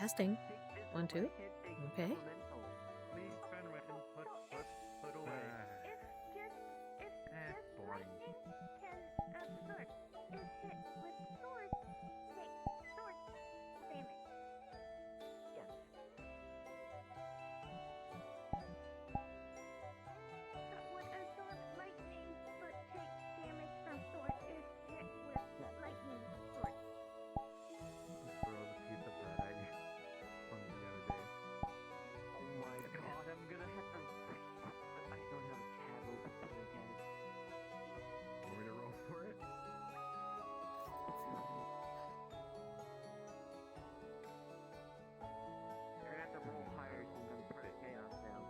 Testing. 1, 2. Okay. Please turn around and put away. Boring. Throw the piece of bread at you from the other day. Oh my god, I'm gonna have to. I don't have a tab open to it yet. Want me to roll for it? You're gonna have to roll higher so you can put chaos down.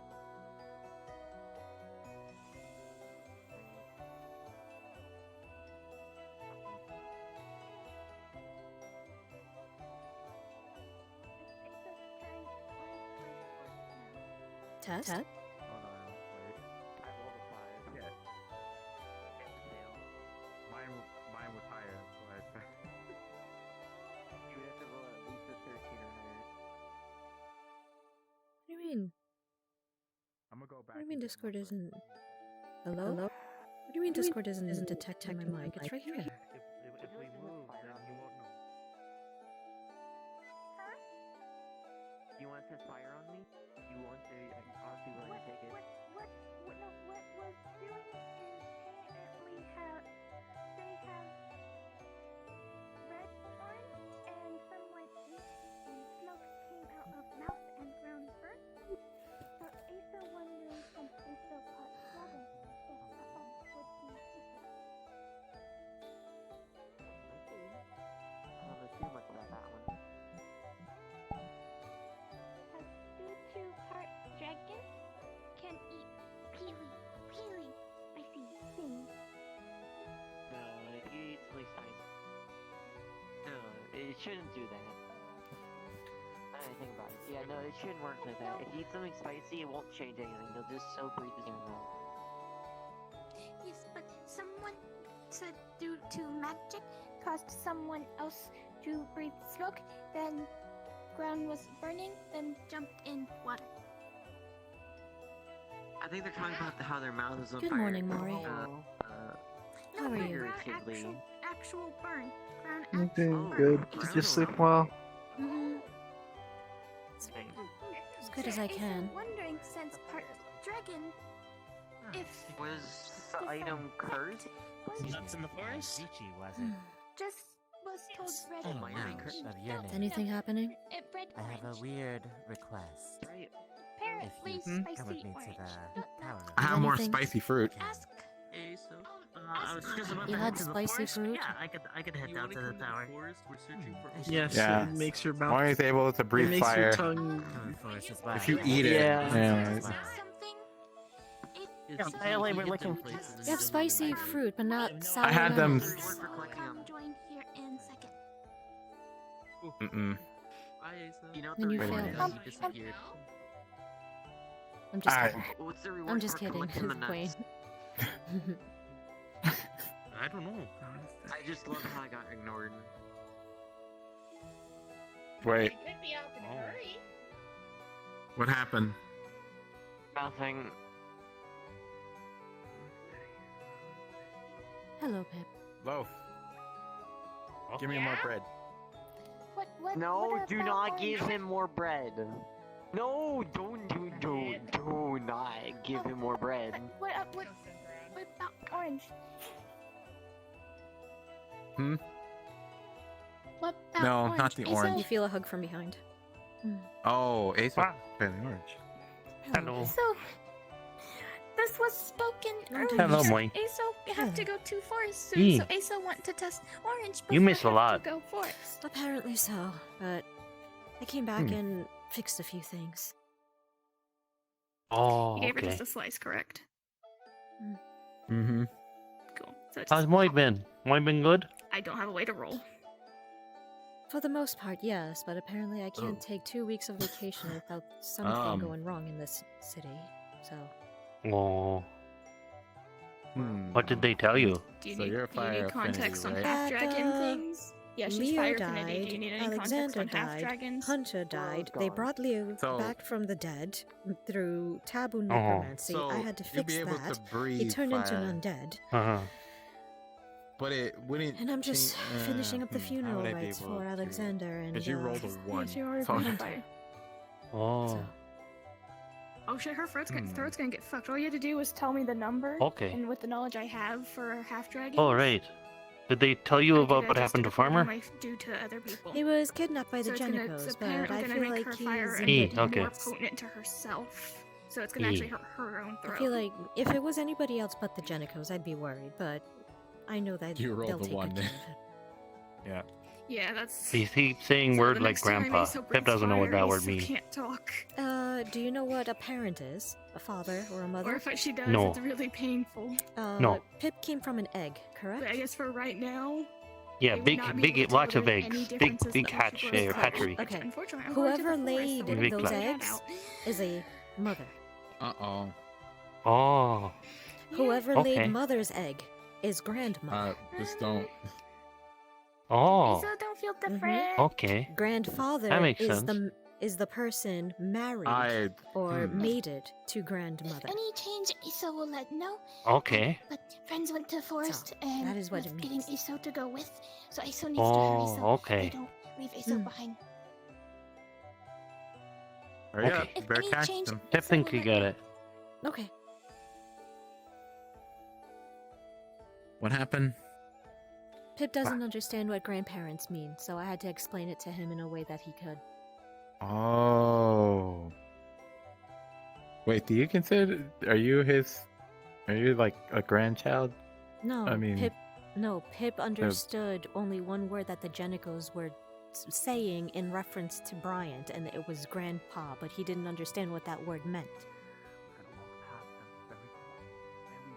Test. Oh no, wait. I rolled a 5. Yeah, It failed. mine was higher, so I You would have to roll at least a 13 or higher. What do you mean? I'm gonna go back. What do you mean and get Discord my isn't... Hello? What do you mean Discord isn't detecting my mic? It's right here. If we move, then you won't know. You want to test fire on me? You want to? I'll be willing to take it. What was doing is apparently they have red orange and someone ate and smoke came out of mouth and ground first. So Asa wondering from Asa pot dragon if that would be different. I don't know too much about that one. Due to part dragon can eat peely. I see things. No, if you eat something spicy. No, it shouldn't do that. I didn't think about it. Yeah, no, it shouldn't work like that. If you eat something spicy, it won't change anything. They'll just so breathe the game wrong. Yes, but someone said due to magic caused someone else to breathe smoke, then ground was burning, then jumped in water. I think they're talking about how their mouth is on Good fire. morning, Moyi. How are you? Figuratively. Actual burn. Ground I'm actual doing burn. good. Ground Did you sleep alarm. well? Mm-hmm. Same. As good as I can. Wondering since part dragon, if Was the item cursed? Nuts in the forest? Was it? just was told red. Oh, my wow. God. Of your No, name. Anything happening? It red I have a orange. weird request. Right. Apparently If you come with spicy me orange. to the tower. I have more Anything? spicy fruit. Ask. Hey, so I was just about You had spicy fruit? Yeah, I could head You down wanna to come the tower. forest? We're searching for Yes, ocean. Yeah. It makes your mouth. Moyi is able to It breathe makes fire. your tongue. If you eat it. Yeah. Yeah. Something. Yeah, apparently we're looking for You have spicy fruit, but not sour I had them. lemons. Reward for collecting them. Come join here in second. Mm-mm. Bye, Asa. You know what Then the you reward failed. is? He disappeared. I'm just Alright. kidding. What's the reward I'm just for kidding. collecting the Wayne. nuts? I don't know. I just love how I got ignored. Wait, could be out in a hurry. what happened? Nothing. Hello, Pip. Loaf. Give me more bread. What No, what do about not orange? give him more bread. No, do not give him more bread. What about orange? Hmm? What about No, orange? not the Asa? orange. You feel a hug from behind. Oh, Ace Wow. was orange. Hello. So, this was spoken Don't do earlier. Hello, this. Moyi. Asa, you have to go to forest soon, Ee. so Asa want to test orange. You before miss a have lot. To go forest. Apparently so, but I came back and fixed a few things. Oh, You gave her okay. just a slice, correct? Mm-hmm. Cool. So it's How's Moy been? Moy been good? I don't have a way to roll. For the most part, yes, but apparently I can't take 2 weeks of vacation without something going wrong in this city. So, Oh, Hmm. what did they tell you? Do you So need, you're a do you need fire context affinity, on right? half dragon Uh, things? Yeah, she's Leo fire affinity. Do you died, need any context Alexander on half died, dragons? Hunter died. They gone. brought Leo So- back from the dead through taboo Oh. necromancy. So I had to you'll fix be able that. to breathe He turned into fire, an undead. Uh-huh. but it wouldn't. And I'm just finishing up the how funeral would I be rites able for to- Alexander and Because you rolled a Yeah, 1. she already so- breathed fire. Oh. so, Oh shit, her throat's Hmm. gonna get fucked. All you had to do was tell me the number. Okay. And with the knowledge I have for half dragons. Oh, right. Did they tell you about what happened to Farmer? Due to other people. he was kidnapped by the So it's gonna- Genicos, it's but apparently I gonna feel make like her he's fire in E, good okay. more hands. potent to herself. So it's gonna actually hurt her own I throat. feel like if it was anybody else but the Genicos, I'd be worried, but I know that You rolled they'll the take one good care then. of it. yeah, that's. He keeps saying So word the like next time grandpa. Aso Pip breathes doesn't know what fire, that word Aso means. Can't talk. Do you know what a parent is? A father or a mother? Or if she does, No. it's really painful. No. Pip came from an egg, correct? But I guess for right now. Yeah, they would big, not be big, able to lots tell of there any eggs. Big, differences big that hatch, people are hatchery. Okay. Unfortunately, I'm going to Whoever the forest, laid so we're Big gonna those figure that eggs out. is a mother. Uh-oh. Oh. Whoever Okay. laid mother's egg is grandmother. Just don't. Oh. So don't feel Mhm. different. Okay. Grandfather That makes is sense. the person married I. or mated to grandmother. If any change, Iso will let know. Okay. But friends went to the forest and that is what was it getting means. Iso to go with. So Iso needs to hurry so okay. they don't leave Iso Mm. behind. Hurry Okay. up. If Better any catch change, them. I Iso think will you let got know. it. Okay. What happened? Pip doesn't understand what grandparents mean, so I had to explain it to him in a way that he could. Oh. Wait, do you consider? Are you his? Are you like a grandchild? No, I mean- Pip understood only one word that the Genicos were saying in reference to Bryant, and it was grandpa, but he didn't understand what that word meant.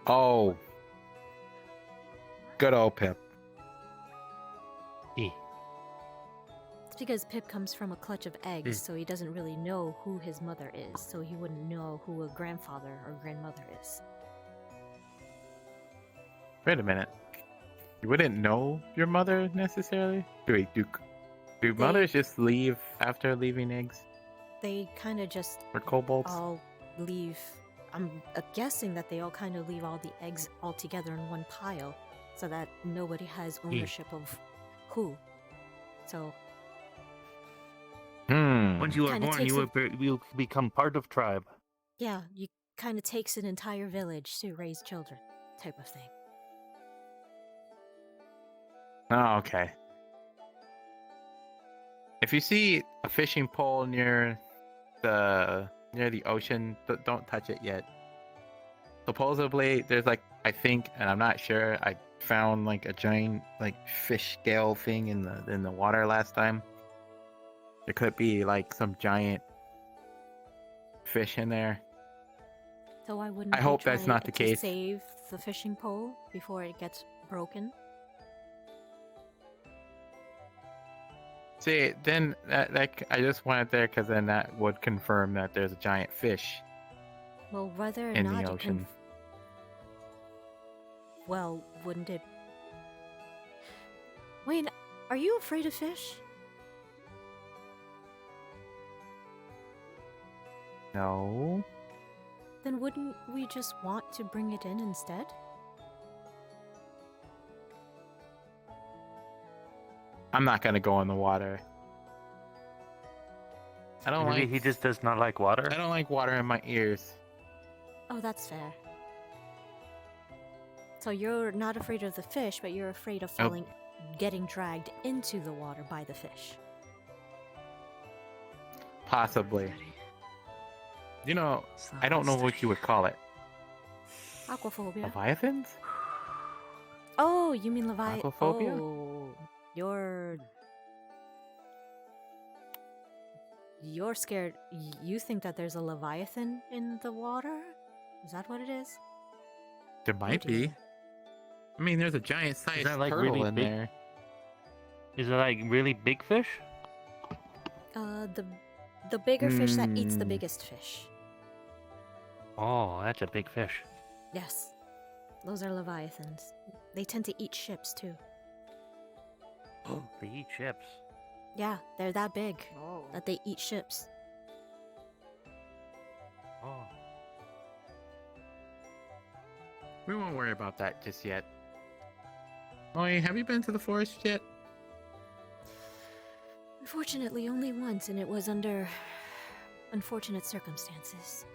Oh. Good old Pip. E. It's because Pip comes from a clutch of eggs, Mm. so he doesn't really know who his mother is, so he wouldn't know who a grandfather or grandmother is. Wait a minute. You wouldn't know your mother necessarily? Wait, do mothers just leave after leaving eggs They kind of just or kobolds? all leave. I'm guessing that they all kind of leave all the eggs all together in one pile, so that nobody has ownership of who. So Once you are Kinda born, takes you become part of tribe. yeah, you kind of takes an entire village to raise children, type of thing. Oh, okay. If you see a fishing pole near the ocean, don't touch it yet. Supposedly, there's like, I think, and I'm not sure, I found like a giant like fish scale thing in the water last time. There could be like some giant fish in there. So I wouldn't. I you hope that's try not the to case. Save the fishing pole before it gets broken. See, then that I just went there because then that would confirm that there's a giant fish Well, whether or in not the it ocean. well, wouldn't it? Wayne, are you afraid of fish? No. Then wouldn't we just want to bring it in instead? I'm not gonna go in the water. I don't Maybe like. he just does not like water. I don't like water in my ears. Oh, that's fair. So you're not afraid of the fish, but you're afraid of Nope. getting dragged into the water by the fish. Possibly. You know, I don't know what you would call it. Aquaphobia. Leviathans? Oh, you mean Leviathan? Aquaphobia? Oh, you're scared. You think that there's a Leviathan in the water? Is that what it is? There might be. dear. I mean, there's a giant sized that, like, turtle really in big? there. Is it like really big fish? The bigger fish that eats the Hmm. biggest fish. Oh, that's a big fish. Yes, those are Leviathans. They tend to eat ships too. They eat ships. Yeah, they're that big Oh. that they eat ships. Oh. We won't worry about that just yet. Moyi, have you been to the forest yet? Unfortunately, only once, and it was under unfortunate circumstances.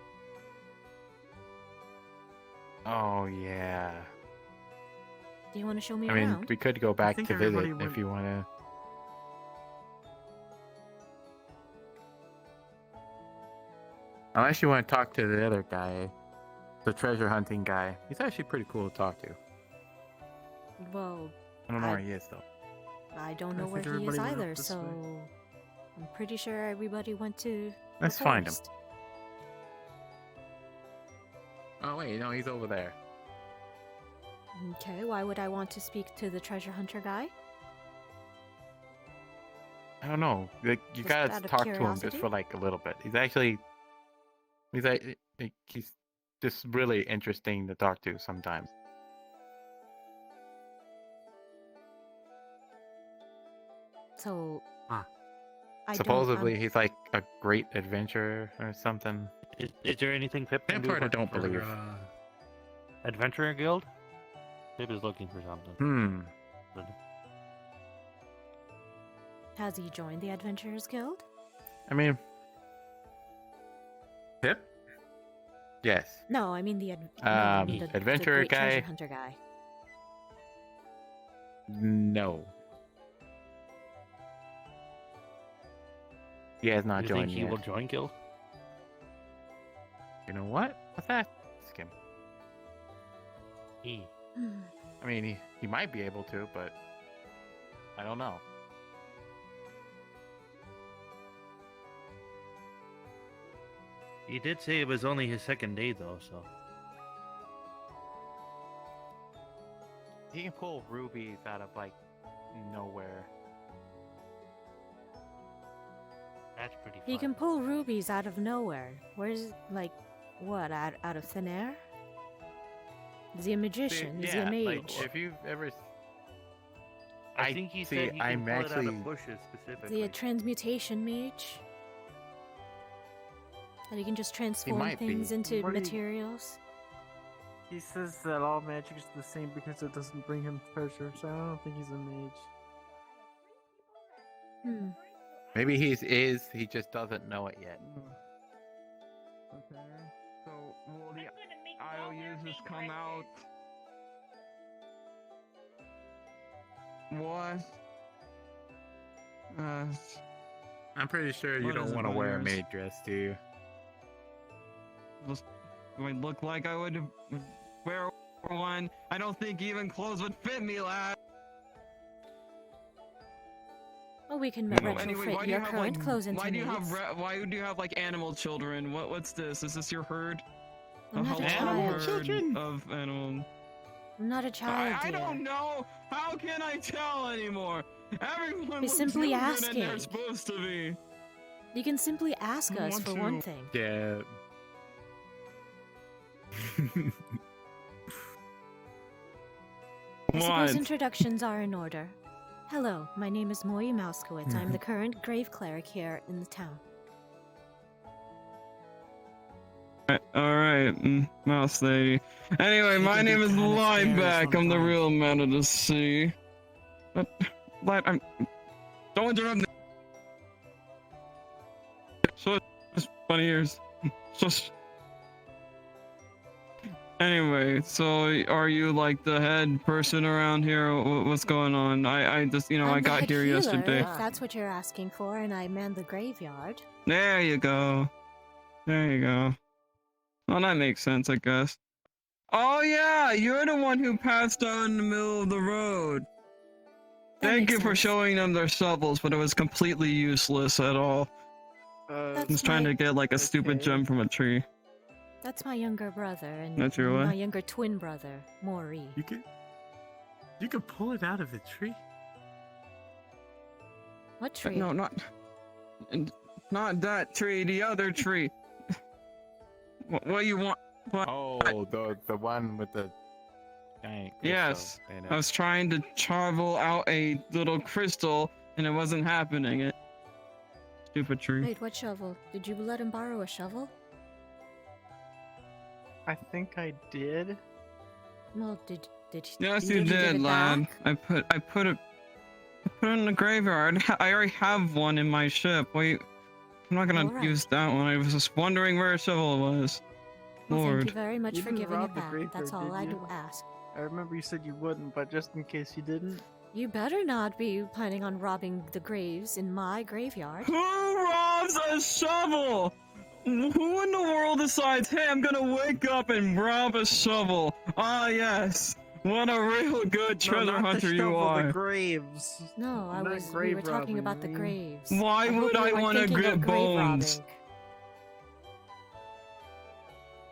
Oh yeah. Do you want to show me I mean, around? we could go back think to visit everybody if went- you want to. Unless you want to talk to the other guy, the treasure hunting guy. He's actually pretty cool to talk to. Well, I don't know I- where he is though. I don't I know where think he is everybody went up either, this so way. I'm pretty sure everybody went to the Let's find him. forest. Oh wait, no, he's over there. Okay, why would I want to speak to the treasure hunter guy? I don't know. Like, you Just gotta out of talk to him curiosity? just for like a little bit. He's just really interesting to talk to sometimes. So, Huh. Supposedly, he's like a great adventurer or something. Is there anything Pip can That do part I don't for, believe. Adventurer Guild? Pip is looking for something. Hmm. has he joined the Adventurers Guild? I mean, Pip? Yes. No, I mean I mean the adventurer great treasure guy? hunter guy. No. He has not You joined think he yet. will join Guild? You know what? Let's ask him. He. Hmm. I mean, he might be able to, but I don't know. He did say it was only his second day though, so. He can pull rubies out of like nowhere. That's pretty fun. He can pull rubies out of nowhere. Where's like what out of thin air? Is he a magician? Is he a mage? like if you've ever. I think he see, said he can I'm pull it out actually- of bushes Is specifically. he a transmutation mage? That he can just transform might be. things into What do you- materials? He says that all magic is the same because it doesn't bring him treasure, so I don't think he's a mage. Hmm. Maybe he just doesn't know it yet. Okay. So will the IOUs just come out? What? I'm pretty sure you What don't is it, want to wear a Myers? maid dress, do you? Do I look like I would wear one? I don't think even clothes would fit me, lad. Well, we can No. retrofit Anyway, why do you your have current like clothes into why do you maids. have why do you have like animal children? What's this? Is this your herd? I'm not a whole Animal child. herd children? of animal. I'm not a child, I dear. don't know. How can I tell anymore? Everyone He's looks simply younger than they're asking. supposed to be. You can simply ask I us want for to. one thing. Yeah. I suppose What? introductions are in order. Hello, my name is Moyi Mouskowitz. I'm the current grave cleric here in the town. Alright, mouse lady. Anyway, my can be name is kinda scary Lieback. I'm the sometimes. real man of the sea. I'm. Don't interrupt me. So, it's funny ears. Just. Anyway, so are you like the head person around here? What's going on? I just, I'm I the got head here healer, yesterday. if that's what you're asking for, and I man the graveyard. There you go. There you go. Well, that makes sense, I guess. Oh yeah, you're the one who passed out in the middle of the road. That Thank makes you for sense. showing them their shovels, but it was completely useless at all. I That's was trying my- to get like a stupid Okay. gem from a tree. That's my younger brother, and That's your what? my younger twin brother, Moyi. You can pull it out of the tree. What tree? No, not that tree. The other tree. What you want? What? Oh, the one with the giant crystal Yes, in it. I was trying to shovel out a little crystal, and it wasn't happening. It. Stupid tree. Wait, what shovel? Did you let him borrow a shovel? I think I did. Well, did Yes, did you give did, it lad. back? I put it in the graveyard. I already have one in my ship. Wait, I'm not gonna Alright. use that one. I was just wondering where a shovel was. Well, thank Lord. you very much You for didn't giving rob it the back. graveyard, That's all did I you? do ask. I remember you said you wouldn't, but just in case you didn't. You better not be planning on robbing the graves in my graveyard. Who robs a shovel? Who in the world decides, hey, I'm gonna wake up and rob a shovel? Ah, yes. What a real good treasure no, not hunter the you shovel, are. The graves. No, Not we grave were talking robbing, about the man. graves. Why hope would you I weren't wanna thinking of get grave bones? robbing.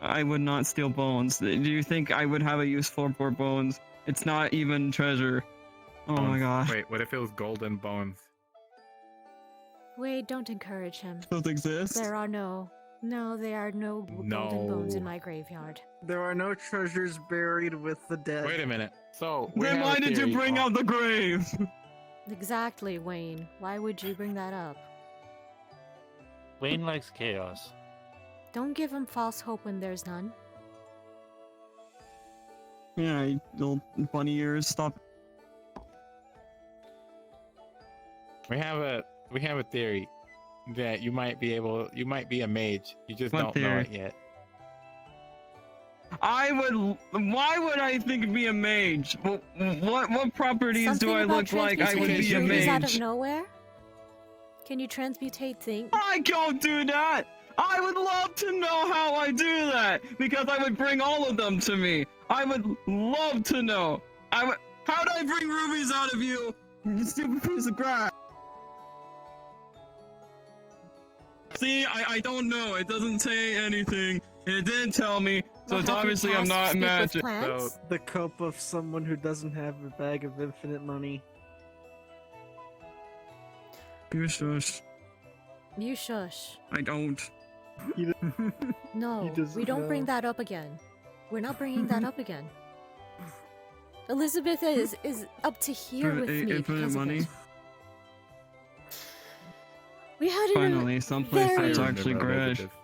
I would not steal bones. Do you think I would have a use for bones? It's not even treasure. Oh my Bones. gosh. Wait, what if it was golden bones? Wade, don't encourage him. Those exist? There are no golden bones in my graveyard. There are no treasures buried with the dead. Wait a minute. So we Then have why a did you theory bring on- out the grave? Exactly, Wayne. Why would you bring that up? Wayne likes chaos. Don't give him false hope when there's none. Yeah, you little bunny ears, stop. We have a theory that you might be a mage. You just What don't know theory? it yet. Why would I think it'd be a mage? What properties Something do I about look like I would be a transmutation rubies out of mage? nowhere? Can you transmutate things? I don't do that! I would love to know how I do that! Because I would bring all of them to me! I would love to know! How do I bring rubies out of you, you stupid piece of crap? See, I don't know. It doesn't say anything. And it didn't tell me, so Well, it's have you obviously I'm cast not speak with magic. plants? The cup of someone who doesn't have a bag of infinite money. You shush. You shush. I don't. No, doesn't we don't bring know. that up again. We're not bringing that up again. Elizabeth is up to here with me Infinite because of money. it. We had it Finally, someplace very- that's I actually remember Grish. Elizabeth.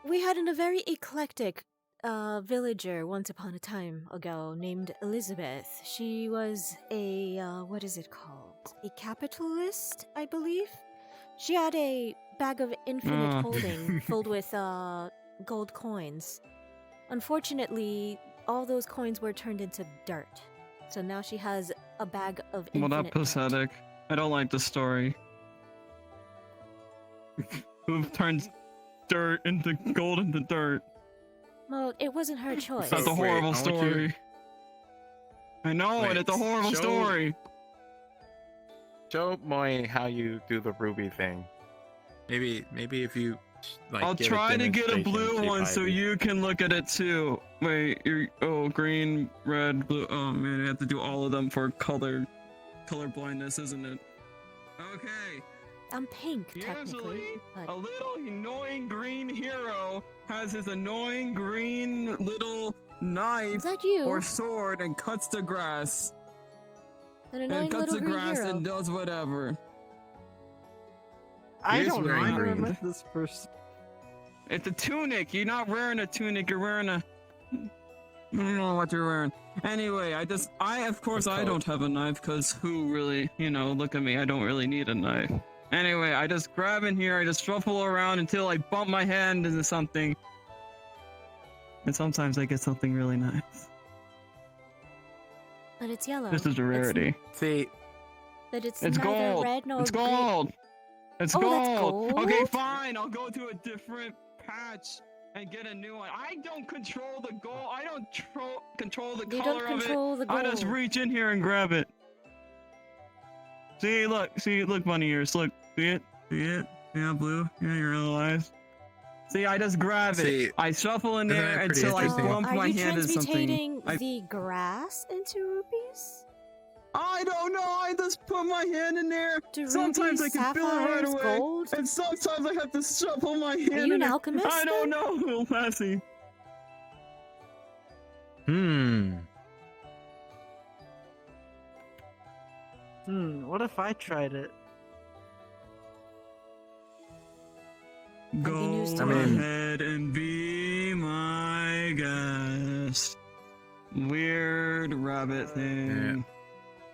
we had a very eclectic villager once upon a time ago named Elizabeth. She was a what is it called? A capitalist, I believe. She had a bag of infinite Ah. holding filled with gold coins. Unfortunately, all those coins were turned into dirt. So now she has a bag of Well, infinite that's pathetic. I don't like the story. Who turns dirt into gold into dirt? Well, it wasn't her choice. That's a Wait, horrible I want you- story. I know, and Wait, it's a horrible show- story. Show Moyi how you do the ruby thing. Maybe if you like. I'll give try to get a demonstration, blue see one if so I- you can look at it too. Wait, green, red, blue. Oh man, I have to do all of them for color blindness, isn't it? Okay. I'm pink, technically. Usually, But a little annoying green hero has his annoying green little knife is that you? or sword and cuts the grass. An And annoying cuts little the green grass hero. and does whatever. I He is don't know. I wearing never green. met this person. It's a tunic. You're not wearing a tunic. You're wearing a. I don't know what you're wearing. Anyway, of course, I coat. don't have a knife because who really, look at me. I don't really need a knife. Anyway, I just grab in here. I just shuffle around until I bump my hand into something. And sometimes I get something really nice. But it's yellow. This is a rarity. See, But it's It's neither gold. red nor It's green. gold. It's Oh, gold. that's gold? Okay, fine. I'll go to a different patch and get a new one. I don't control the gold. I don't control the You color don't control the of it. I just gold. reach in here and grab it. See, look, bunny ears. Look, see it? Yeah, blue. Yeah, your little eyes. See, I just grab See, it. I shuffle in isn't there that pretty until I interesting? bump Are my you hand into something. transmutating I- the grass into rubies? I don't know. I just put my hand in there. Do Sometimes rubies, I can feel it right sapphires, away, gold? and sometimes I have to shuffle my hand. Are you in an it. alchemist? I don't then? know, little Lassie. What if I tried it? Go used to it. ahead and be my guest. Weird rabbit thing.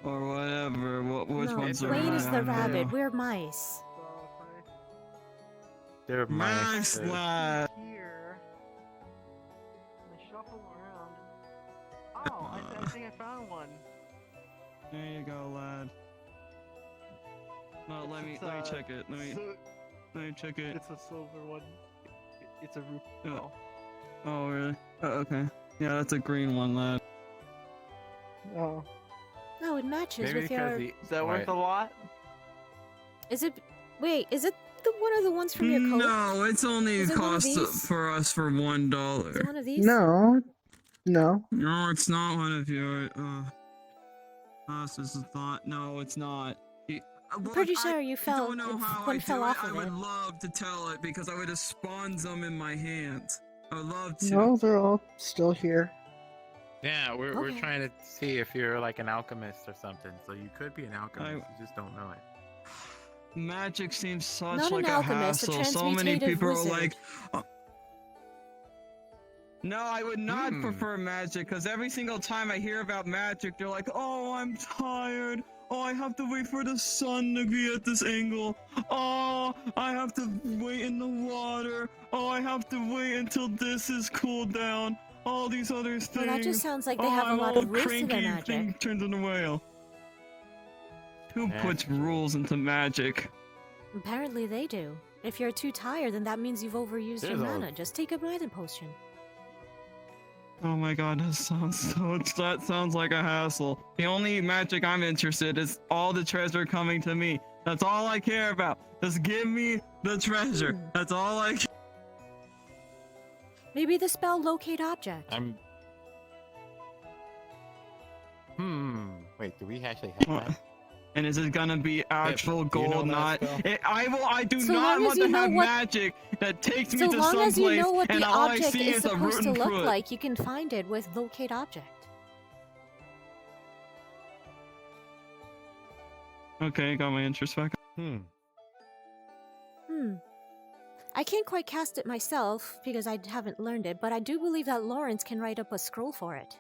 Or whatever. Which No, ones are Wayne is the mine? rabbit. We're mice. So They're Max mice. Lad. here, and I shuffle around. Oh, I think I found one. There you go, lad. No, let me check it. Let me check it. It's a silver one. It's a roof Oh. ball. Oh, really? Oh, okay. Yeah, that's a green one, lad. Oh, No, it matches Maybe with because your. the is that worth right. a lot? Is it? Wait, is it the one of the ones from your coat? No, it's only Is it one of cost these? for us for Is it $1. one of these? No. No, it's not one of your. This is a thought. No, it's not. I'm pretty sure you fell. don't know how one I fell do off it. I of would it. love to tell it because I would have spawned them in my hands. I would love to. No, they're all still here. Yeah, we're Okay. trying to see if you're like an alchemist or something. So you could be an alchemist. You just don't know it. Magic seems such Not like an a alchemist, a hassle. So many transmutative people wizard. are like, no, I would not prefer magic because every single time I hear about magic, they're like, oh, I'm tired. Oh, I have to wait for the sun to be at this angle. Oh, I have to wait in the water. Oh, I have to wait until this is cooled down. All these other things. Well, that just sounds like they have a I'm lot all of rules to their cranky magic. thing turned into a whale. Who That's puts true. rules into magic? Apparently they do. If you're too tired, then that means you've overused your There's a- mana. Just take a mana potion. Oh my god, that sounds like a hassle. The only magic I'm interested is all the treasure coming to me. That's all I care about. Just give me the treasure. That's all I care. Maybe the spell locate object. I'm. Wait, do we actually have that? And is it gonna be actual do you know gold? that Not. spell? I do So not long as want you to know have what- magic that takes me So to long some as you place know what and the all I object see is is a supposed to rotten look fruit. like, you can find it with locate object. Okay, got my interest back. I can't quite cast it myself because I haven't learned it, but I do believe that Lawrence can write up a scroll for it.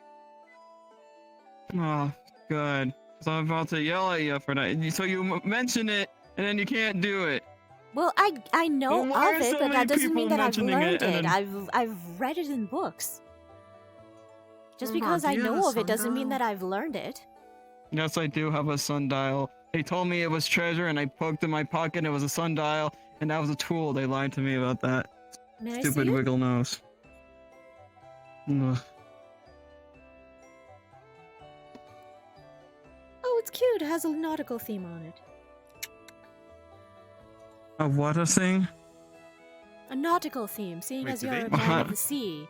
Oh, good. So I'm about to yell at you for that. So you mention it, and then you can't do it. Well, I know Well, why of are it, so but many that doesn't people mean that I've mentioning learned it and it. then- I've read it in books. Just Hold on, because do I you have know a of it doesn't mean sundial? that I've learned it. Yes, I do have a sundial. They told me it was treasure, and I poked in my pocket. It was a sundial, and that was a tool. They lied to me about that. May I Stupid see it? wiggle nose. Ugh. Oh, it's cute. It has a nautical theme on it. A what a thing? A nautical theme, seeing Wait, as do you're they- a man Uh-huh. of the sea.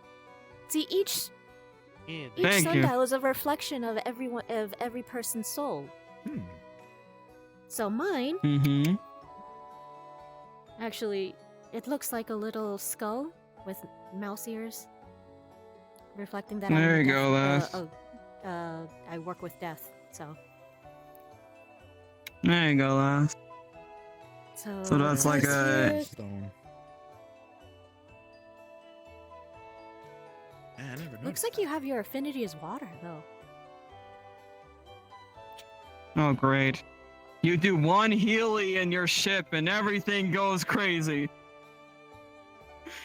See, each Yeah, Thank you. sundial is a reflection of every person's soul. So mine, Mm-hmm. actually, it looks like a little skull with mouse ears, reflecting that There I'm you go, lass. I work with death, so. There you go, lass. So that's it like says a- here- Stone. I never Looks noticed like you have your affinity as water, though. Oh, great. You do one Healy in your ship, and everything goes crazy.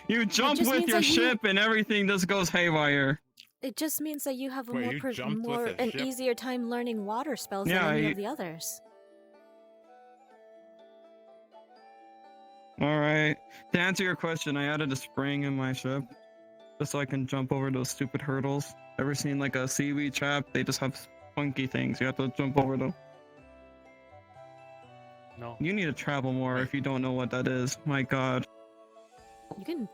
You jump just with means your that you- ship, and everything just goes haywire. It just means that you have a Wait, more, you jumped with a an ship? easier time learning water spells Yeah, than any I- of the others. Alright. To answer your question, I added a spring in my ship. Just so I can jump over those stupid hurdles. Ever seen like a seaweed trap? They just have funky things. You have to jump over them. No. You need to travel more if you don't know what that is. My god. You can.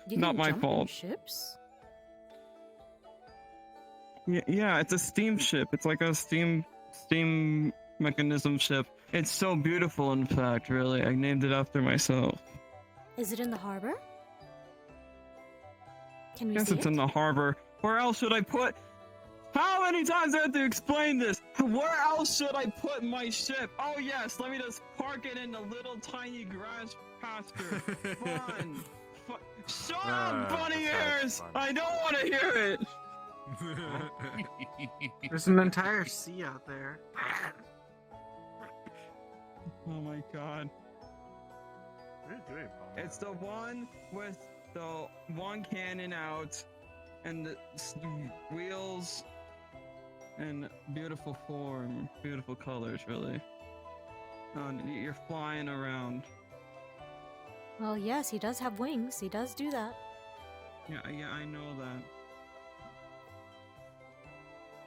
You Not can my jump in fault. ships. Yeah, it's a steamship. It's like a steam mechanism ship. It's so beautiful, in fact, really. I named it after myself. Is it in the harbor? Can we Yes, see it's it? in the harbor. Where else should I put? How many times do I have to explain this? Where else should I put my ship? Oh yes, let me just park it in a little tiny grass pasture. Fun. Shut up, bunny ears! I don't want to hear it. There's an entire sea out there. Oh my god. What are you doing, Paul? It's the one with the one cannon out and the wheels and beautiful form, beautiful colors, really. You're flying around. Well, yes, he does have wings. He does do that. Yeah, I know that.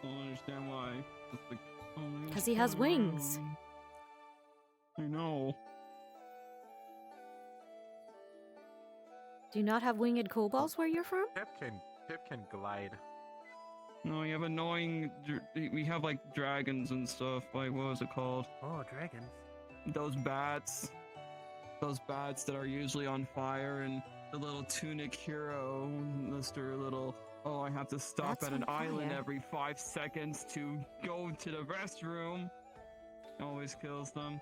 Don't understand why. Just like, oh, Because he has wings. I know. Do you not have winged kobolds where you're from? Pip can glide. No, you have annoying. We have like dragons and stuff. Like, what was it called? Oh, dragons. Those bats. Those bats that are usually on fire, and the little tunic hero, Mr. Little. Oh, I have to stop Bats at an on island fire. every 5 seconds to go to the restroom. Always kills them.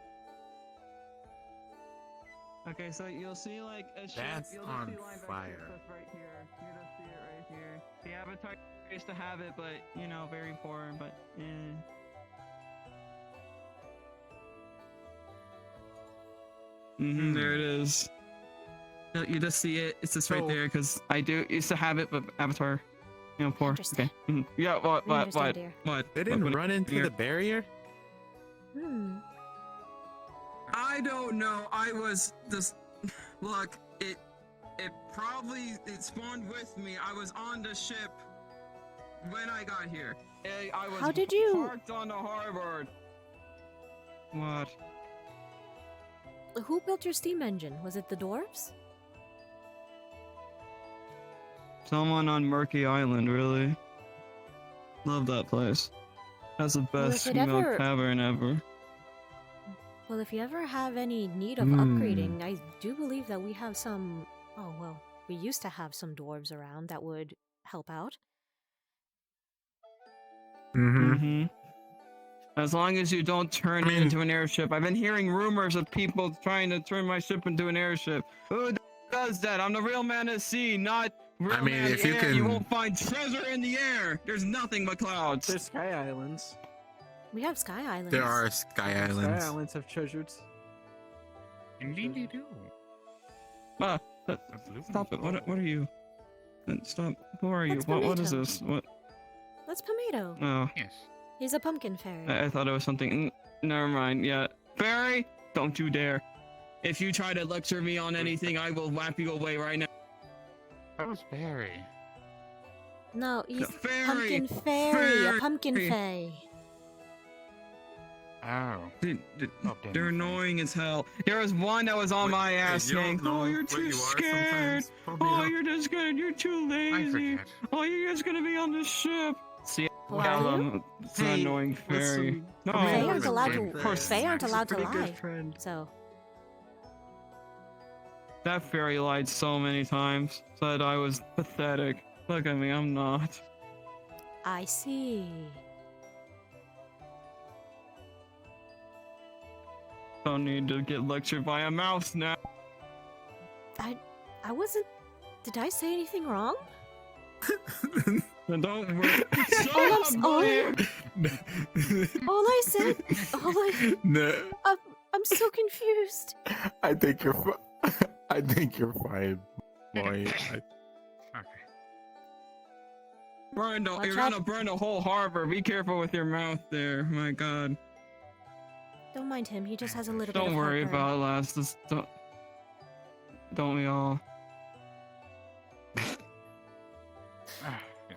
Okay, so you'll see like a ship. That's You'll on see linebacker fire. stuff right here. You just see it right here. The Avatar used to have it, but you know, very poor. But there it is. You just see it. It's just right there because I used to have it, but Avatar, you know, poor. Interesting. Okay. Yeah. What? We understand, dear. They didn't What- run into here? the barrier? I don't know. I was just look. It probably spawned with me. I was on the ship when I got here. I was How did you- parked on the harbor. What? Who built your steam engine? Was it the dwarves? Someone on Murky Island, really. Love that place. That's the Well, best if it female ever- tavern ever. Well, if you ever have any need of Hmm. upgrading, I do believe that we have some. Oh, well, we used to have some dwarves around that would help out. Mm-hmm. As long as you don't turn it into an airship. I've been hearing rumors of people trying to turn my ship into an airship. Who does that? I'm the real man at sea, not real I mean, man if in you the air. You can- won't find treasure in the air. There's nothing but clouds. There's Sky Islands. We have Sky Islands. There are Sky Sky Islands. Islands have treasures. Indeed, you do. Stop it. What are you? Stop. Who are you? That's What is Tomato. this? What? That's Pomato. Oh. Yes. He's a pumpkin fairy. I thought it was something. Never mind. Yeah. Barry, don't you dare. If you try to lecture me on anything, I will whap you away right now. That was Barry. No, he's Fairy. pumpkin fairy, a Fairy. pumpkin fae. Oh. They're annoying as hell. There was one that was on my ass saying, "Oh, you're too scared. Oh, you're just good. You're too I lazy. forget. Oh, you're just gonna be on the ship." See, Why? it's an annoying fairy. No, Fae aren't Of allowed to. course, Fae aren't allowed to Pretty lie. good friend. So that fairy lied so many times. Said I was pathetic. Look at me, I'm not. I see. Don't need to get lectured by a mouse now. I wasn't. Did I say anything wrong? Don't worry. Shut All I'm up, s- boy. All I said. No, I'm so confused. I think you're. I think you're fine, boy. Okay. Watch You're out. gonna burn the whole harbor. Be careful with your mouth there. My God. Don't mind him. He just has a little bit Don't of worry heartburn. about it, lass. Just don't we all?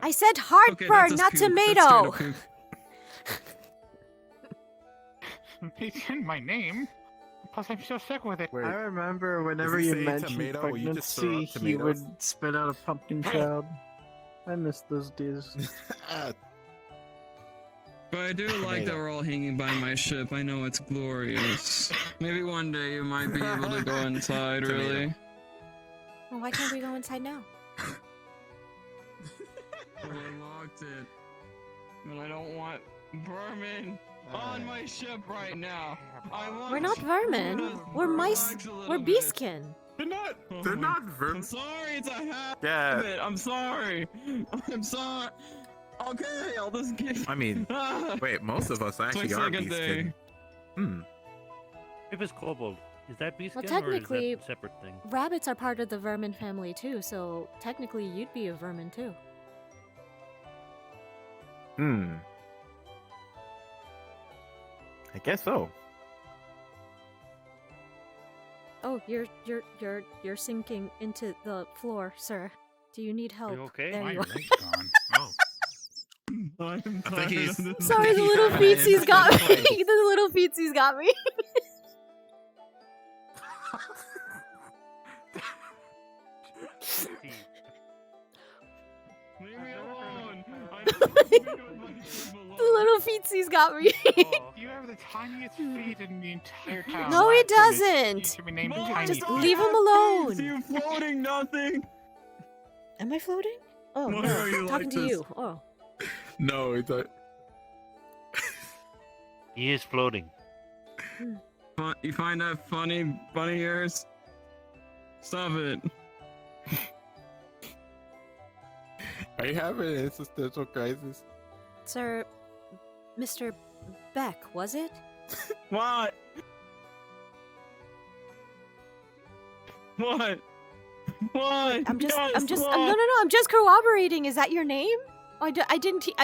I said Okay, heartburn, that's just not poop. That's tomato. straight up poop. It's in my name. Plus, I'm so sick with it. I remember whenever he you saying mentioned tomato, you just throw pregnancy, out he would tomatoes? spit out a pumpkin child. I miss those days. But I do like that we're all hanging by my ship. I know it's glorious. Maybe one day you might be able to go inside, Tomato. really. Well, why can't we go inside now? Oh, I locked it. But I don't want vermin on my ship right now. I want. We're not vermin. We're mice. Relax a little We're bit. beeskin. They're not. Oh They're my- not I'm vermin. sorry, it's a habit. Yeah. I'm sorry. I'm sorry. Okay, I'll just get. I mean, wait. Most of us It's my actually are second day. beaskin. Hmm. If it's kobold, is that beast Well, skin or is technically- that a separate thing? Rabbits are part of the vermin family too, so technically you'd be a vermin too. Hmm. I guess so. Oh, you're sinking into the floor, sir. Do you need help? you okay? There My you are. leg's gone. Oh. I'm I think he's- tired of this. Sorry, the He's little got feetsies it. got me. The little feetsies got me. Leave me alone. I don't want to be with my ship alone. The little feetsies got me. Oh, You have the tiniest feet in the entire town. No, he You doesn't. should be named Mom, Tiny Just don't Feet. leave him have alone. feet, You floating nothing. Am I floating? Oh, Why no. are you Talking like to this? you. Oh. No, it's a. he is floating. You find that funny, bunny ears? Stop it. Are you having an existential crisis? Sir, Mr. Beck, was it? What? What? What? I'm just, Yes, I'm just, what? no, I'm just corroborating. Is that your name? I didn't hear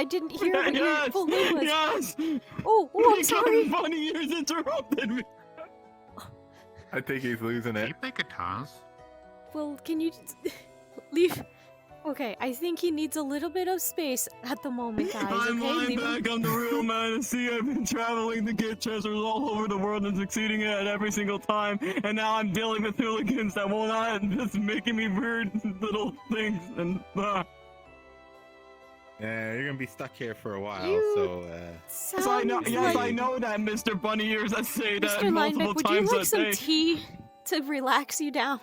what your Yes, full name was. yes. Oh, I'm Because sorry. Bunny ears interrupted me. I think he's losing Do it. you play guitars? Well, can you leave? Okay, I think he needs a little bit of space at the moment, guys. I'm Okay, lying leave him. back on the real man and see I've been traveling to get treasures all over the world and succeeding at it every single time, and now I'm dealing with hooligans that will not just making me weird little things and Yeah, you're gonna be stuck here for a while. You- So, Yes, I know. Sounds Yes, like- I know that, Mr. Bunny Ears. I say that Mr. multiple Linebeck, would you times like a some day. tea to relax you down?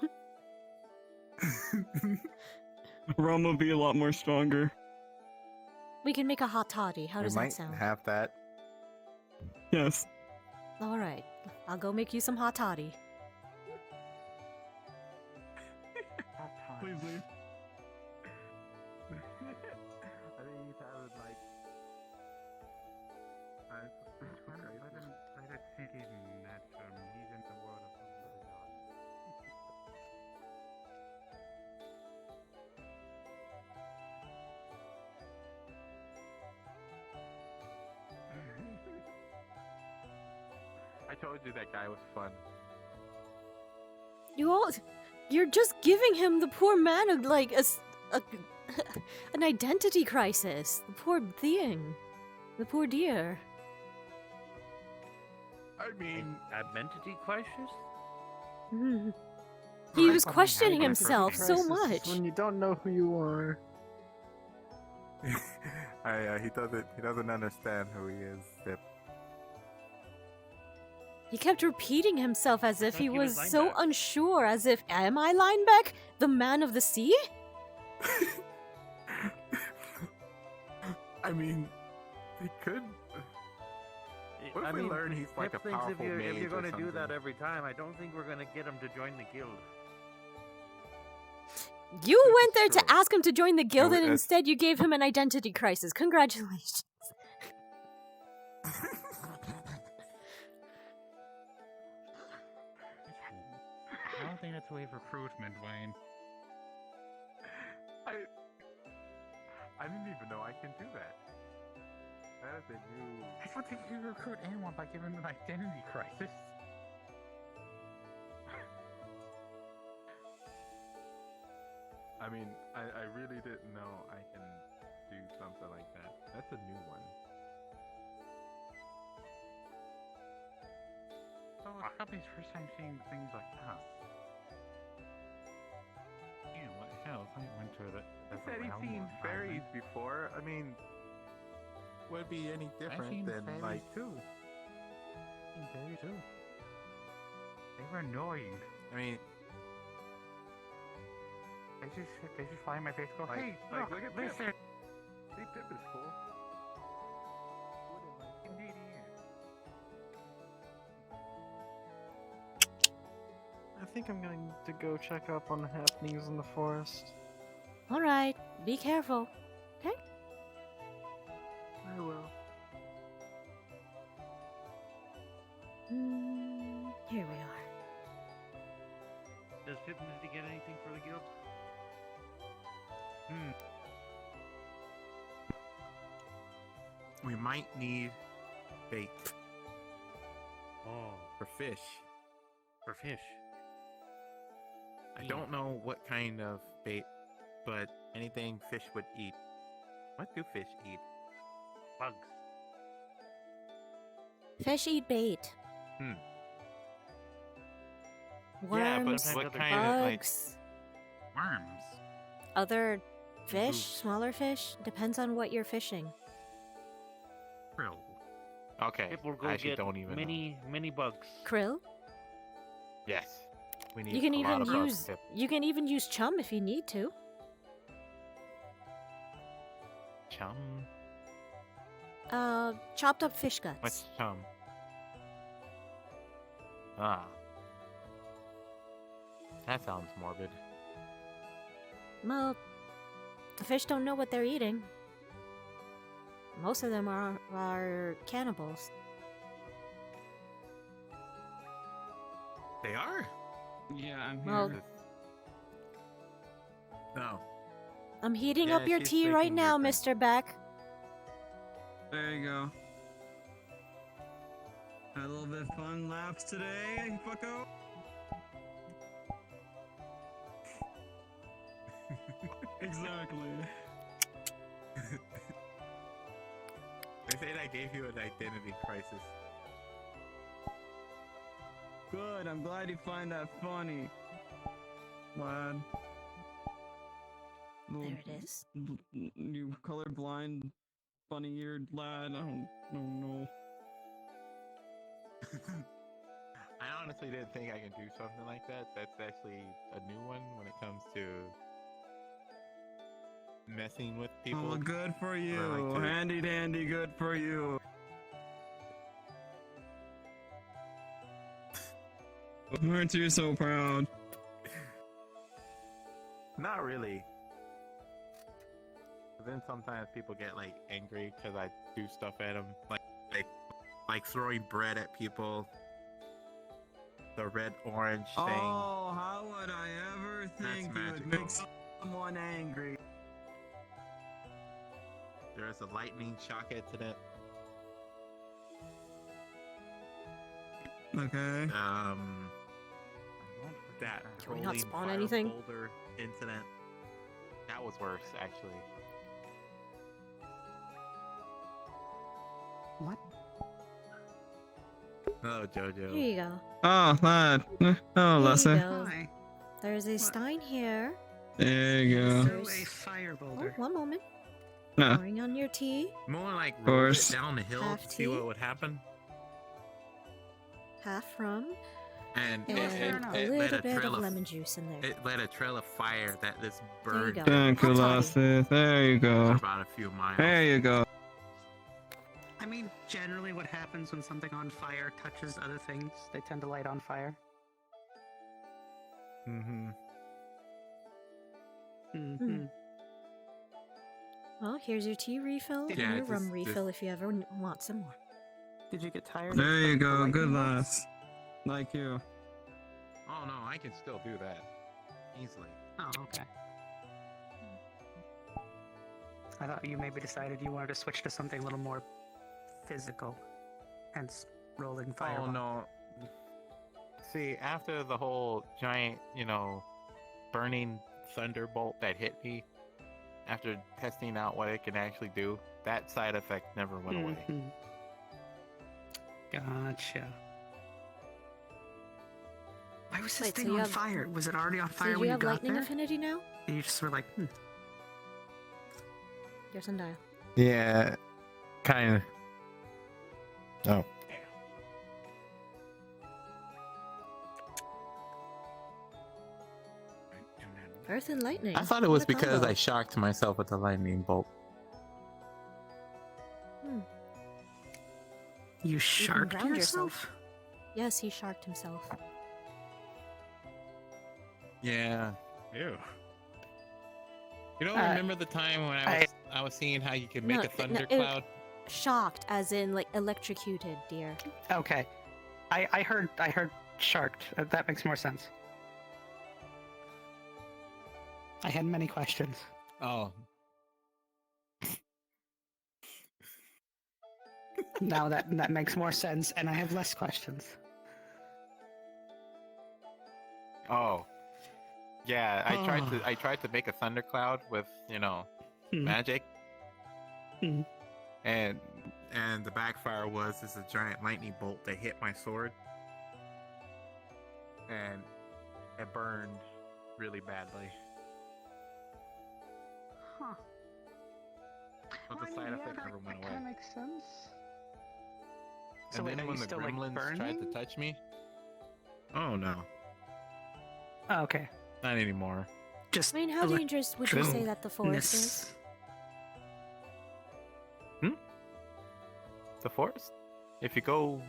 Rum will be a lot more stronger. We can make a hot toddy. How we does might that sound? have that. Yes. All right, I'll go make you some hot toddy. Please leave. I think he's having like. Let it sink in that he's in the world of I told you that guy was fun. You're just giving him, the poor man, an identity crisis. The poor thing. The poor dear. I mean, Identity crisis? Mhm. He was questioning Identity himself so crisis is much. when you don't know who you are. he doesn't understand who he is. Zip. He kept repeating himself as if thought he he was was so Lineback. unsure, as if, am I Linebeck, the man of the sea? I mean, he could. What if we learn he's like a Pip thinks powerful if you're mage or going to do that something? every time, I don't think we're going to get him to join the guild. You This went is there to true. ask him to join the guild, No, and that's- instead you gave him an identity crisis. Congratulations. I don't think that's a way of recruitment, Wayne. I didn't even know I can do that. That is a new. I don't think you recruit anyone by giving them an identity crisis. I mean, I really didn't know I can do something like that. That's a new one. So it's probably his first time seeing things like that. Yeah, what the hell? I went to the He said he's seen fairies before. I mean, would it be any different seen than fairies like? too. Seen fairies too. They were annoying. I mean, They just fly in my face. Go, Like- hey, like, look at Pip. listen. see, Pip is cool. I think I'm going to go check up on the happenings in the forest. Alright, be careful. Okay? I will. Here we are. Does Pipnity get anything for the guild? We might need bait Oh, for fish. for fish. I don't know what kind of bait, but anything fish would eat. What do fish eat? Bugs. Fish eat bait. Yeah, but Worms, what other kind of like? bugs, Worms. other fish, Boots. smaller fish. Depends on what you're fishing. Krill. Okay, Pip will I go actually get don't even know. many bugs. Krill. Yes, we need You can a lot even of bugs, use Pip. you can even use chum if you need to. Chum. Chopped up fish guts. What's chum? Ah, that sounds morbid. Well, the fish don't know what they're eating. Most of them are cannibals. They are. Yeah, I'm here. Well, No. I'm heating Yeah, up your she's tea right making your now, drink. Mr. Beck. There you go. Had a little bit of fun laughs today, fucko. Exactly. They said I gave you an identity crisis. Good, I'm glad you find that funny. Lad. There it is. You colorblind, funny-eared lad. I don't know. I honestly didn't think I can do something like that. That's actually a new one when it comes to messing with people. Oh, good for you. like to- Handy dandy, good for you. Aren't you so proud? Not really. But then sometimes people get like angry because I do stuff at them, like throwing bread at people. The red orange thing. Oh, how would I ever That's think you would magical. make someone angry? There's a lightning shock incident. Okay. That Can we not rolling spawn fire anything? boulder incident. That was worse, actually. What? Oh, Jojo. Here you go. Oh, lad. Oh, Here you Lessa. go. Hi. There's a stein here. There you go. So There's- a fire Oh, boulder. one moment. No. Pouring on your tea. More like roll it course. down the hill Half to see tea. what would happen. Half rum. And And fair enough. a it little let a bit trail of of lemon juice in there. it let a trail of fire that this There you burned go. Thank you, Hot toddy. Lassie. There you for go. about a few miles. There you go. I mean, generally what happens when something on fire touches other things, they tend to light on fire. Mm-hmm. Mm-hmm. Well, here's your tea refill and Yeah, your rum just- refill if you ever want some more. Did you get tired? There you of the go. lightning Good bolts? lass. Like you. Oh no, I can still do that easily. Oh, okay. I thought you maybe decided you wanted to switch to something a little more physical, hence rolling fire. Oh no. See, after the whole giant, burning thunderbolt that hit me, after testing out what it can actually do, that side effect never went away. Mhm. Gotcha. Why was this Wait, so thing you on have- fire? Was it already on So fire do when you you have got lightning there? affinity now? And you just were like, Your sundial. Yeah, kind of. Oh. Earth and lightning. I thought it was What a because combo. I shocked myself with the lightning bolt. you can sharked ground yourself? Yes, he sharked himself. Yeah. Ew. You don't remember the time when I was seeing how you could make a thundercloud? Shocked, as in like electrocuted, dear. Okay. I heard sharked. That makes more sense. I had many questions. Oh. Now that makes more sense, and I have less questions. Oh. Yeah, I tried to make a thundercloud with, magic. Hmm. And the backfire was a giant lightning bolt that hit my sword. And it burned really badly. Huh. But the side effect never went away. That makes sense. And So wait, then are when you the still, like, gremlins tried to burning? touch me. Oh no. Oh, okay. Not anymore. Just I mean, how dangerous would you say that the forest is? The forest? If you go...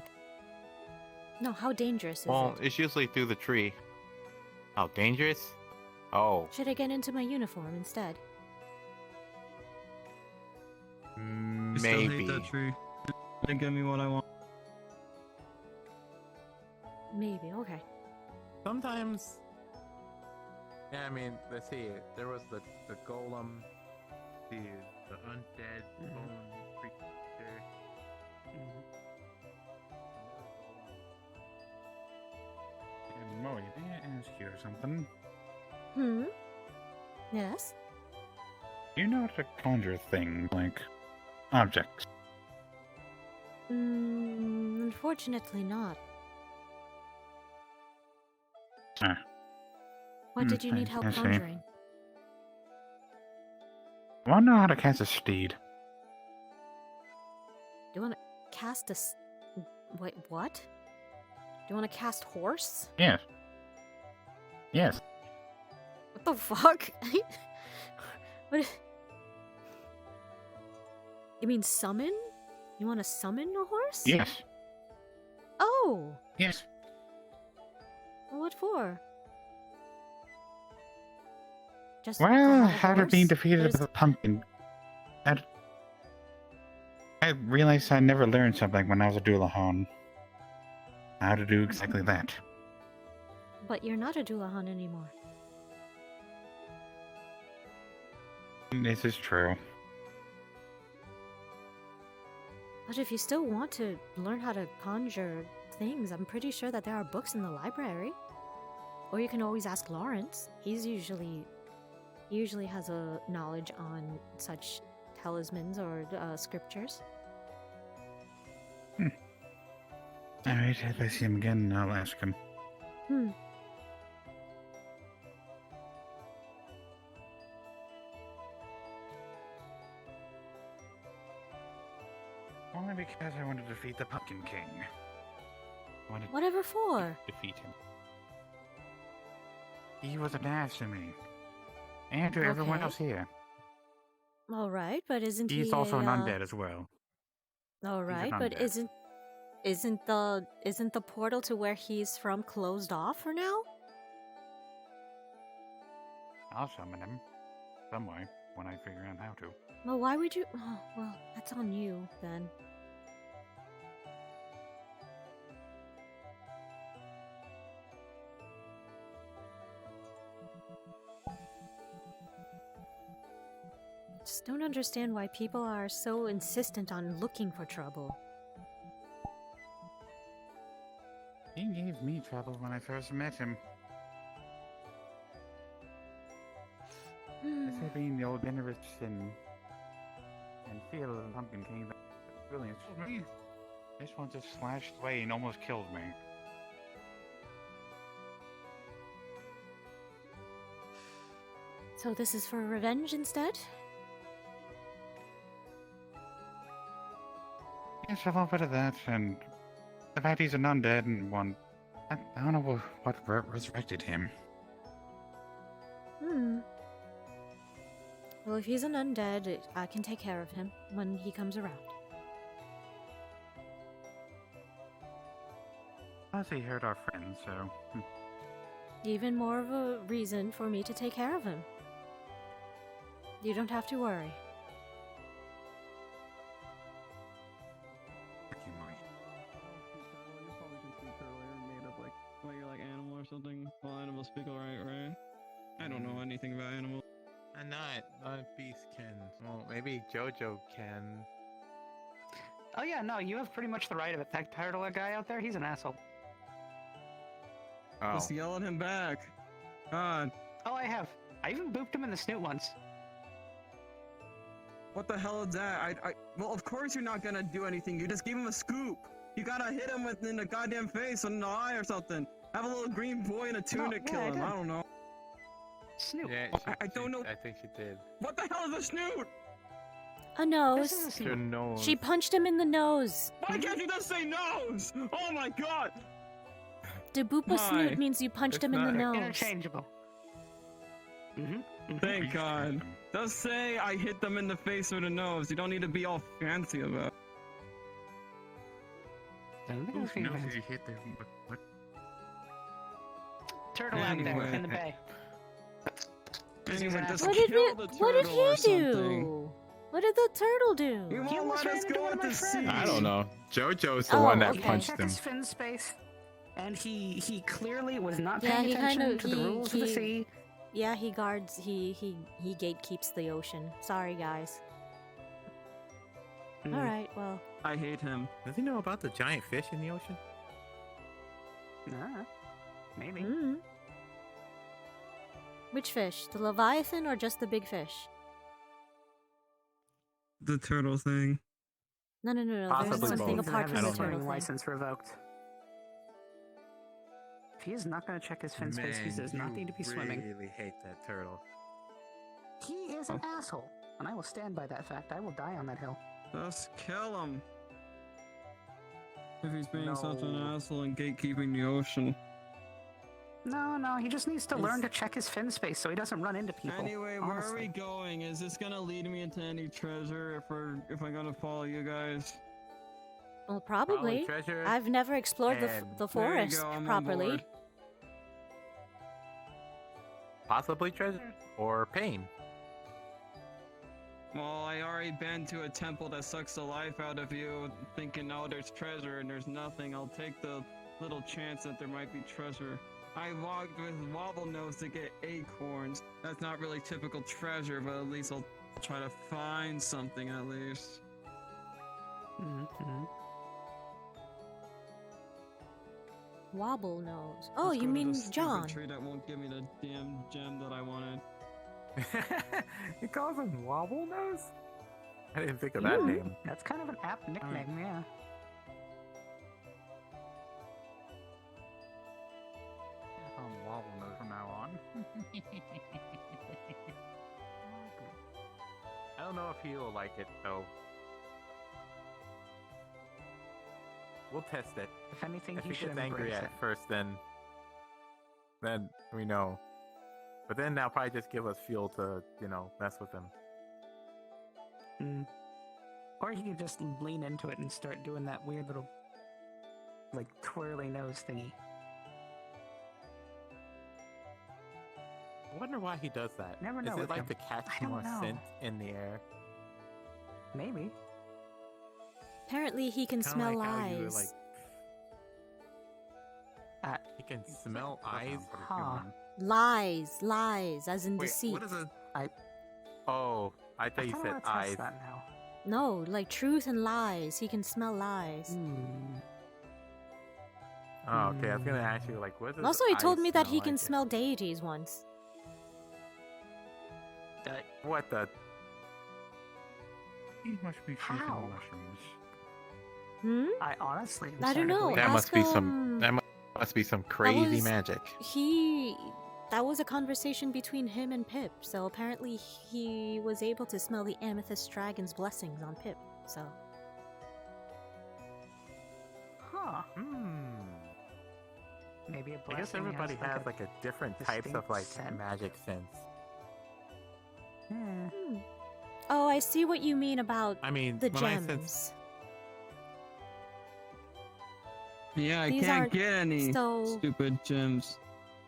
No, how dangerous is Well, it? it's usually through the tree. How dangerous? Oh. Should I get into my uniform instead? I still hate Maybe. that tree. They give me what I want. Maybe, okay. Sometimes... Yeah, I mean, let's see. There was the golem, the undead bone creature. And Moyi, may I ask you something? Yes? You know how to conjure things like objects? Unfortunately not. Ah. What did you need help I see. conjuring? I want to know how to cast a steed. Do you want to cast Wait, what? Do you want to cast horse? Yes. Yes. What the fuck? What? You mean summon? You want to summon a horse? Yes. Oh! Yes. What for? Just Well, to have a after being horse? defeated There's- by the pumpkin, I realized I never learned something when I was a Doulahan. How to do exactly that. But you're not a Doulahan anymore. This is true. But if you still want to learn how to conjure things, I'm pretty sure that there are books in the library. Or you can always ask Lawrence. He usually has a knowledge on such talismans or scriptures. Alright, if I see him again, I'll ask him. Only because I want to defeat the Pumpkin King. I want to Whatever for? defeat him. He was an ass to me. And to everyone Okay. else here. Alright, but isn't he He's also an a, undead as well. Alright, but undead. isn't the portal to where he's from closed off for now? I'll summon him. Some way, when I figure out how to. Well, why would you? Oh, well, that's on you then. Just don't understand why people are so insistent on looking for trouble. He gave me trouble when I first met him. This had been the old generous and feel of the Pumpkin King that really insulted me. This one just slashed away and almost killed me. So this is for revenge instead? Yes, a little bit of that, and the fact he's an undead and one. I don't know what resurrected him. Well, if he's an undead, I can take care of him when he comes around. Plus, he hurt our friends, so. Even more of a reason for me to take care of him. You don't have to worry. Thank you, Moyi. You probably can speak earlier, made up like, well, you're like animal or something. Well, animals speak alright, right? I don't know anything about animals. I'm not beast can. Well, maybe Jojo can. Oh yeah, no, you have pretty much the right of it. That turtle guy out there, he's an asshole. Oh. Just yell at him back. God. Oh, I have. I even booped him in the snoot once. What the hell is that? Well, of course you're not gonna do anything. You just gave him a scoop. You gotta hit him in the goddamn face or in the eye or something. Have a little green boy in a tunic yeah, kill I him. did. I don't know. Snoot. Yeah, I don't know. I think she did. What the hell is a snoot? A This nose. is a Your snoot. nose. She punched him in the nose. Why can't you just say nose? Oh my god. To boop a Why? snoot means you punched It's him in the not- nose. Interchangeable. Thank God. Just say I hit them in the face or the nose. You don't need to be all fancy about Whose nose did you hit there? What? Turtle out there Anyway. in the bay. it. Anyway, just What did kill the what did turtle or he something. do? What did the turtle do? You He won't almost let ran us into go one of at my the sea. friends. I don't know. Jojo's the Oh, one that okay. punched Check him. his fin space, and he clearly was not Yeah, paying he attention kind of- to the rules of the he- sea. Yeah, he guards. He gatekeeps the ocean. Sorry, guys. Mm. All right. Well, I hate him. Does he know about the giant fish in the ocean? Maybe. mm. Which fish? The Leviathan or just the big fish? The turtle thing. No. There's Possibly something both. apart from I the don't know. turtle thing. License revoked. If he is not going to check his fin space, he does not need to be swimming. really hate that turtle. He is an asshole, and I will stand by that fact. I will die on that hill. Just kill him. If he's being such an No. asshole and gatekeeping the ocean. No, he just needs to learn to check his fin space so he doesn't run into people. Anyway, where are we honestly. going? Is this gonna lead me into any treasure if I'm gonna follow you guys? Well, probably. treasure. I've never explored the And the There you forest go, I'm on properly. board. Possibly treasure or pain. Well, I already been to a temple that sucks the life out of you, thinking, oh, there's treasure and there's nothing. I'll take the little chance that there might be treasure. I walked with Wobble Nose to get acorns. That's not really typical treasure, but at least I'll try to find something at least. Mm-hmm. Wobble nose. Oh, Let's you go to mean the stupid John? tree that won't give me the damn gem that I wanted. He calls him Wobble Nose? I didn't think of that name. That's kind of an apt nickname, yeah. Wobble nose from now on. I don't know if he'll like it though. We'll test it. If anything, If he he should gets angry embrace at it. first, then we know. But then they'll probably just give us fuel to, mess with him. Mm. Or he could just lean into it and start doing that weird little, like, twirly nose thingy. I wonder why he does that. Never know Is it with like him. to catch I don't more know. scent in the air? Maybe. Apparently, he can Kinda smell like how you were, lies. He can smell eyes. Huh. Lies, as in Wait, deceit. what is it? I Oh, I thought you kinda said wanna test eyes. that now. No, like truth and lies. He can smell lies. Hmm. Oh, okay. I was gonna ask you, like, what does Also, he told eyes me that he smell can like? smell deities once. What the? He must be feeding How? mushrooms. Hmm? I honestly am I don't starting to know. believe That must Ask, be some. That must be some crazy was- magic. That was a conversation between him and Pip, so apparently he was able to smell the amethyst dragon's blessings on Pip, so. Huh. Maybe a blessing I guess everybody has like a different types of distinct like scent. magic sense. Yeah. Oh, I see what you mean about I mean, the when I gems. sense, Yeah, I These can't aren't get any so- stupid gems.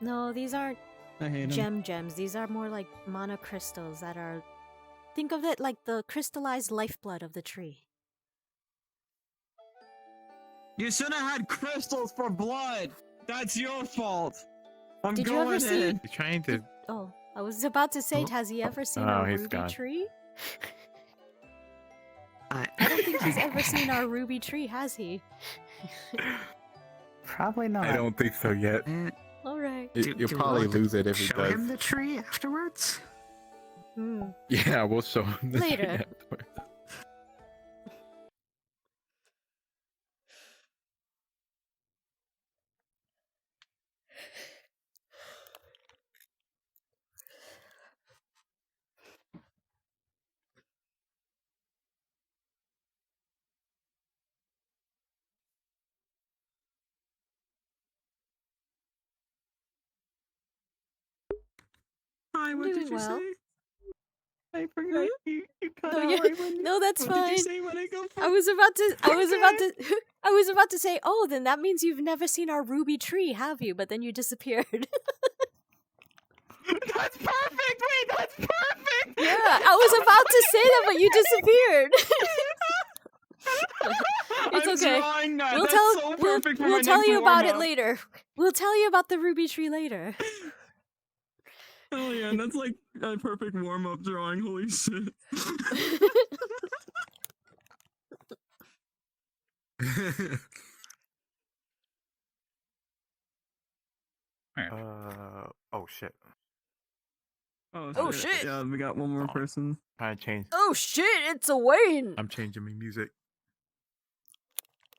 No, these aren't I hate 'em. gems. These are more like monocrystals that are. Think of it like the crystallized lifeblood of the tree. You should have had crystals for blood. That's your fault. I'm Did you going ever see? in. He's trying to. Oh, I was about to say, Oh. has he ever seen Oh, our he's ruby gone. tree? I I don't think he's ever seen our ruby tree, has he? Probably not. I don't think so yet. Eh, All right. You'll do we probably want to lose it if he show does. him the tree afterwards? Hmm. Yeah, we'll show him the tree Later. afterwards. Hi, I'm what did doing you well. say? I forgot you cut No, out you- right when you. no, that's what did fine. you say when I go I first? was about to. I was about to say, oh, then that means you've never seen our ruby tree, have you? But then you disappeared. That's perfect. Wait, that's perfect. Yeah, I was about to say that, but you disappeared. It's I'm okay. drawing that. We'll That's tell. so we'll perfect for we'll my tell next you about it warm-up. later. We'll tell you about the ruby tree later. Oh yeah, that's like a perfect warm-up drawing. Holy shit. Oh shit. Oh, shit. Yeah, we got one more Oh. person. Trying to change. Oh shit! It's a Wayne. I'm changing my music.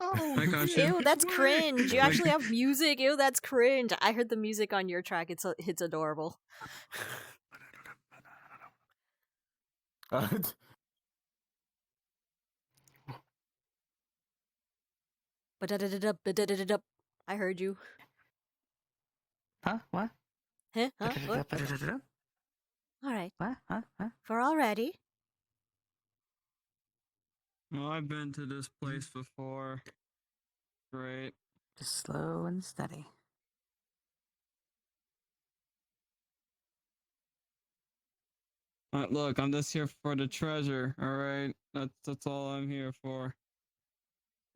I got you. Ew, that's Wait. cringe. You actually have music. Ew, that's cringe. I heard the music on your track. It's adorable. Ba-da-da-da-da-ba-da-da-da-da. I heard you. Huh? What? Huh? Huh? What? All right. What? Huh? Huh? For all ready. Well, I've been to this place before. Great. Just slow and steady. Look, I'm just here for the treasure. All right, that's all I'm here for.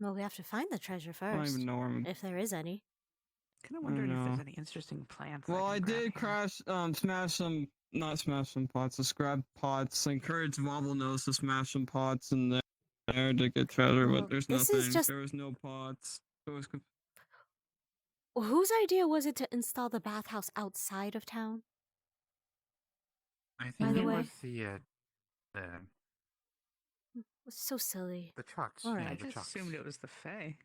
Well, we have to find the treasure I don't first, even know where I'm. if there is any. Kind of wondering if know. there's any interesting plants. Well, I can grab did here. crash, not smash some pots, just grab pots. I encourage Wobble Nose to smash some pots in there to get treasure, Well, but there's this nothing. is just- There was no pots. It was. Whose idea was it to install the bathhouse outside of town? I By think the it way- was the It's so silly. the Chucks. All Yeah, right. I the just Chucks. assumed it was the Fae.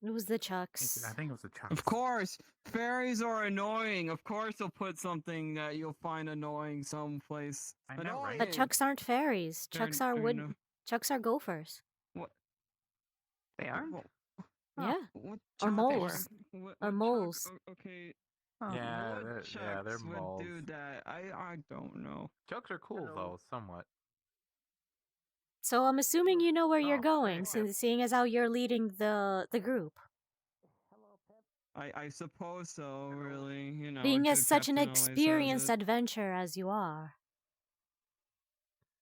It was the Chucks. I think it was the Chucks. Of course, fairies are annoying. Of course, they'll put something that you'll find annoying someplace. I know, right? Annoying. But Chucks aren't fairies. They're- Chucks are they're wood. no- Chucks are gophers. What? They are? Well, Yeah. What Or Chuck- moles. what Or Chuck- moles. Okay. Oh. Yeah, what they're Chucks would moles. do that? I don't know. Jokes are cool though, somewhat. So I'm assuming you know where you're Oh, going, hey, since seeing as how you're leading the group. I suppose so. Really, you know. Being as such an experienced adventurer as you are.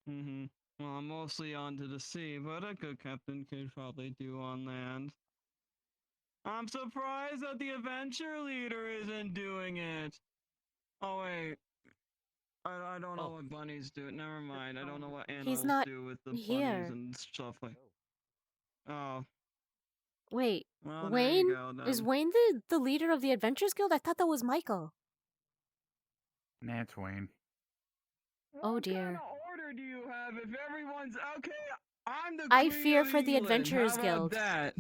Mm-hmm. Well, I'm mostly onto the sea, but a good captain could probably do on land. I'm surprised that the adventure leader isn't doing it. Oh wait, I don't know what bunnies do. Never mind. I don't know what animals not do with the here. bunnies and stuff like. Oh, Wait, well, Wayne? there you go, Is then. Wayne the leader of the Adventurers Guild? I thought that was Michael. Nah, it's Wayne. Oh, What dear. kind of order do you have if everyone's okay? I'm the I Queen fear of for the England. Adventurers How about Guild. that?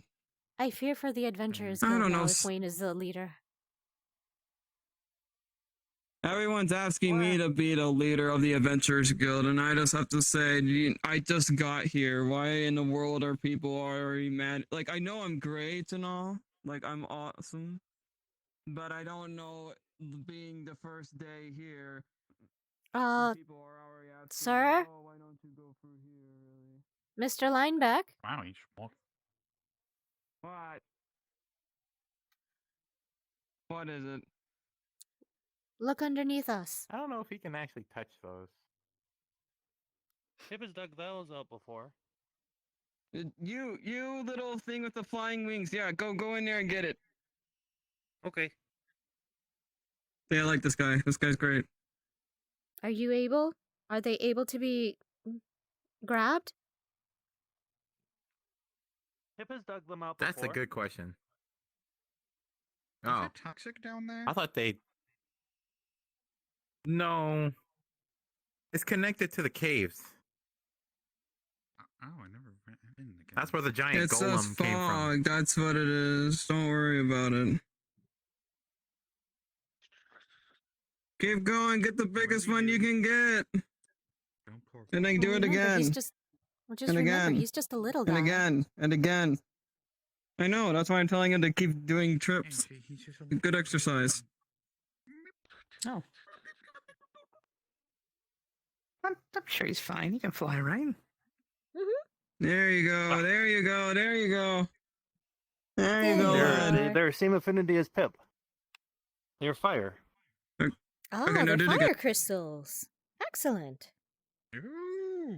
I fear for the Adventurers I Guild don't now know, if Wayne is the leader. Everyone's asking me to be the leader of the Adventurers Guild, and I just have to say, I just got here. Why in the world are people already mad? Like, I know I'm great and all. Like, I'm awesome. But I don't know, being the first day here, people are already asking, Sir? oh, why don't you go through here, really? Mr. Lineback? Wow, you should walk. What? What is it? Look underneath us. I don't know if he can actually touch those. Pip has dug those up before. You little thing with the flying wings. Yeah, go in there and get it. Okay. Yeah, I like this guy. This guy's great. Are you able? Are they able to be grabbed? Pip has dug them out before. That's a good question. Is Oh, it toxic down there? I thought they. No. It's connected to the caves. Oh, I never went in the That's where the giant It's just golem came from. fog. That's what it is. Don't worry about it. Keep going. Get the biggest one you can get. Don't pour And then do it Remember, again. He's just. Well, just And remember, again. he's just a little guy. And again. And again. I know. That's why I'm telling him to keep doing trips. Hey, he's just a Good exercise. Oh. I'm sure he's fine. He can fly, right? There you go. There you go. There you go. There you There go, you lad. are. They're same affinity as Pip. They're fire. Oh, Okay, now they're do it fire again. crystals. Excellent. Ooh.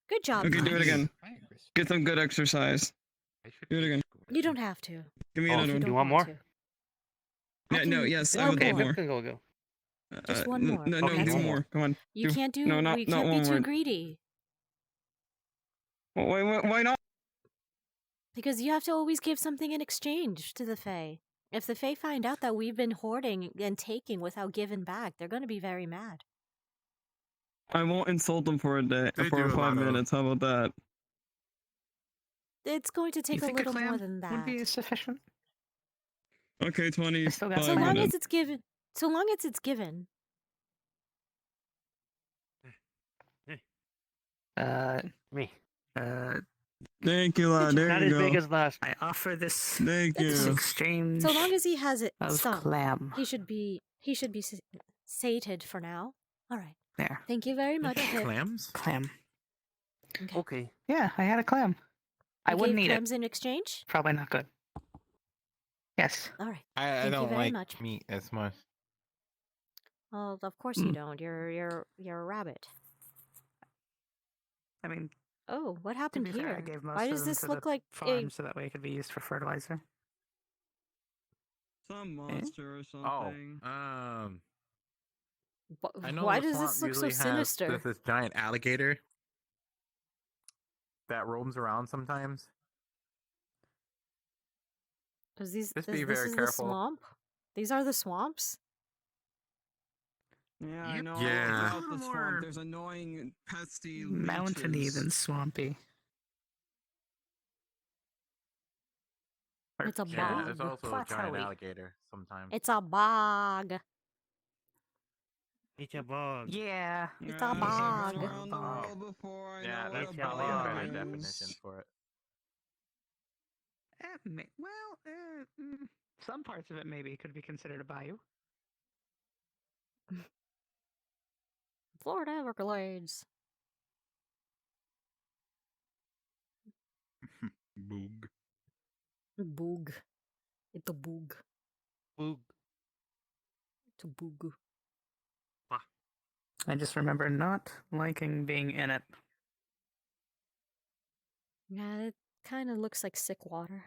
Good job, Okay, do it Punch. again. Fire crystal. Get some good exercise. I should Do it be again. school. You don't have to. Give me Oh, another You one. don't want more? to. I Yeah, no, can- yes, I one would Okay, love more. Pip more. can go. Just one more. No, Okay, do one more. more. Come on. You Do- can't do. no, not you can't be one too more. greedy Why not? because you have to always give something in exchange to the Fae. If the Fae find out that we've been hoarding and taking without giving back, they're going to be very mad. I won't insult them for a day, They for do a 5 lot of- minutes. How about that? It's going to take a think little clam more than would be that. sufficient? Okay, I 20. still got So Five long minutes. as it's given. So long as it's given. Me. Thank you, lad. There Not you as go. big as last. I offer this Thank It's you. exchange So long as he has it. of Stop. clam. He should be. Sated for now. All right. There. Thank you very much. Pip. Clams? Clam. Okay. Okay. Yeah, I had a clam. I You wouldn't gave eat it. clams in exchange. Probably not good. Yes. All right. I Thank you don't very like much. meat as much. Well, of course you don't. You're a rabbit. I mean, Oh, what to happened be fair, I here? gave most Why of does them this to look the like farm so that way it could be used for fertilizer. Some monster or Oh, something. I know Why the does swamp this look so usually has sinister? this giant alligator that roams around sometimes. Is these Just this, be this very is careful. the swamp? These are the swamps? Yeah, I Yep. know. Yeah. All about the More swamp. There's annoying, pesty Mountainy leeches. than swampy. Or It's a Yeah, bog. there's also a giant plateau-y. alligator sometimes. It's a bog. It's a bug. Yeah. It's Yeah, a I've bog. been around the Bog. world before. I Yeah, know that's what a probably a bog better is. definition for it. Some parts of it maybe could be considered a bayou. Florida Everglades. Boog. Boog. It's a boog. Boog. It's a boog. I just remember not liking being in it. Yeah, it kind of looks like sick water.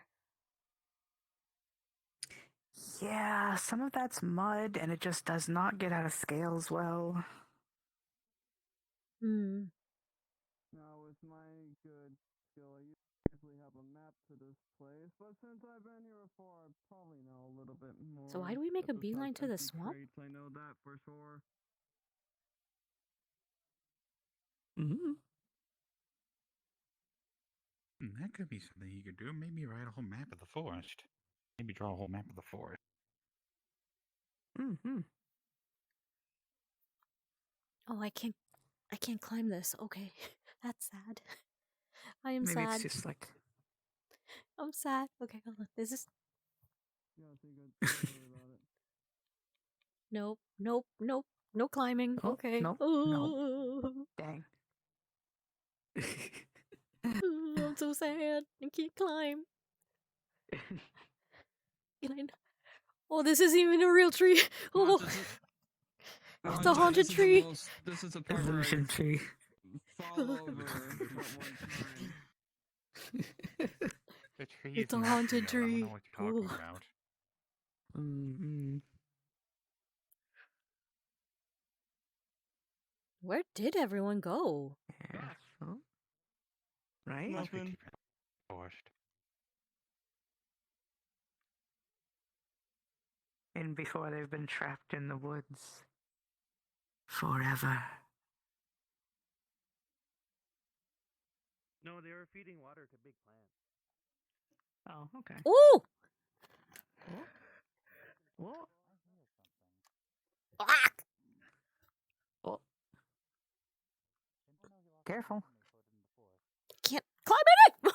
Yeah, some of that's mud, and it just does not get out of scales well. Hmm. Now, with my good skill, I usually have a map to this place, but since I've been here before, I probably know a little bit more. So why do we make a Episodes beeline to the empty swamp? crates, I know that for sure. Mm-hmm. That could be something you could do. Maybe write a whole map of the forest. Maybe draw a whole map of the forest. Mm-hmm. Oh, I can't climb this. Okay. That's sad. I am Maybe sad. it's just like I'm sad. Okay, hold on. Is this Yeah, I think I'd worry about it. Nope. Nope. Nope. No climbing. Oh, Okay. nope, Oh, dang. I'm so sad. I can't climb. And I- Oh, this isn't even a real tree. Come on, Oh, just the haunted tree. This is the part where Illusion I tree. fall over at one time. The tree It's is a not haunted real. I don't tree. know what you're talking Ooh. about. Mm-mm. Where did everyone go? Yeah. Oh. Right? Must be Nothing. keeping it forced. And before they've been trapped in the woods. Forever. No, they were feeding water to big plants. Oh, okay. Ooh! What? Ah! Oh. Careful. Can't climb in it!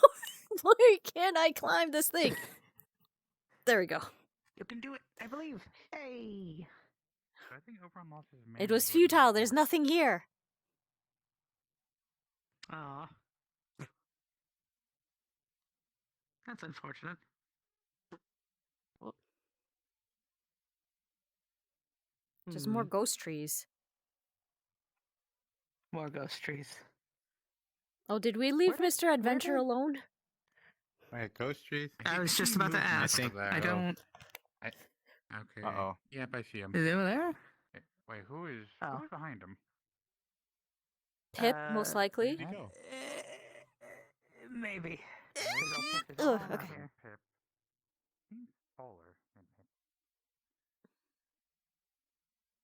Why can't I climb this thing? There we go. You can do it, I believe. Hey! I think Oberon lost his It mana was wooden futile. There's before. nothing here. Aw. That's unfortunate. Just more Hmm. ghost trees. More ghost trees. Oh, did we leave Where did- Mr. Adventure did- alone? Wait, ghost trees? I was just about to moved ask. think I so. don't. Okay. Uh-oh. Yep, I see him. Is it over there? Wait, who is Oh. behind him? Pip, most likely. Where'd he go? Maybe. Ugh, okay. Pip. Seems taller than Pip.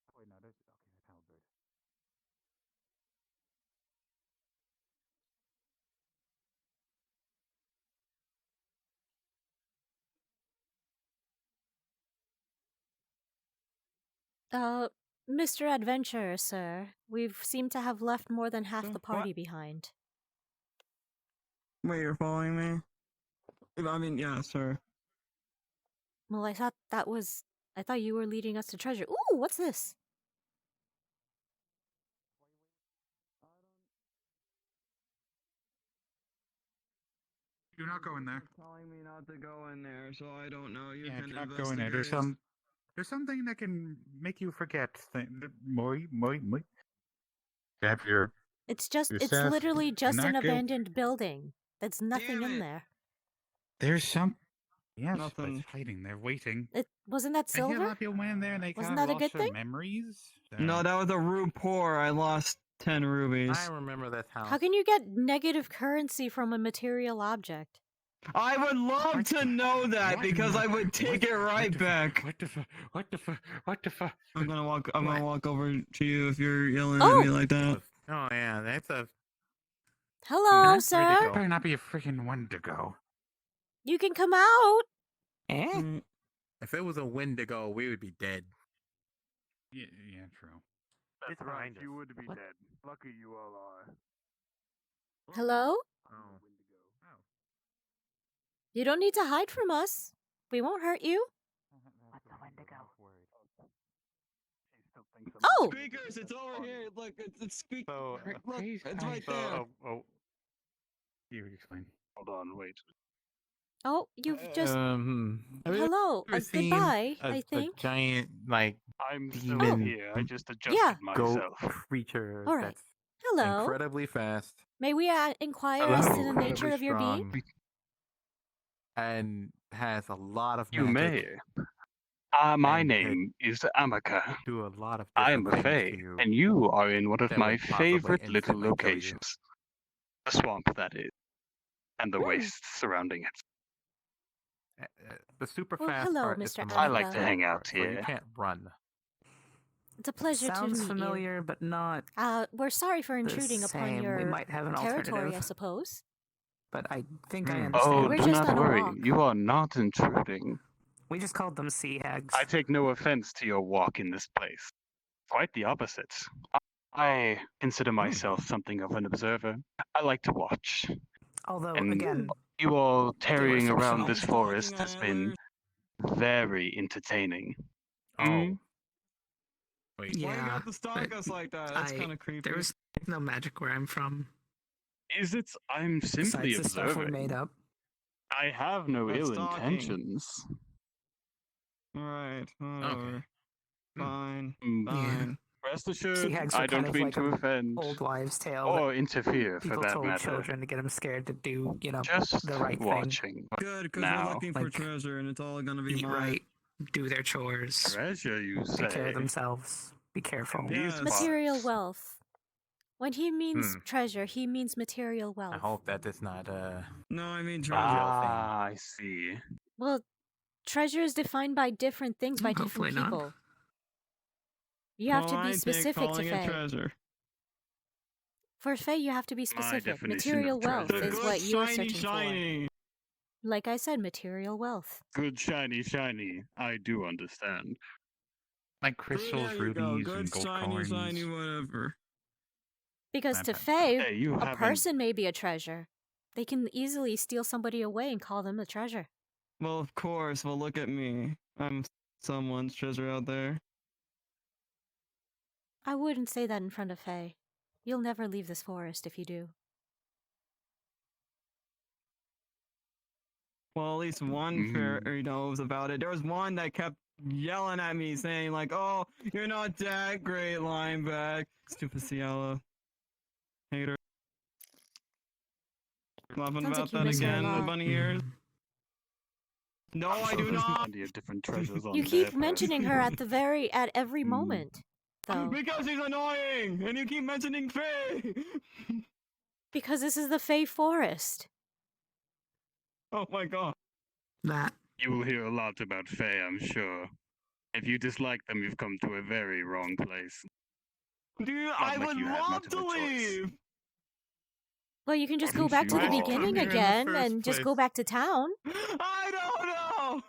Oh, wait, no, that's okay. That's Halberd. Mr. Adventure, sir. We've seemed to have left more than half the What? party behind. Wait, you're following me? I mean, yeah, sir. Well, I thought you were leading us to treasure. Ooh, what's this? Do not go in there. Telling me not to go in there, so I don't know. You Yeah, can do not go in there. There's something that can make you forget. Moyi. Have your It's Yourself, literally just not an go- abandoned building. There's nothing Damn in it. there. There's some. Yes, but Nothing. it's hiding. They're waiting. Wasn't that I hear a lot silver? of people went in there and they Wasn't kind of that a lost good their thing? memories. No, that was a rube poor. I lost 10 rubies. I remember this house. How can you get negative currency from a material object? I would love What to the- know that what because the- I would take it right back. What the fuck? What the fuck? I'm gonna walk over to you if you're yelling Oh! at me like that. Oh yeah, that's a. Hello, Where'd they sir. go? Better not be a freaking Wendigo. You can come out. Eh? Mm, If it was a Wendigo, we would be dead. Yeah, true. That's behind us. You would be What? dead. Lucky you all are. Hello? Oh. You don't need to hide from us. We won't hurt you. What's a Wendigo? Oh! Speakers, it's over here. Look, it's speakers. So, Look, please, it's right so, there. you explain. Hold on, wait. Oh, you've just. Have you Hello. ever seen Goodbye, a I think. giant like I'm still demon here. I just adjusted Yeah. goat myself. creature All right. that's Hello. incredibly fast May we inquire as to the incredibly nature of your being? strong, and has a lot of You magic. may. My and name is Amaka. Do a lot of I am different a things fae, to you. and you are in one of that my would possibly favorite little instantly kill you. locations. The swamp, that is. And the wastes surrounding it. The super Well, fast hello, part is the Mr. most I like to Amaka. hang out part, so you here. can't run. It's a pleasure to Sounds meet familiar, but not you. We're sorry for the intruding upon same. your We might have an territory, I alternative, suppose. but I think I Hmm. understand. Oh, We're do just not on a worry. walk. You are not intruding. We just called them sea hags. I take no offense to your walk in this place. Quite the opposite. I consider myself something of an observer. I like to watch. Although, And again, you all tarrying fictional. around this Stop forest talking has on been very entertaining. Oh. Mm. Wait. Why you yeah, have to stalk but us like that? That's kind of creepy. There's no magic where I'm from. Is it? I'm simply Besides the stuff we observing. made up. I have no That's ill stalking. intentions. Alright, whatever. Okay. Fine. Mm, Yeah. Fine. Rest assured, Sea eggs I are kind don't of mean like to an offend old wives' tale or that interfere, for people that told matter. children to get them scared to do, Just the right thing. watching. Good, because Now. we're looking for Like, treasure, and it's all gonna be Eat mine. right, do their chores, Treasure, you say? take care of themselves, be careful. In these Yes. Material parts. wealth. When he means treasure, he means material wealth. I hope that is not No, I mean treasure. Ah, I see. Well, treasure is defined by different things by Hopefully different not. people. You have Well, to I be think specific to calling it Faye. treasure. For Faye, you have to be specific. definition of Material wealth treasure The is good what you're shiny searching shiny. for. Like I said, material wealth. Good shiny shiny. I do understand. Like There crystals, you go. rubies, Good and gold shiny coins. shiny whatever. Because My to bad. Faye, Hey, you a haven't. person may be a treasure. They can easily steal somebody away and call them a treasure. Well, of course. Well, look at me. I'm someone's treasure out there. I wouldn't say that in front of Faye. You'll never leave this forest if you do. Well, at least one fairy knows about it. There was one that kept yelling at me, saying like, "Oh, you're not that great, lineback." Stupid Ciela. Hater. Laughing Sounds about like you that miss her a again, lot. bunny ears. No, I do not. Plenty of different treasures on You there, keep but- mentioning her at every moment, though. Because he's annoying, and you keep mentioning Faye. Because this is the Fae Forest. Oh my god. That. You will hear a lot about Fae, I'm sure. If you dislike them, you've come to a very wrong place. Dude, Not I like would you have love much of to a choice. leave. Well, you can just go Wouldn't back to you the all? beginning Here in the again first and just go place. back to town. I don't know.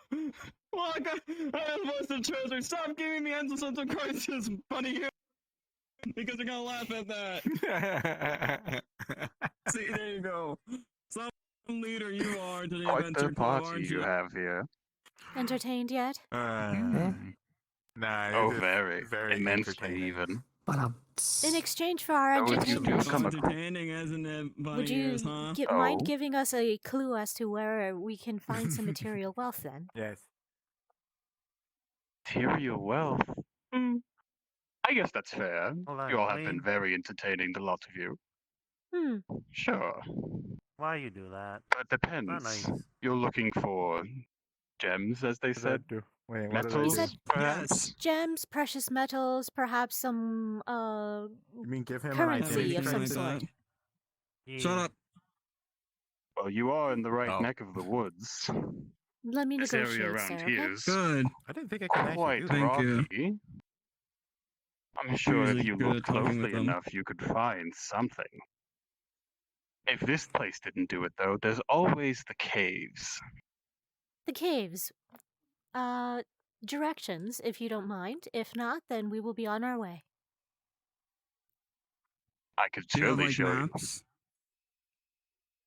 Well, I was the treasure. Stop giving me existential crisis, bunny ears. Because you're gonna laugh at that. See, there you go. Some leader you are to the Quite adventure the club, party aren't you you? have here. Entertained yet? Nah, Oh, it's just very immensely entertaining. even. But In exchange for our Oh, if you entertainment, do come across- Entertaining, isn't it, bunny would you ears, huh? mind Oh. giving us a clue as to where we can find some material wealth then? Yes. Material wealth? I guess that's fair. Hold on, You all have been Eileen. very entertaining, the lot of you. Hmm. Sure. Why you do that? But it depends. Not nice. You're looking for gems, as they What did I said? do? Wait, what did I Metals, He said perhaps? gems, precious metals, perhaps some You mean give him currency an identity of some Everything like sort. that. Shut up. Well, you are in the right Oh. neck of the woods. Let me This negotiate, area around sir, here okay? is Good. I didn't think I could actually quite do that. Thank you. rocky. I'm sure if Usually you good look at talking with closely them. enough, you could find something. If this place didn't do it, though, there's always the caves. The caves. Directions, if you don't mind. If not, then we will be on our way. I could Do you have surely like show you. maps?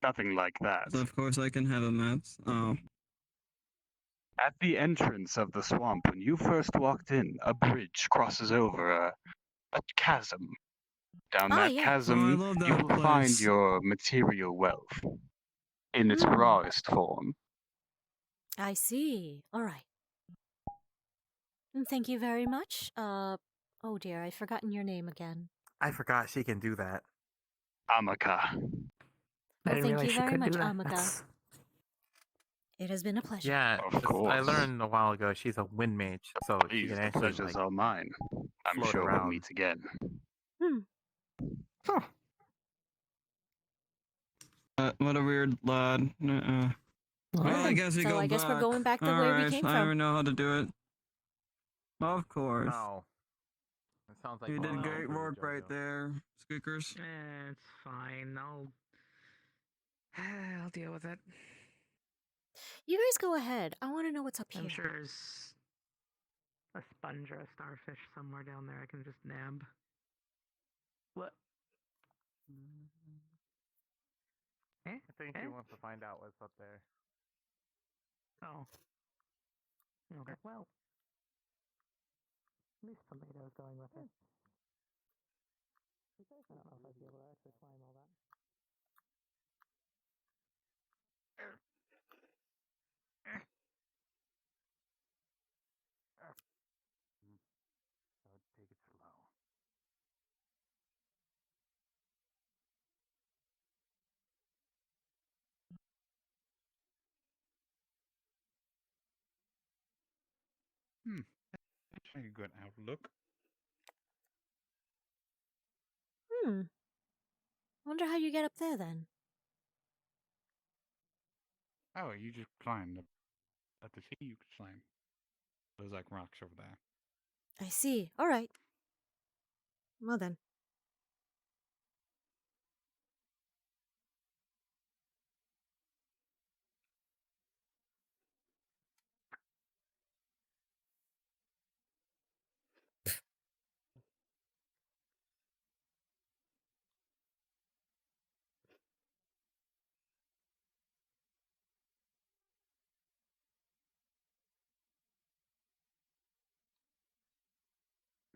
Nothing like that. So of course I can have a maps. Oh. At the entrance of the swamp, when you first walked in, a bridge crosses over a chasm. Down Ah, that yeah. Oh, I chasm, love you that will find place. your material wealth in its Hmm. rawest form. I see. All right. Thank you very much. Oh dear, I've forgotten your name again. I forgot she can do that. Amaka. I Well, didn't thank realize you she very could much, do that. Amaka. That's- It has been a pleasure. Yeah, Of just- I course. learned a while ago she's a wind mage, so she Please, can the actually pleasure's like all mine. I'm float sure we'll around. meet again. What a weird lad. Well, I guess we So go I guess we're back. going back the way we Alright, came I from. don't know how to do it. Of course. No. It sounds like You did going great over work JoJo. right there, Squeakers. It's fine. I'll deal with it. You guys go ahead. I want to know what's up I'm here. sure there's a sponge or a starfish somewhere down there I can just nab. What? Eh? I think she wants to find out what's up there. Oh. Okay, well. At least tomato's going with it. I don't know if I'd be able to actually climb all that. So take it slow. That's a good outlook. Wonder how you get up there then. Oh, you just climbed up at the sea. You could climb. There's like rocks over there. I see. All right. Well then.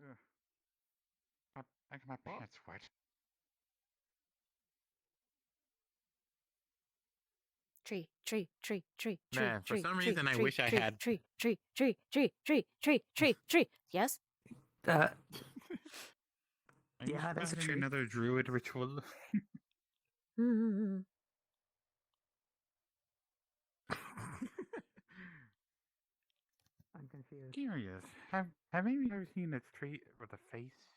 Ugh. I got my pants wet. Tree. Man, for some reason, I wish I had. Tree. Yes? Uh, Are you Yeah, that's a starting tree. another druid ritual? Hmm. I'm confused. Curious. Have any of you ever seen a tree with a face?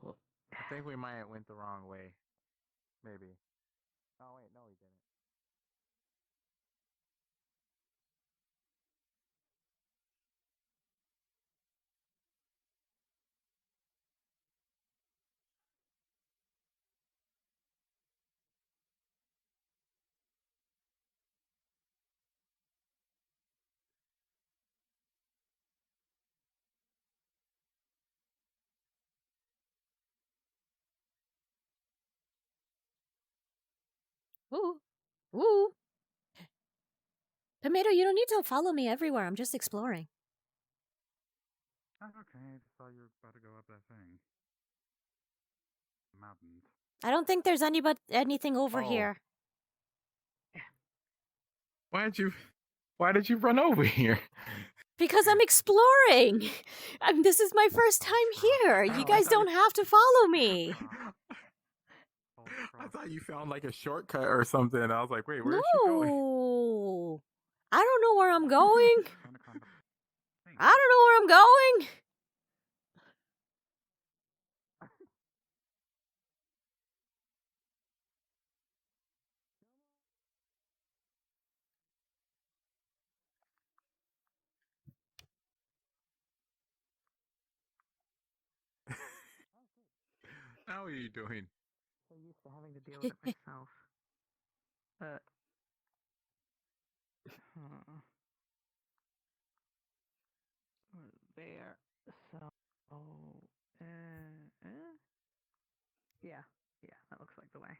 Well, I think we might have went the wrong way. Maybe. Oh wait, no, we didn't. Ooh. Ooh. Tomato, you don't need to follow me everywhere. I'm just exploring. Oh, okay. I just thought you were about to go up that thing. Mountains. I don't think there's anything over Oh. here. Why did you run over here? Because I'm exploring. This is my first time here. Oh, You I guys thought don't have to follow me. I thought you found like a shortcut or something. I was like, wait, where is she going? No. I don't know where I'm going. Trying to climb the thing. I don't know where I'm going. How are you doing? So used to having to deal with it myself. There. So. Yeah. Yeah, that looks like the way.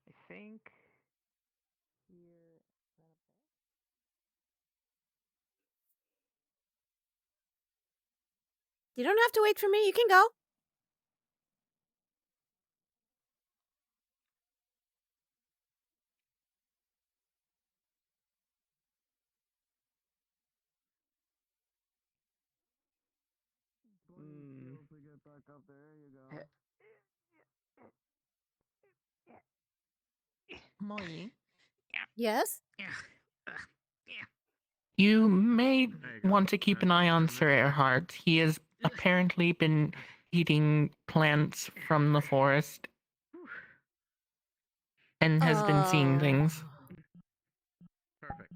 I think. Here. You don't have to wait for me. You can go. Get back up there. You go. Moyi, Yes? you may There you go. want to keep an eye on Sir Earhart. He has apparently been eating plants from the forest and has been seeing things. Perfect.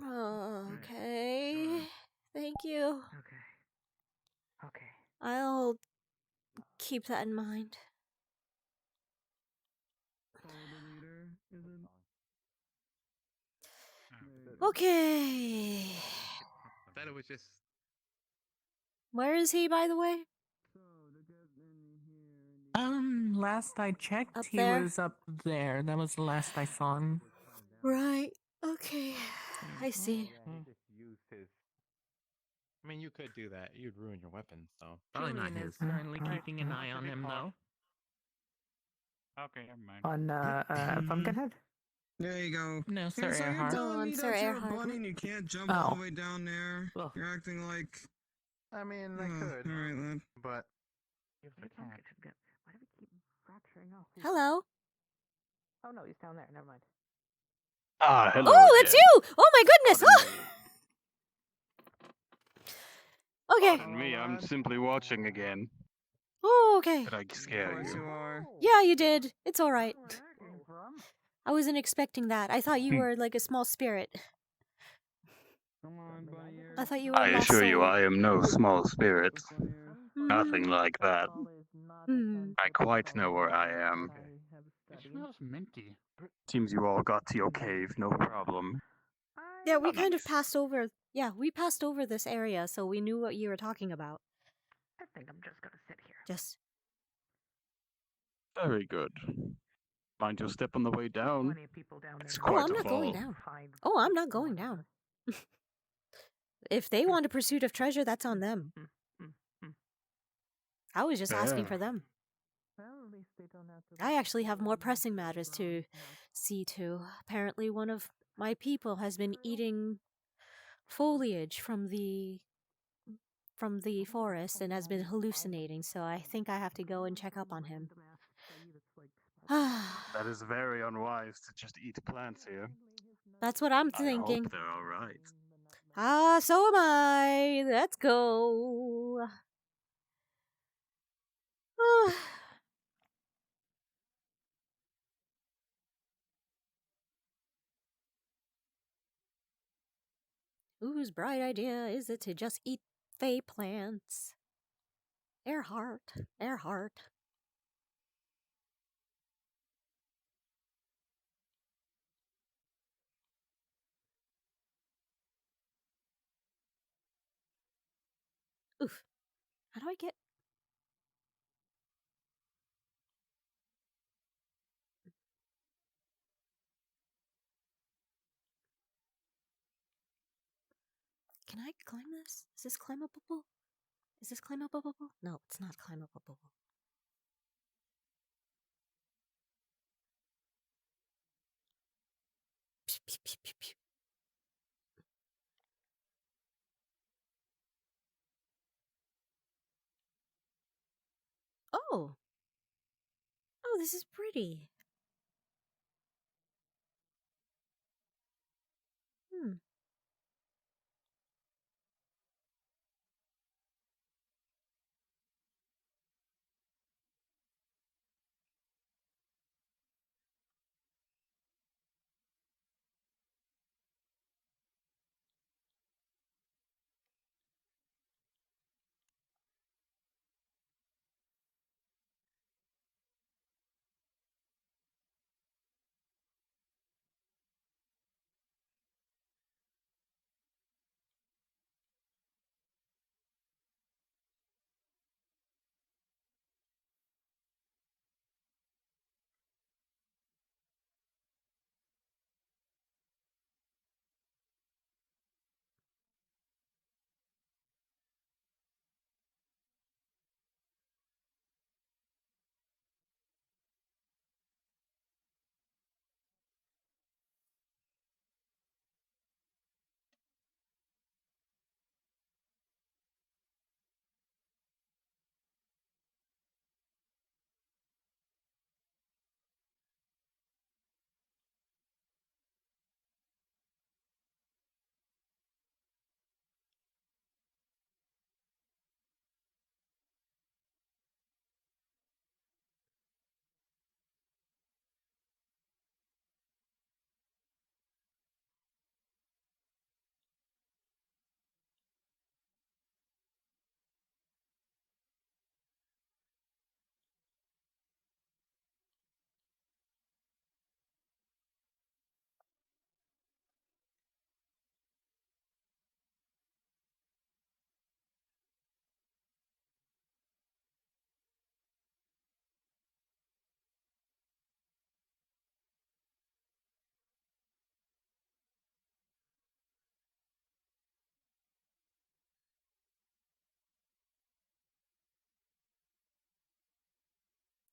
Okay. Thank you. Okay. I'll keep that in mind. Okay. That it was just. Where is he, by the way? Last I checked, Up he there? was up there. That was the last I saw him. Right. Okay. I see. Yeah, he just used his. I mean, you could do that. You'd ruin your weapon, so probably not Julian his. is currently keeping an eye on him, though. Okay, never mind. On Pumpkinhead? There you go. No, Sir Hey, so you're Earhart. telling I'm me Sir that you're a Earhart. bunny and you can't jump all Oh. the way down there? Ugh. You're acting like. I mean, I Oh, could, all right, then. but Why do we keep fracturing nurturing. Oh, Hello. oh no, he's down there. Never mind. Ah, hello Oh, that's again. you! Oh my goodness! Pardon me. Okay. Pardon me, I'm simply watching again. Oh, okay. Did I scare Of course you? you are. Yeah, you did. It's alright. Where that came from? I wasn't expecting that. I thought you were like a small spirit. Come on, bunny ears. I thought you were I a lost assure you, soul. I am no small spirit. Bunny ears. Nothing like that. Hmm. I quite know where I am. It smells minty. Seems you all got to your cave, no problem. Yeah, we Oh, kind of nice. passed over. Yeah, we passed over this area, so we knew what you were talking about. I think I'm just gonna sit here. Just. Very good. Mind your step on the way down. Plenty of people down there. It's now. Oh, quite I'm a not going fall. down. Fine. Oh, I'm not going down. If they want a pursuit of treasure, that's on them. I was just asking Fair. for them. Well, at least they don't have to. I actually have more pressing matters to see to. Apparently, one of my people has been eating foliage from the forest and has been hallucinating, so I think I have to go and check up on him. That is very unwise to just eat plants here. That's what I'm I thinking. hope they're alright. Ah, so am I. Let's go. Whose bright idea is it to just eat fey plants? Earhart. Earhart. Oof. How do I get... Can I climb this? Is this climbable? Is this climbable? No, it's not climbable. Pew, pew, pew, pew, pew. Oh! Oh, this is pretty. Hmm.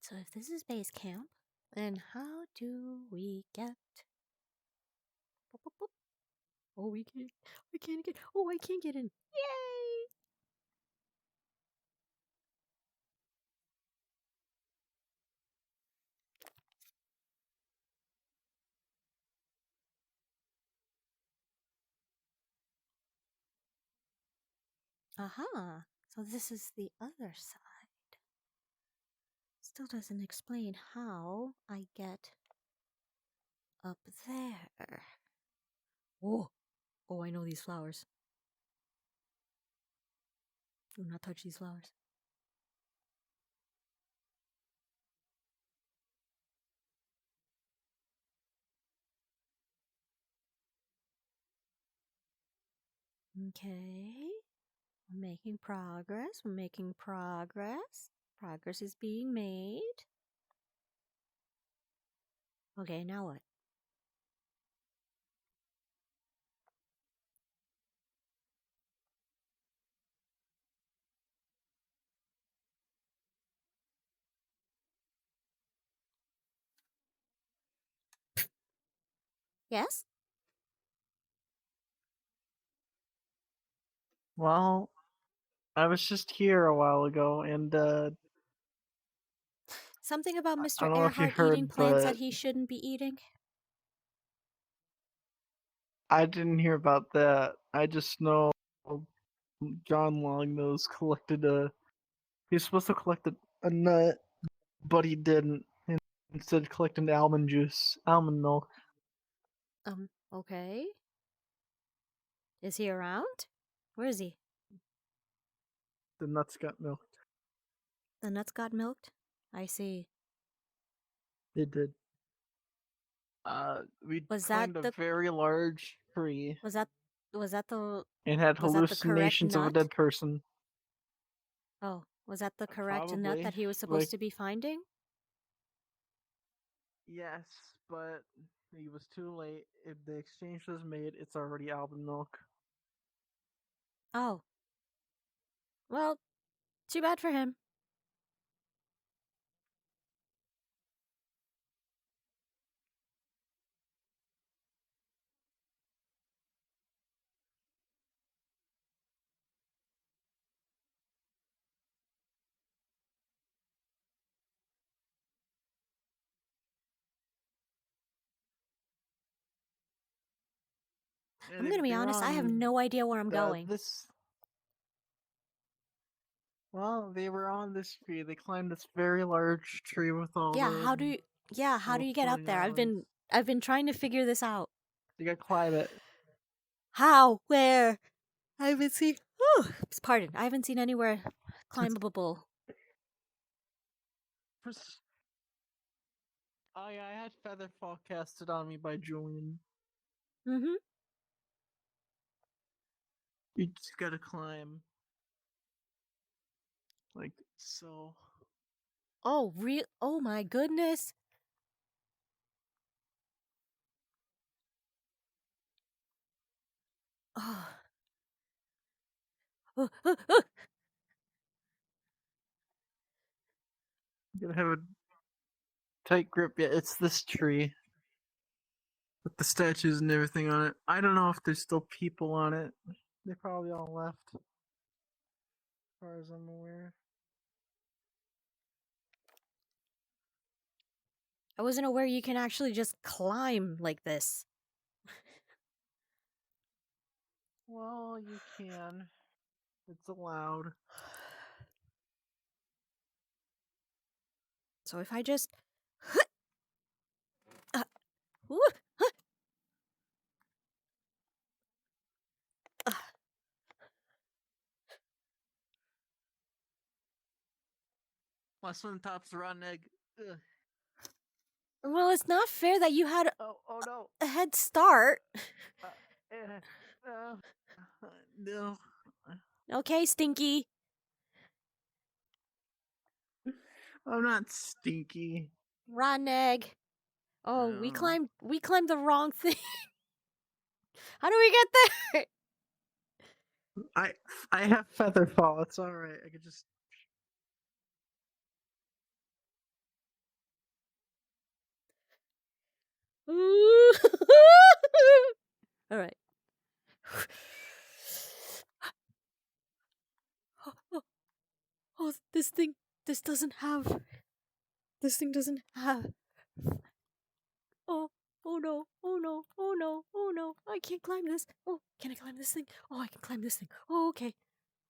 So if this is base camp, then how do we get... Boop, boop, boop. Oh, we can't... I can't get... Oh, I can't get in. Yay! Aha. So this is the other side. Still doesn't explain how I get up there. Oh. Oh, I know these flowers. Do not touch these flowers. Okay. We're making progress. We're making progress. Progress is being made. Okay, now what? Yes? Well, I was just here a while ago, and Something about I Mr. don't know if you Earhart eating heard, plants but that he shouldn't be eating? I didn't hear about that. I just know John Longnose collected a. He was supposed to collect a nut, but he didn't. Instead, collected almond juice, almond milk. Okay. Is he around? Where is he? The nuts got milked. The nuts got milked? I see. It did. We Was that climbed a the very large tree was that was that the and had was that the correct hallucinations of a nut? dead person. Oh, was that the correct nut Probably. that he was Like, supposed to be finding? yes, but he was too late. If the exchange was made, it's already almond milk. Oh. Well, too bad for him. And I'm if gonna be you're honest, I have on no idea where I'm going. this, well, they were on this tree. They climbed this very large tree with all Yeah, the how do little you get up floating there? islands. I've been trying to figure this out. You gotta climb it. How? Where? I haven't seen pardon. I haven't seen anywhere climbable. Oh yeah, I had Featherfall casted on me by Julian. Mm-hmm. You just gotta climb. Like so. Oh, real? Oh my goodness! Oh. You gotta have a tight grip. Yeah, it's this tree. With the statues and everything on it. I don't know if there's still people on it. They probably all left. As far as I'm aware. I wasn't aware you can actually just climb like this. Well, you can. It's allowed. So if I just uh, woo, uh, Last one tops the rotten egg. Ugh. well, it's not fair that you had Oh no. a head start. Uh, no. Okay, Stinky. I'm not stinky. Rotten egg. Oh, No. we climbed the wrong thing. How do we get there? I have Featherfall. It's alright. I could just. Ooh. All right. Oh, this thing doesn't have. This thing doesn't have. Oh, oh no, oh no, oh no, oh no. I can't climb this. Oh, can I climb this thing? Oh, I can climb this thing. Oh, okay.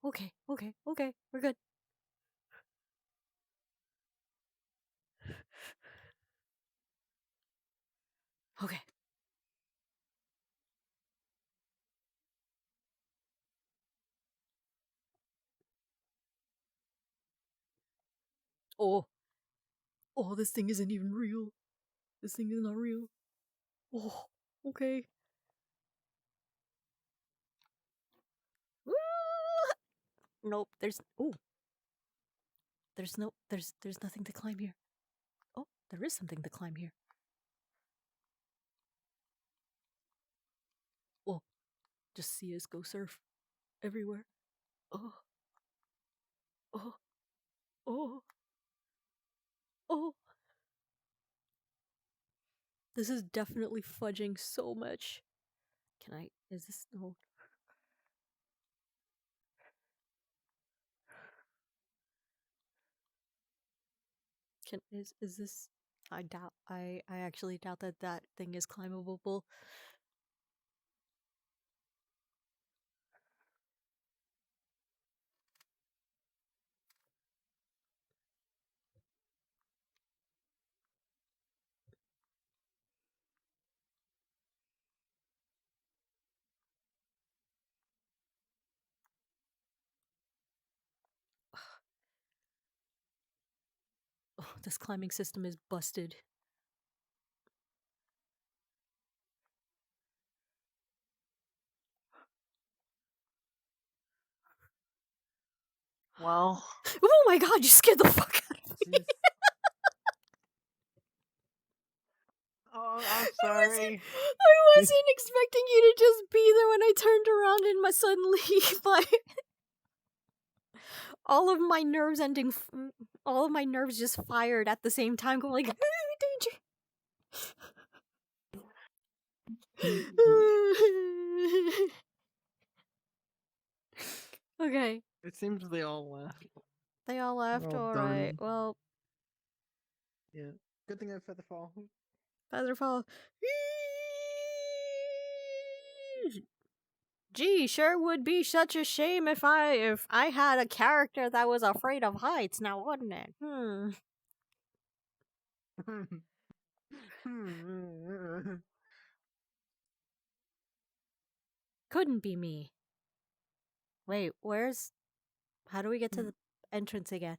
Okay, okay, okay. We're good. Okay. Oh. Oh, this thing isn't even real. This thing is not real. Oh, okay. Nope, there's there's nothing to climb here. Oh, there is something to climb here. Oh, just see us go surf everywhere. Oh. Oh. Oh. Oh. This is definitely fudging so much. Can I is this no Can is this I actually doubt that that thing is climbable. Oh, this climbing system is busted. Well. Oh my god, you scared the fuck out of me. Oh, I'm sorry. I wasn't expecting you to just be there when I turned around and my suddenly all of my nerves all of my nerves just fired at the same time, going like, danger. Okay. It seems they all left. They all left? All Alright. done. Well, Yeah. Good thing I Featherfall. Featherfall. Gee, sure would be such a shame if I had a character that was afraid of heights, now wouldn't it? Couldn't be me. Wait, how do we get to the entrance again?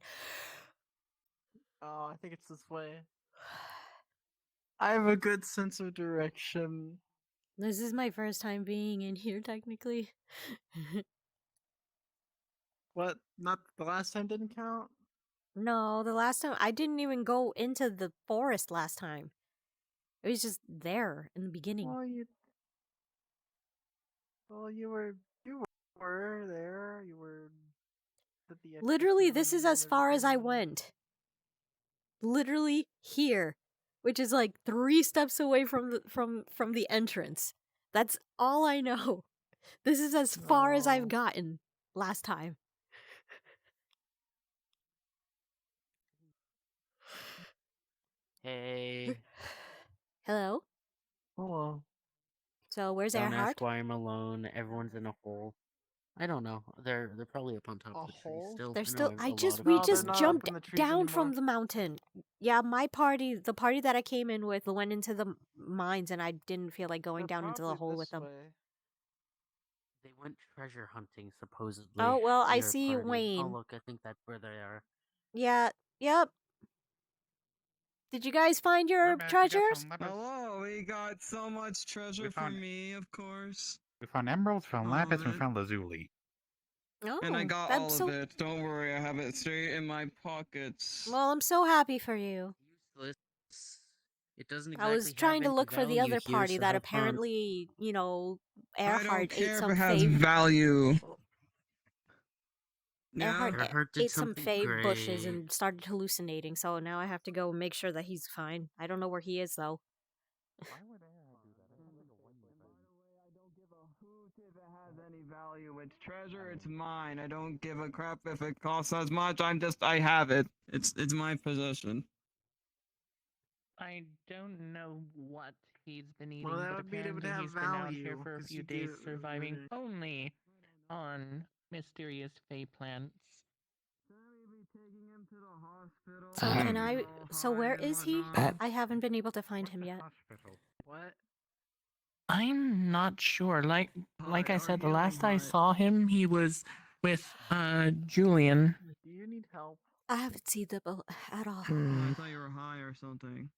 Oh, I think it's this way. I have a good sense of direction. This is my first time being in here, technically. What? Not the last time didn't count? No, the last time I didn't even go into the forest last time. It was just there in the beginning. Well, you were there. You were at the Literally, this is exorcism as and far as I everything. went. Literally here, which is like 3 steps away from the entrance. That's all I know. This is as far as I've Oh. gotten last time. Hey. Hello? Hello. So, where's Don't Earhart? ask why I'm alone. Everyone's in a hole. I don't know. They're probably up on top A of the trees hole? still. They're I still know I a lot just of we No, people they're just in the not up jumped in the trees down anymore. from the mountain. Yeah, my party, the party that I came in with went into the mines and I didn't feel like going They're down into the probably hole with this them. way. They went treasure hunting, supposedly. Oh, well, I Your see party. Oh, Wayne. look, I think that's where they are. Yeah, yep. Did you guys find your treasures? Hello, we got so much treasure for found- me, of course. We found emeralds, found All lapis, of and we it. found lazuli. Oh, And I got I'm all so of it. Don't worry, I have it straight in my pockets. well. I'm so happy for you. Useless. It doesn't I was exactly trying have to any look for the value other here, party so that have fun. apparently, I don't Earhart ate care if some it has fave. value. Yeah. Earhart Earhart did ate some something fave bushes great. and started hallucinating. So now I have to go make sure that he's fine. I don't know where he is though. Why would Earhart do that? That sounds like a Wendy thing. I don't give a hoot if it has any value. It's treasure, it's mine. I don't give a crap if it costs as much. I have it. It's my possession. I don't know what he's been eating, Well, that but would mean it would apparently have he's been out here value, for a 'cause few you days gave it surviving away. only on mysterious fey plants. So can I? So where is he? I haven't been able to find him yet. Hospital. What? I'm not sure. Like I Our said, the healing last I hut. saw him, he was with Julian. Do you need help? I haven't seen them at all. Oh, I thought you were high or something.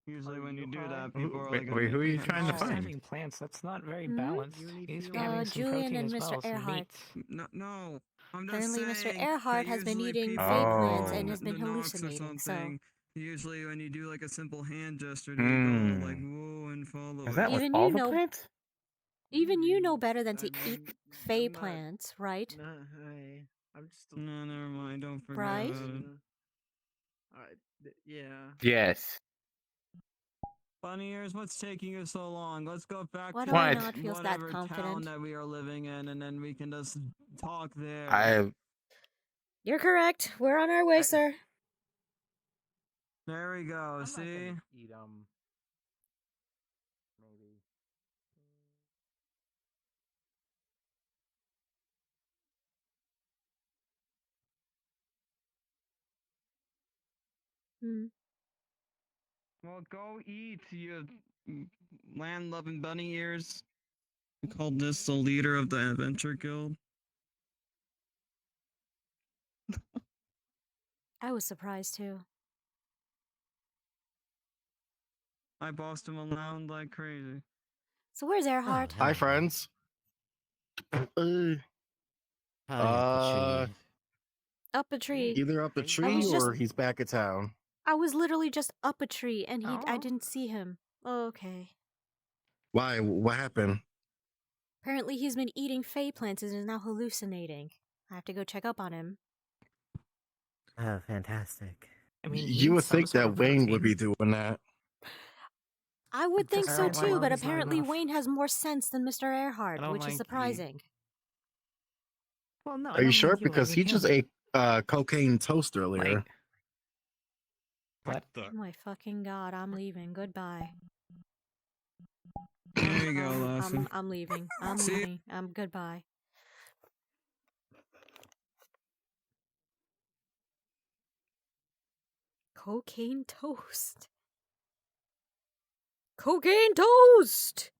Usually Are when you you do high? that, people are Wait, like, wait, who are you "I'm trying to Just find? having plants, that's not very Hmm? balanced. You need He needs to be healing? having some Julian protein and as Mr. well, some Earhart. meat. No, I'm just Apparently, Mr. saying Earhart that has been usually eating people fey go plants on and has been the knocks or hallucinating. So something. Usually when you do like a simple hand gesture, they go like, Hmm. whoa, and follow Is it. that with even all you the know, plants? even you know better than to I eat mean, fey I'm not. plants, right? No, I'm just. No, never mind. Don't forget Right? about it. Alright. Yeah. Yes. Bunny ears, what's taking you so long? Let's go back Why to do I What? not feel that whatever town confident? that we are living in, and then we can just talk there. I You're correct. We're on our way, sir. There we go. I'm not See? gonna eat maybe. Hmm. Well, go eat, you land-loving bunny ears. We called this the leader of the Adventure Guild. I was surprised too. I bossed him around like crazy. So where's Earhart? Hi, friends. Up a tree. Either up the I tree was just. or he's back at town. I was literally just up a tree, and I Oh. didn't see him. Okay. Why? What happened? Apparently, he's been eating fey plants and is now hallucinating. I have to go check up on him. Oh, fantastic. I mean, he You would needs some think sort that of Wayne would be protein. doing that. I would think Just so why too, but is not apparently enough. Wayne has more sense than Mr. Earhart, don't which is like you. surprising. Well, no, I Are you don't sure? mind you, Because I he mean just him. ate cocaine toast earlier. Like, What the? Oh my fucking god, I'm leaving. Goodbye. There you go, Lassie. I'm leaving. I'm See? leaving. Goodbye. Cocaine toast. Cocaine toast!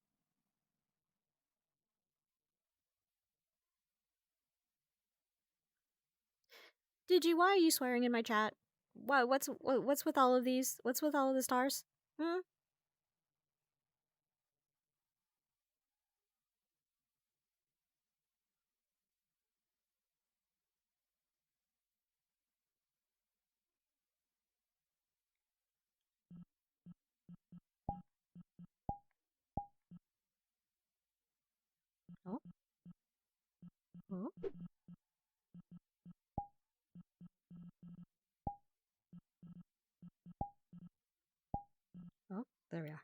Digi, why are you swearing in my chat? What's with all of these? What's with all of the stars? Hmm? Oh? Oh? Oh, there we are.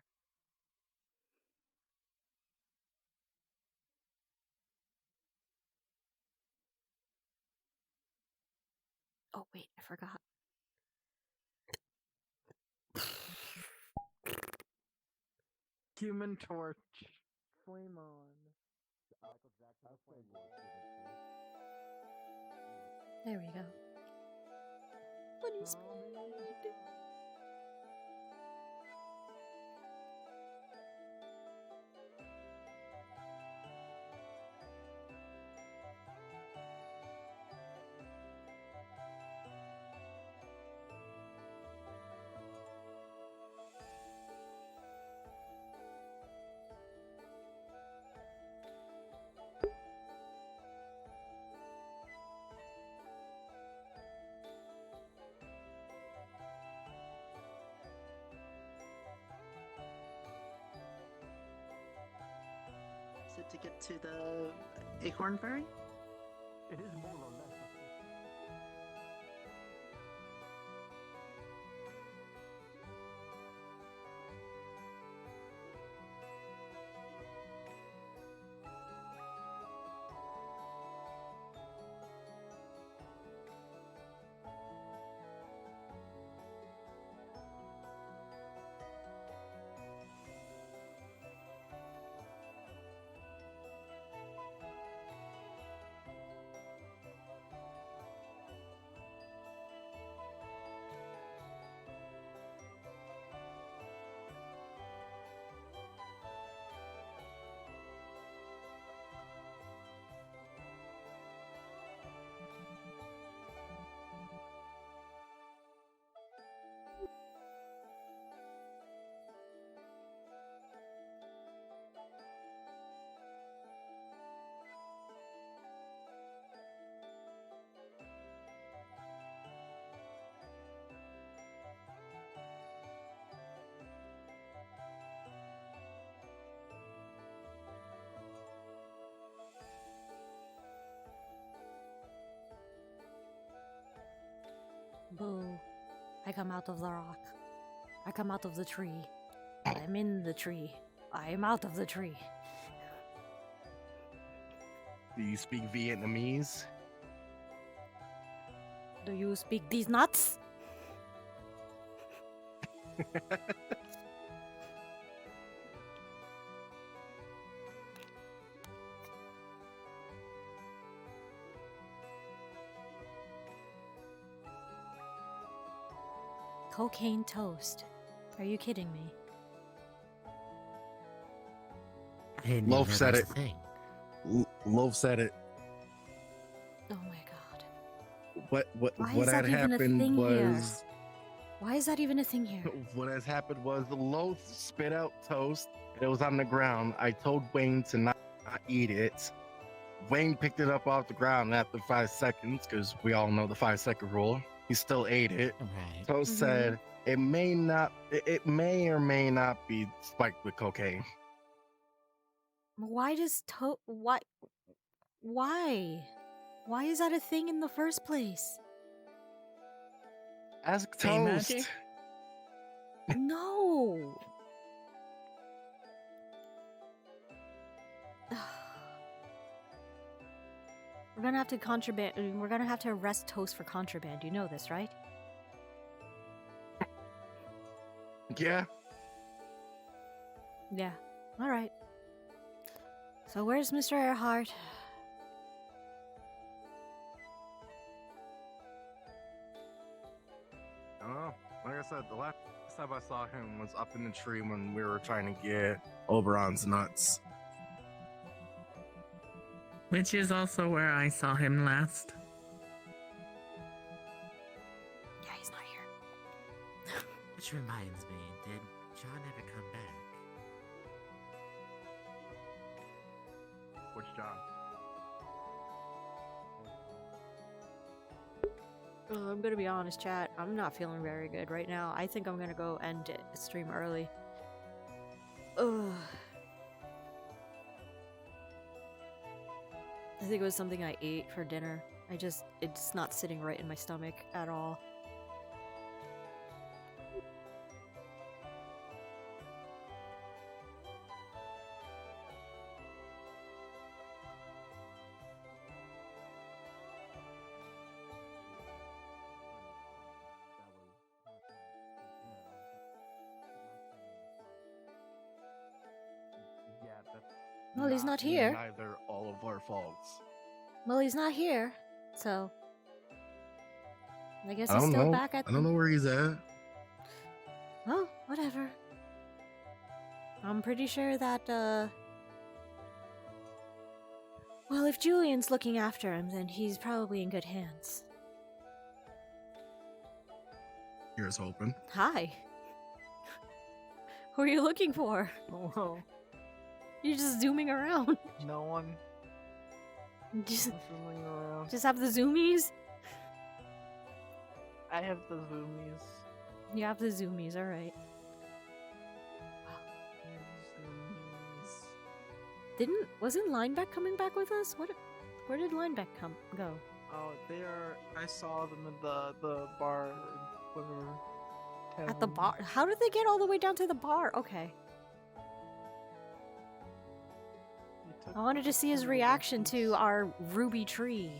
Oh, wait, I forgot. Human Torch. Flame on. There we go. Bunny speed. Is it to get to the Acorn Berry? It is more or less. Boo. I come out of the rock. I come out of the tree. I'm in the tree. I am out of the tree. Do you speak Vietnamese? Do you speak these nuts? Cocaine toast. Are you kidding me? I didn't even Loaf know said that it. was a thing. Loaf said it. Oh my god. Why What is had that even a happened thing here? was Why is that even a thing here? what has happened was the loaf spit out toast. It was on the ground. I told Wayne to not eat it. Wayne picked it up off the ground after 5 seconds, because we all know the 5-second rule. He still ate it. Right. Toast said it may or may not be spiked with cocaine. Why does why? Why is that a thing in the first place? Ask Say Toast. magic? No. We're gonna have to contraband. We're gonna have to arrest Toast for contraband. You know this, right? Yeah. Yeah. All right. So where's Mr. Earhart? I don't know. Like I said, the last time I saw him was up in the tree when we were trying to get Oberon's nuts. Which is also where I saw him last. Yeah, he's not here. Which reminds me, did John ever come back? Which John? I'm gonna be honest, chat. I'm not feeling very good right now. I think I'm gonna go end it, stream early. Ugh. I think it was something I ate for dinner. It's not sitting right in my stomach at all. Yeah, that's Well, he's not here. Neither all of our faults. Well, he's not here, so I guess I he's don't still know. back at. I don't know where he's at. Oh, whatever. I'm pretty sure that, well, if Julian's looking after him, then he's probably in good hands. Here's hoping. Hi. Who are you looking for? Hello. You're just zooming around. No one. Just, Zooming around. just have the zoomies? I have the zoomies. You have the zoomies, alright. Wasn't Lineback coming back with us? Where did Lineback go? Oh, they are. I saw them in the bar. Whatever. At the tavern. bar? How did they get all the way down to the bar? Okay. They took I wanted to see his some reaction to directions. our ruby tree.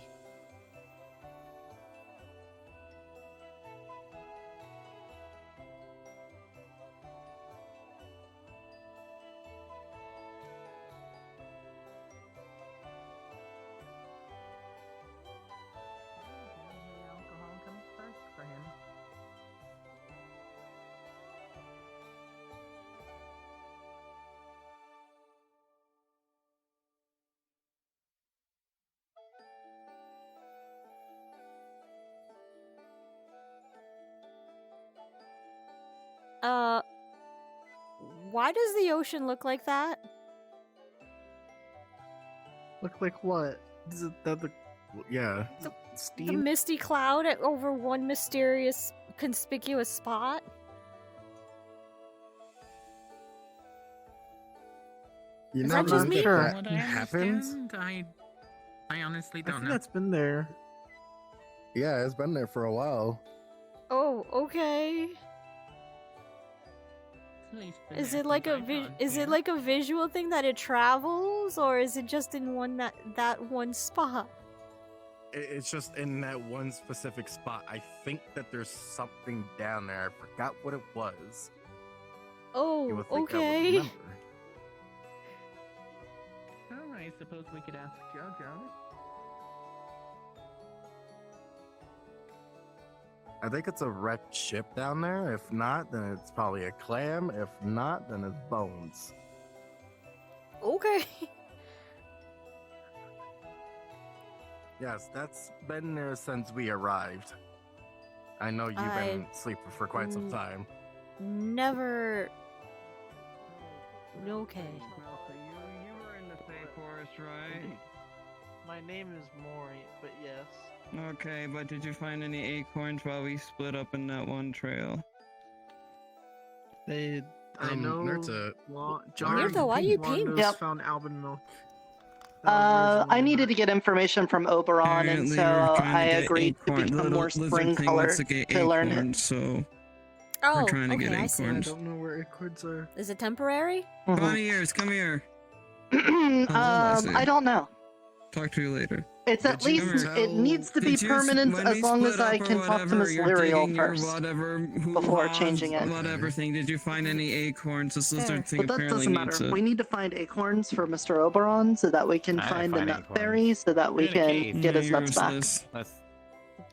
Alcohol comes first for him. Why does the ocean look like that? Look like what? Is it that the Yeah. The steam? misty cloud over one mysterious, conspicuous spot? You Is know that just me? Sure. From what I happens. understand, I honestly I don't think know. that's been there. Yeah, it's been there for a while. Oh, okay. Nice to Is have it like a some icons is it here. like a visual thing that it travels, or is it just in that one spot? It's just in that one specific spot. I think that there's something down there. I forgot what it was. You Oh, would think I would okay. remember. Alright, suppose we could ask JoJo. I think it's a wrecked ship down there. If not, then it's probably a clam. If not, then it's bones. Okay. Yes, that's been there since we arrived. I know you've been sleeping for quite some time. Never. Okay. You were in the Fey Forest, right? My name is Moyi, but yes. Okay, but did you find any acorns while we split up in that one trail? I know. Nurta, Nurta, why are you pink? Yep. Found almond milk. I needed to get information from Oberon, and Apparently so we're trying I to get agreed to acorn- become little more lizard spring thing color wants to get to learn it. acorns, so Oh, we're trying to okay, get I see. I acorns. don't know where acorns are. Is it temporary? Bunny ears, come here. I don't know. Talk to you later. It's at least it needs to be Did you- permanent when as we long as split I up or can talk to whatever, Miss you're Lyriel digging your first whatever before hoo-haws, changing it. Whatever thing. Did you find any acorns? This lizard thing But that apparently doesn't needs matter. it. We need to find acorns for Mr. Oberon so that we can I find the find nut acorns. fairy so that we In a can cave. get his nuts back. Useless.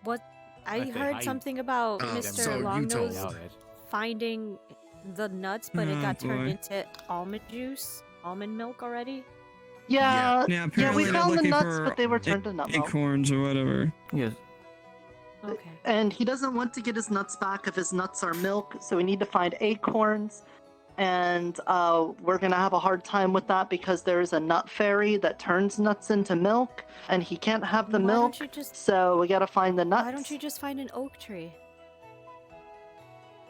What? I Let's say heard hi. something about so Mr. you Longnose told- finding the nuts, but it Oh, got turned boy. into almond milk already. Yeah, Yeah, yeah, apparently we they're found the looking nuts, for but they were turned to nut milk. acorns or whatever. Yes. Okay. And he doesn't want to get his nuts back if his nuts are milk, so we need to find acorns. And we're gonna have a hard time with that because there is a nut fairy that turns nuts into milk, and he can't have the Why milk. don't you just- So we gotta find the nuts. Why don't you just find an oak tree?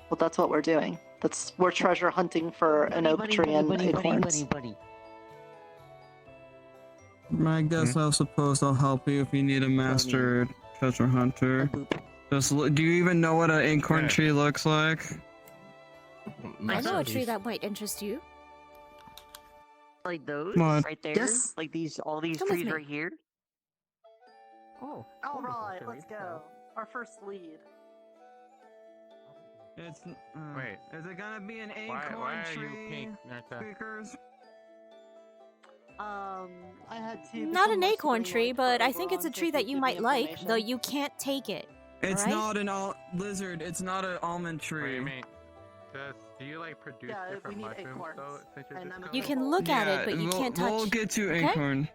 Well, that's what we're doing. We're treasure hunting for an oak tree and acorns. I guess I suppose I'll help you if you need a master treasure hunter. Do you even know what an acorn tree looks like? I know a tree that might interest you. Like those What? right there? Yes. Like all these Come with trees me. right here? Oh, All wonderful, right, let's Teresa. go. Our first lead. It's Wait. Is it gonna be an Why acorn are tree? you pink, Nurta? Speakers? I had to. Not become an more acorn spring tree, like but for I think it's a Oberon, so tree if that you you give me might like, though information. you can't take it. It's alright? not an lizard. It's not an almond tree. Wait a minute. Do you like produce Yeah, we different need mushrooms acorns, though? Since you're and just I'm a going- You can look at it, but you can't touch. We'll get to okay? acorn.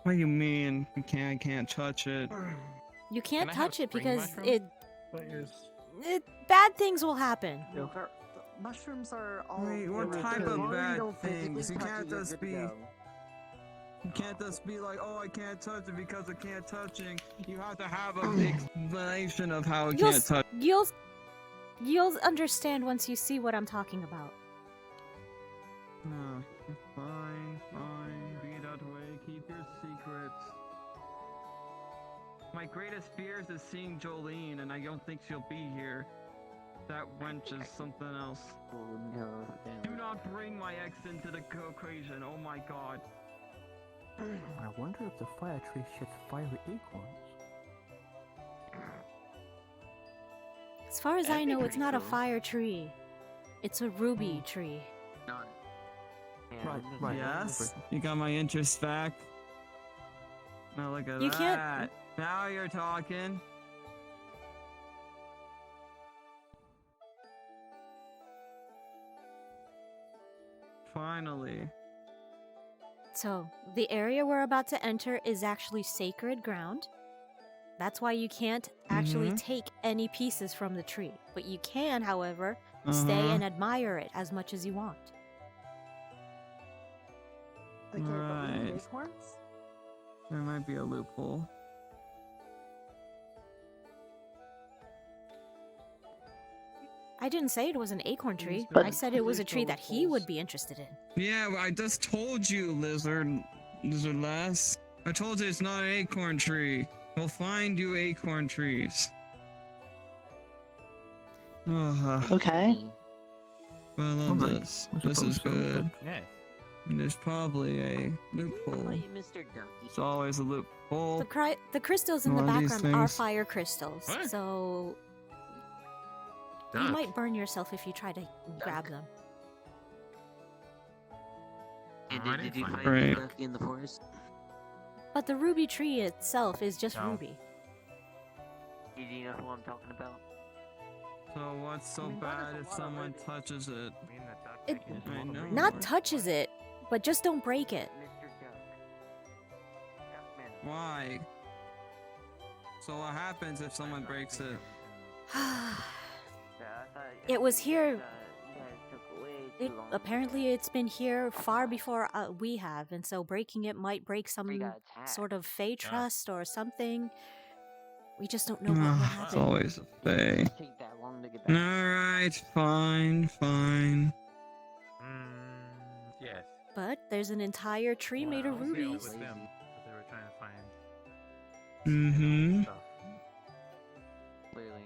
What do you mean? I can't touch it. You can't I have touch it spring because mushrooms? bad things will happen. Mushrooms are all. Wait, what really type good. of As long as you bad don't physically things? You touch can't it, you're just good to be. go. You can't just be like, oh, I can't touch it because I can't touching. You have to have an explanation of how it You'll can't touch. you'll understand once you see what I'm talking about. No, fine. Be that way. Keep your secrets. My greatest fears is seeing Jolene, and I don't think she'll be here. That wench is something else. Oh no. Do not bring my ex into the equation. Oh my god. I wonder if the fire tree shits fiery acorns. As far as I know, it's not a fire tree. It's a ruby tree. Right. Yes, you got my interest back. Now look at You that. can't- Now you're talking. Finally. So, the area we're about to enter is actually sacred ground. That's why you can't actually Mhm. take any pieces from the tree. But you can, however, stay Uh-huh. and admire it as much as you want. Okay, but we need Right. acorns? There might be a loophole. I didn't say it was an acorn tree. But- I said it was a tree that he would be interested in. Yeah, but I just told you, lizard lass. I told you it's not an acorn tree. We'll find you acorn trees. Okay. I love Alright, this. I This is suppose so, good. Yes. And there's probably a loophole. Wait, Mr. Ducky. It's always a loophole. The crystals in the One of these background are things. fire crystals, What? so you Duck. might burn yourself if you try to grab them. And Oh, I did didn't you find find Right. the ducky in the forest? But the ruby tree itself is just No. ruby. Do you know who I'm talking about? So what's so bad if someone touches it? It I know. not touches it, but just don't break it. Mr. Duck. Duckman. Why? So what happens if someone breaks it? Yeah, I thought, It was here. you guys took way too long. Apparently, it's been here far before we have, and so breaking it might break We some got attacked. sort of fey trust or something. We just don't know what Ugh, will it's happen. always a thing. It take that long to get back. Alright, fine. Yes. But there's an entire tree made of I'll stay rubies. with them, 'cause they were trying to find Mm-hmm. stuff. Clearly.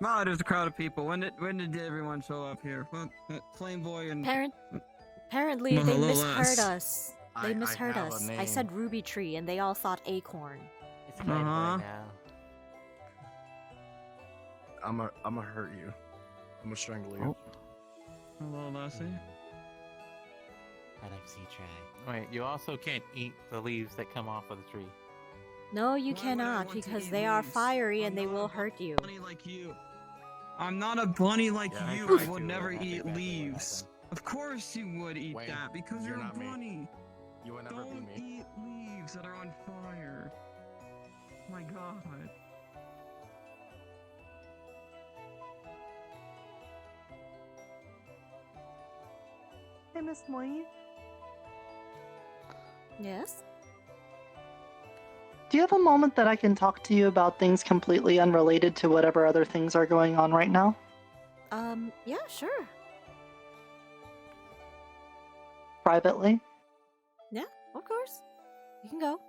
Wow, there's a crowd of people. When did everyone show up here? What? Flame Boy and Apparently, Well, they hello, misheard lass. us. They I misheard have a us. I name. said ruby tree, and they all thought acorn. It's fine Uh-huh. right now. I'ma hurt you. I'ma strangle you. Oh. Hello, Lassie. I'd like to see you try. Wait, you also can't eat the leaves that come off of the tree. No, you Why would I cannot, want to because eat they are leaves? fiery I'm and they not a will hurt you. bunny like you. I'm not a bunny like Yeah, I you. tried I would to, never and I eat think bad things will leaves. happen. Of course you would eat Wayne, that because you're you're a not me. bunny. You would never be Don't me. eat leaves that are on fire. My God. Hey, Miss Moyi, Yes? do you have a moment that I can talk to you about things completely unrelated to whatever other things are going on right now? Yeah, sure. Privately? Yeah, of course. You can go.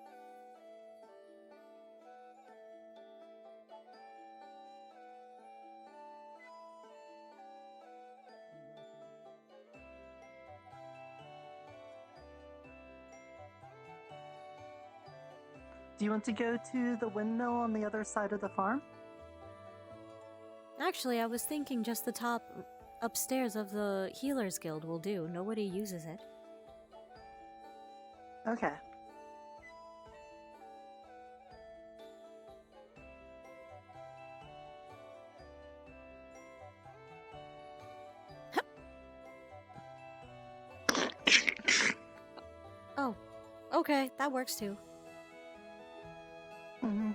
Do you want to go to the windmill on the other side of the farm? Actually, I was thinking just the top upstairs of the Healers Guild will do. Nobody uses it. Okay. Oh, okay, that works too. Mm-hmm.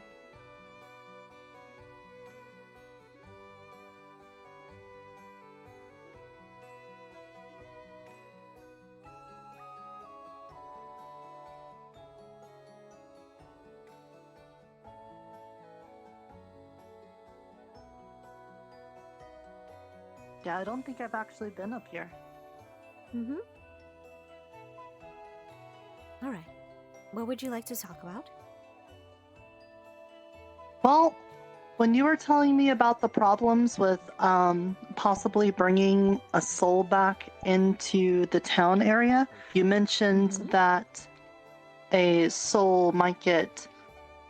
Yeah, I don't think I've actually been up here. Mm-hmm. Alright. What would you like to talk about? Well, when you were telling me about the problems with possibly bringing a soul back into the town area, you mentioned that a soul might get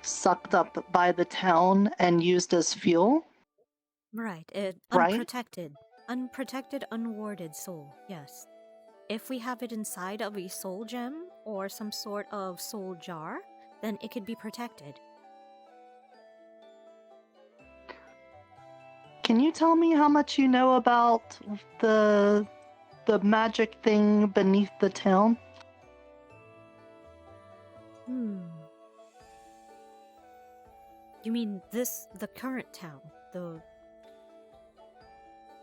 sucked up by the town and used as fuel. Right, Right? unprotected, unwarded soul, yes. If we have it inside of a soul gem or some sort of soul jar, then it could be protected. Can you tell me how much you know about the magic thing beneath the town? You mean the current town,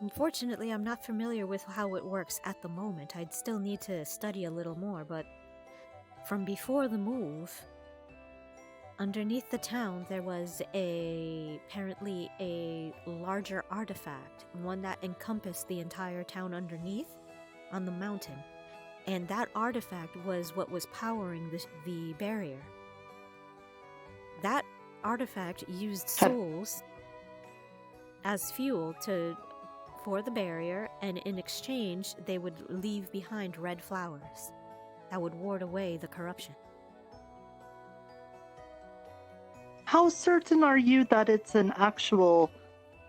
Unfortunately, I'm not familiar with how it works at the moment. I'd still need to study a little more, but from before the move, underneath the town there was apparently a larger artifact, one that encompassed the entire town underneath on the mountain. And that artifact was what was powering the barrier. That artifact used souls as fuel for the barrier, and in exchange, they would leave behind red flowers that would ward away the corruption. How certain are you that it's an actual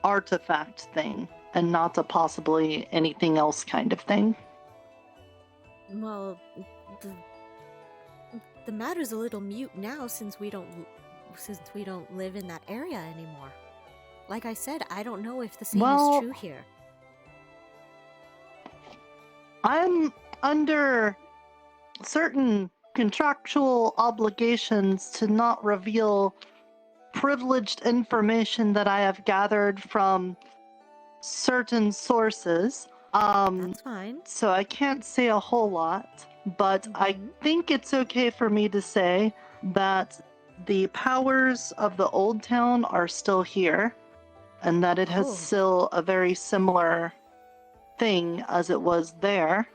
artifact thing and not a possibly anything else kind of thing? Well, the matter's a little mute now since we don't live in that area anymore. Like I said, I don't know if the same is true here. I'm under certain contractual obligations to not reveal privileged information that I have gathered from certain sources. That's fine. So I can't say a whole lot, but I think it's okay for me to say that the powers of the old town are still here, and that it has still a very similar thing as it was there.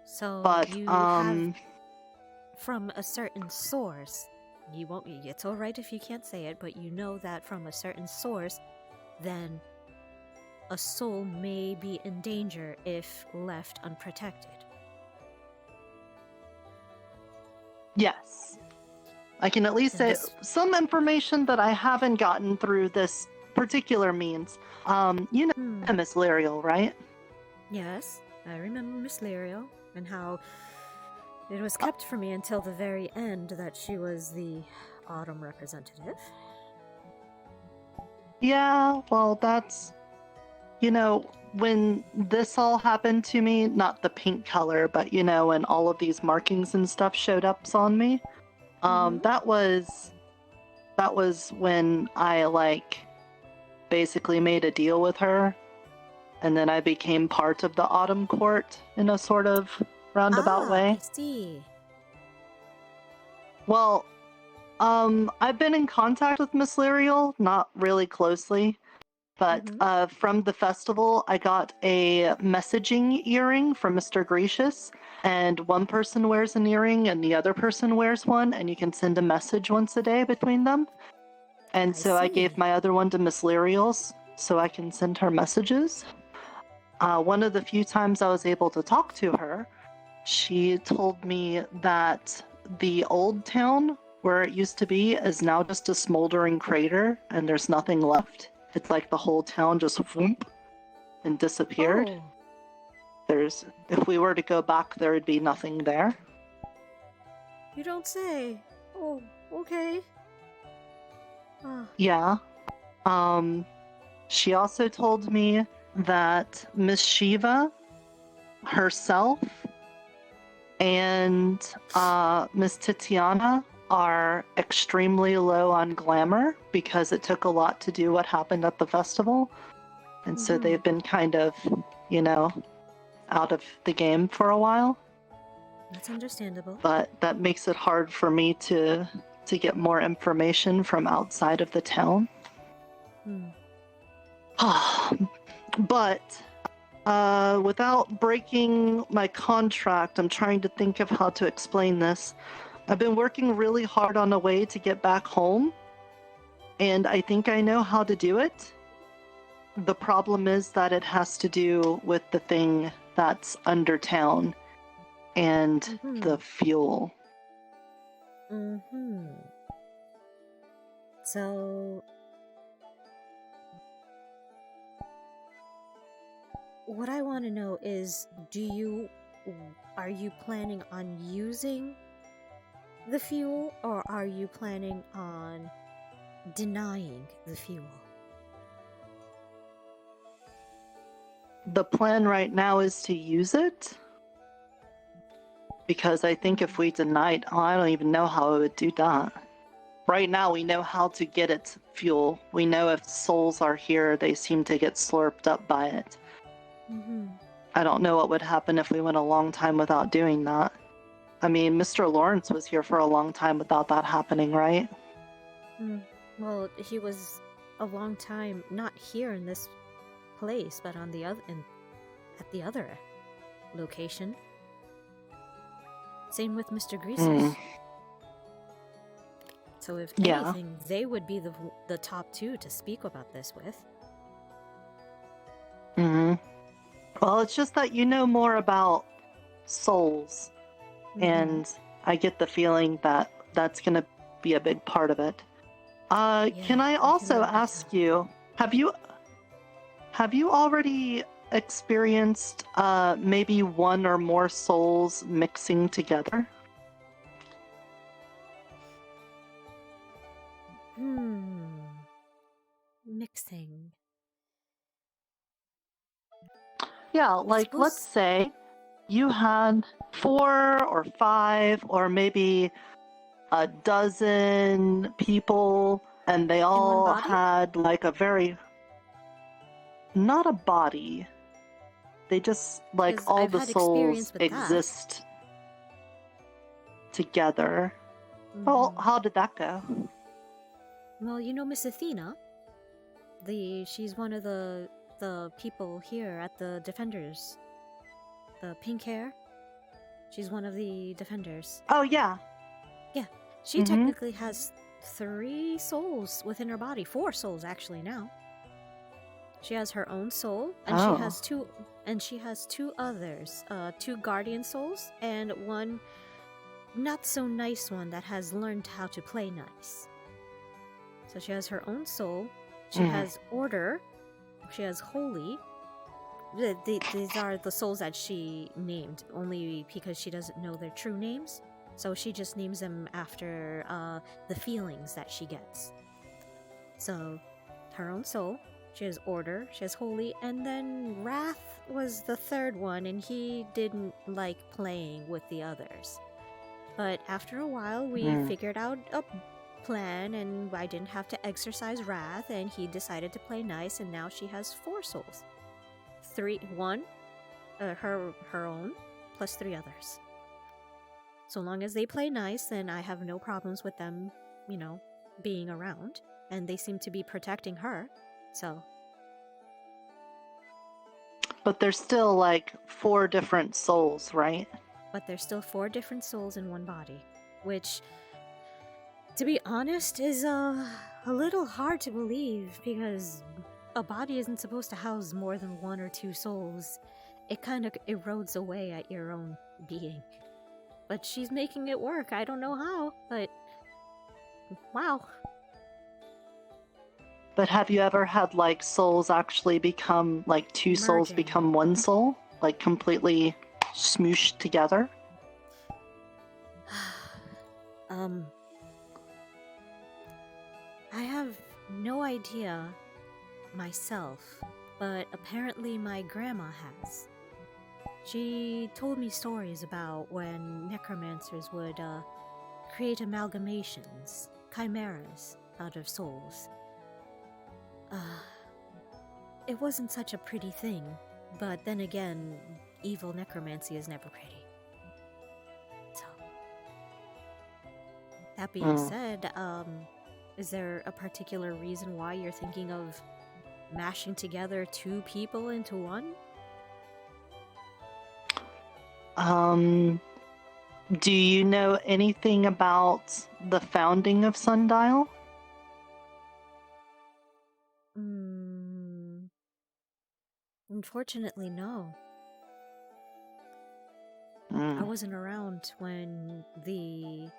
So but you have from a certain source. You won't. It's all right if you can't say it, but you know that from a certain source, then a soul may be in danger if left unprotected. Yes. I can at least say some information that I haven't gotten through this particular means. You know Miss Lyriel, right? Yes, I remember Miss Lyriel, and how it was kept from me until the very end that she was the Autumn representative. Yeah, well, that's... You know, when this all happened to me, not the pink color, but, you know, when all of these markings and stuff showed up on me, that was when I, like, basically made a deal with her, and then I became part of the Autumn Court in a sort of roundabout way. I see. Well, I've been in contact with Miss Lyriel, not really closely, but from the festival, I got a messaging earring from Mr. Gracious, and one person wears an earring and the other person wears one, and you can send a message once a day between them. And so I gave my other one to Miss Lyriel's so I can send her messages. One of the few times I was able to talk to her, she told me that the old town where it used to be is now just a smoldering crater and there's nothing left. It's like the whole town just whoop and disappeared. If we were to go back, there would be nothing there. You don't say. Oh, okay. Yeah. She also told me that Miss Shiva herself and Miss Titiana are extremely low on glamour because it took a lot to do what happened at the festival. And so they've been kind of, you know, out of the game for a while. That's understandable. But that makes it hard for me to get more information from outside of the town. But without breaking my contract, I'm trying to think of how to explain this. I've been working really hard on a way to get back home, and I think I know how to do it. The problem is that it has to do with the thing that's under town and the fuel. So, what I want to know is, are you planning on using the fuel, or are you planning on denying the fuel? The plan right now is to use it. Because I think if we denied, I don't even know how it would do that. Right now, we know how to get its fuel. We know if souls are here, they seem to get slurped up by it. I don't know what would happen if we went a long time without doing that. I mean, Mr. Lawrence was here for a long time without that happening, right? Well, he was a long time not here in this place, but on the other, at the other location. Same with Mr. Greases. So if Yeah. anything, they would be the top two to speak about this with. Well, it's just that you know more about souls, and I get the feeling that that's going to be a big part of it. Can I also ask you, have you already experienced maybe one or more souls mixing together? Mixing. Yeah, like let's say you had 4 or 5 or maybe a dozen people, and they all had like a very not a body. They just like 'Cause all I've the had souls experience with that. exist together. Well, how did that go? Well, you know Miss Athena? She's one of the people here at the Defenders. The pink hair. She's one of the Defenders. Oh yeah. Yeah. She technically has 3 souls within her body. 4 souls actually now. She has her own soul, and she has 2 others. 2 guardian souls and one not so nice one that has learned how to play nice. So she has her own soul. She has order. She has holy. These are the souls that she named only because she doesn't know their true names. So she just names them after the feelings that she gets. So her own soul. She has order. She has holy. And then wrath was the 3rd one, and he didn't like playing with the others. But after a while, we figured out a plan, and I didn't have to exercise wrath, and he decided to play nice, and now she has 4 souls. 1, her own, plus 3 others. So long as they play nice, then I have no problems with them, being around, and they seem to be protecting her, so. But there's still like 4 different souls, right? But there's still 4 different souls in one body, which, to be honest, is a little hard to believe, because a body isn't supposed to house more than 1 or 2 souls. It kind of erodes away at your own being. But she's making it work. I don't know how, but wow. But have you ever had like souls actually become like 2 souls become 1 soul? Like completely smooshed together? I have no idea myself, but apparently my grandma has. She told me stories about when necromancers would create amalgamations, chimeras, out of souls. It wasn't such a pretty thing, but then again, evil necromancy is never pretty. So, that being said, is there a particular reason why you're thinking of mashing together 2 people into one? Do you know anything about the founding of Sundial? Unfortunately, no. I wasn't around when the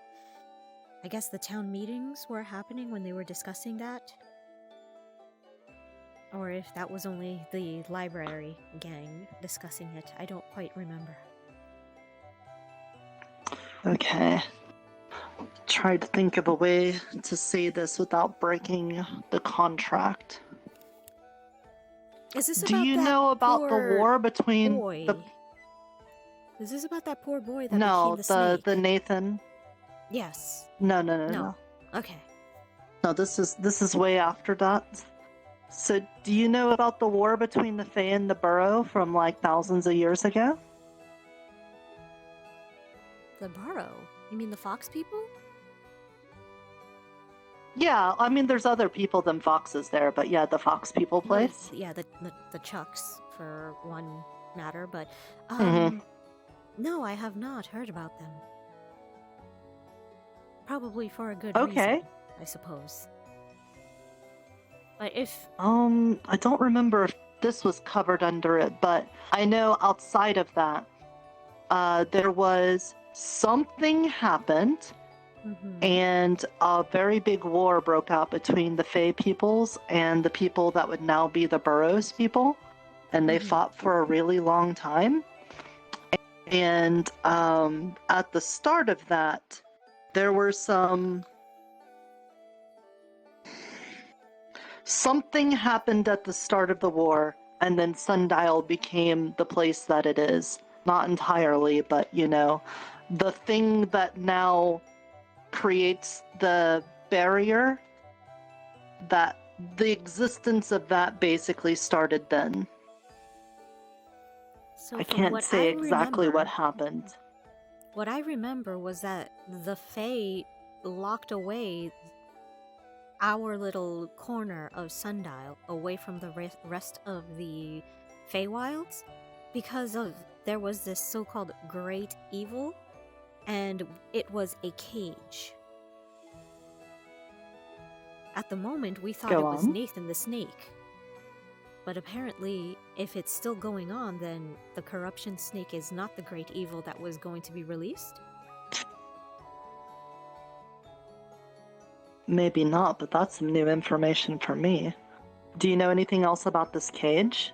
town meetings were happening, when they were discussing that. Or if that was only the library gang discussing it. I don't quite remember. Okay. Try to think of a way to say this without breaking the contract. Is this Do about you that know about the poor war between boy? Is this about that poor boy that No, became the snake? the Nathan. Yes. No. Okay. No, this is way after that. So, do you know about the war between the Fae and the Burrow from like thousands of years ago? The Burrow? You mean the fox people? Yeah, I mean, there's other people than foxes there, but yeah, the fox people place. Yeah, the Chucks, for one matter, but Mhm. no, I have not heard about them. Probably for a good Okay. reason, I suppose. But if I don't remember if this was covered under it, but I know outside of that, there was something happened, and a very big war broke out between the Fey peoples and the people that would now be the Burrows people, and they fought for a really long time. And at the start of that, there were something happened at the start of the war, and then Sundial became the place that it is. Not entirely, but you know, the thing that now creates the barrier, that the existence of that basically started then. so I from can't what say I exactly what remember, happened. what I remember was that the Fae locked away our little corner of Sundial away from the rest of the Feywilds because of there was this so-called great evil, and it was a cage. At the moment, we thought Go it was on. Nathan the Snake. But apparently, if it's still going on, then the corruption snake is not the great evil that was going to be released? Maybe not, but that's some new information for me. Do you know anything else about this cage?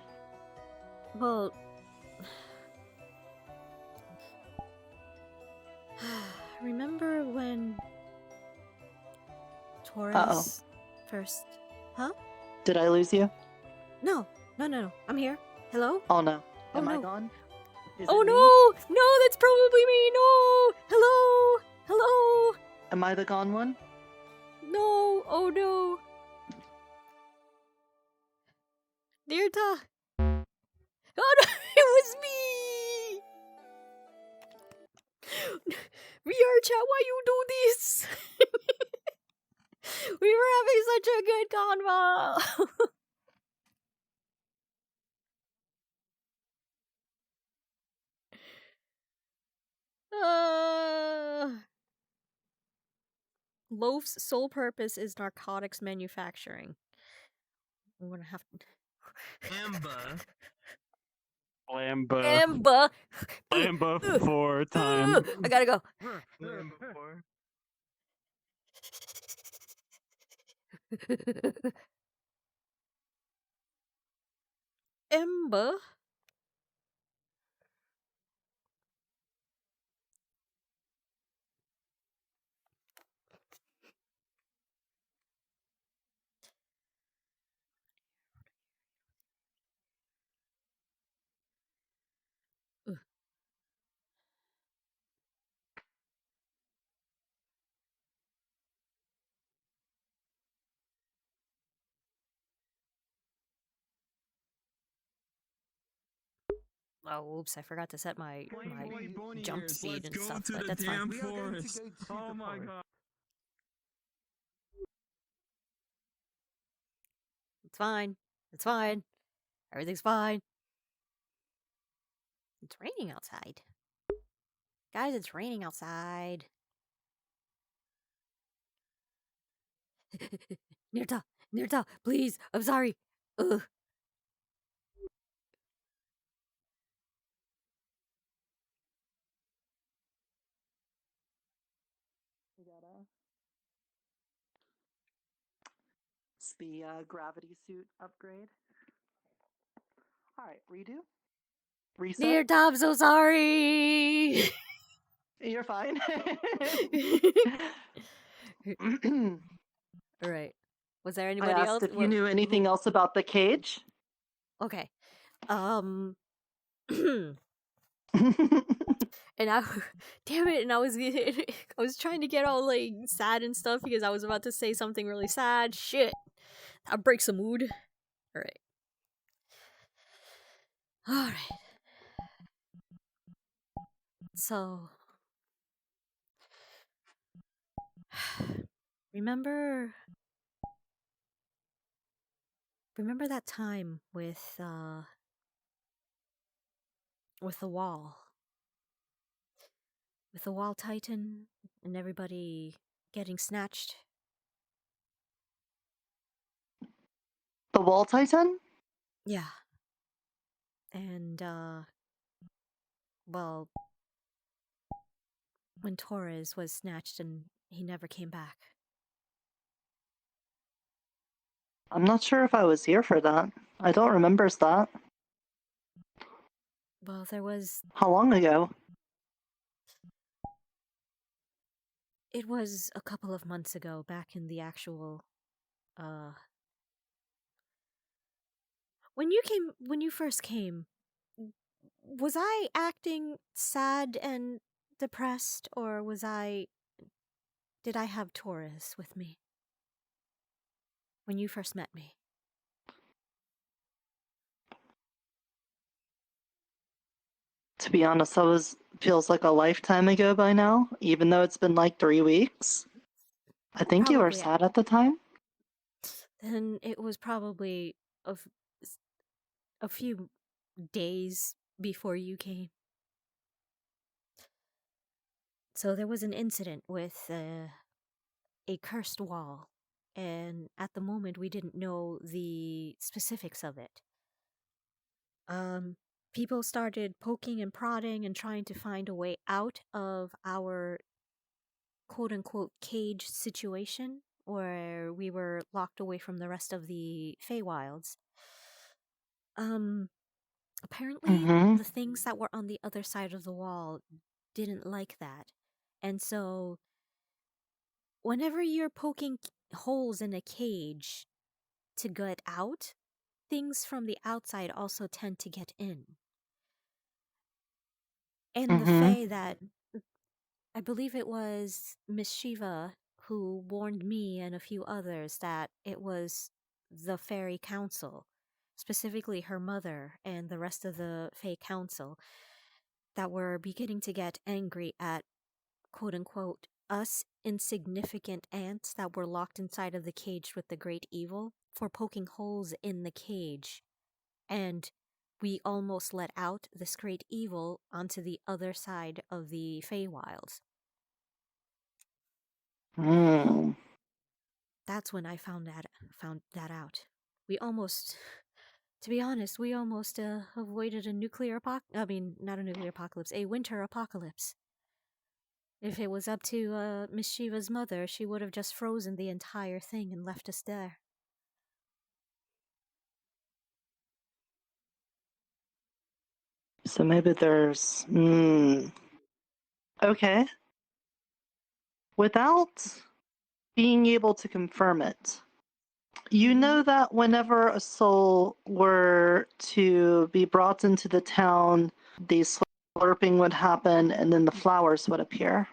Well, remember when Taurus first... Huh? Did I lose you? No, no. I'm here. Hello? Oh no. Oh, Am I no. gone? Is Oh it me? no! No, that's probably me! No! Hello? Hello? Am I the gone one? No! Oh no! Nirta! Oh no! It was me! VR chat, why you do this? We were having such a good convo! Loaf's sole purpose is narcotics manufacturing. I'm gonna have to... Lamba. Amba! Lamba for time. I gotta go. Ember? Oh, oops, I forgot to set my jump speed and stuff, but that's fine. Forest. Oh my god. It's fine. It's fine. Everything's fine. It's raining outside. Guys, it's raining outside. Nirta, please. I'm sorry. Ugh. It's the gravity suit upgrade. Alright, redo. Reset. Nirta, I'm so sorry. You're fine. Alright. Was there I anybody asked else? if you knew anything else about the cage. Okay. And I, damn it, and I was trying to get all like sad and stuff because I was about to say something really sad. Shit, that breaks the mood. All right. So, remember that time with the wall. With the wall titan and everybody getting snatched. The Wall Titan? Yeah. And, well, when Torres was snatched and he never came back. I'm not sure if I was here for that. I don't remember that. Well, there was... How long ago? It was a couple of months ago, back in the actual, when you first came, was I acting sad and depressed, or did I have Taurus with me? When you first met me? To be honest, that feels like a lifetime ago by now, even though it's been like 3 weeks. I think you were Probably. sad at the time. Then it was probably a few days before you came. So there was an incident with a cursed wall, and at the moment we didn't know the specifics of it. People started poking and prodding and trying to find a way out of our quote-unquote cage situation, where we were locked away from the rest of the Feywilds. Apparently the things that were on the other side of the wall didn't like that. And so whenever you're poking holes in a cage to get out, things from the outside also tend to get in. And the Fae that, I believe it was Miss Shiva who warned me and a few others that it was the Fairy Council, specifically her mother and the rest of the Fae Council, that were beginning to get angry at, quote unquote, us insignificant ants that were locked inside of the cage with the great evil for poking holes in the cage. And we almost let out this great evil onto the other side of the Feywilds. That's when I found that out. We almost, to be honest, we almost avoided a nuclear not a nuclear apocalypse, a winter apocalypse. If it was up to Miss Shiva's mother, she would have just frozen the entire thing and left us there. So maybe there's... Okay. Without being able to confirm it, you know that whenever a soul were to be brought into the town, the slurping would happen and then the flowers would appear.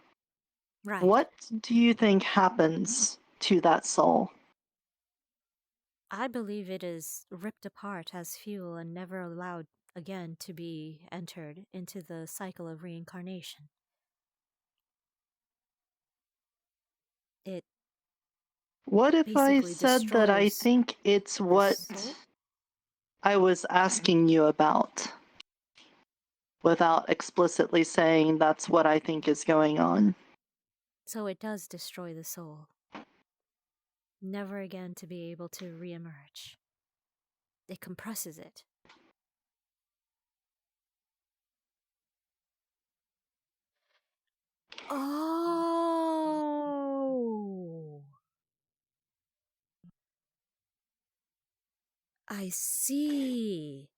Right. What do you think happens to that soul? I believe it is ripped apart as fuel and never allowed again to be entered into the cycle of reincarnation. What if I basically said that I destroys think it's what soul? I was asking you about, without explicitly saying that's what I think is going on? So it does destroy the soul. Never again to be able to reemerge. It compresses it. Oh! I see.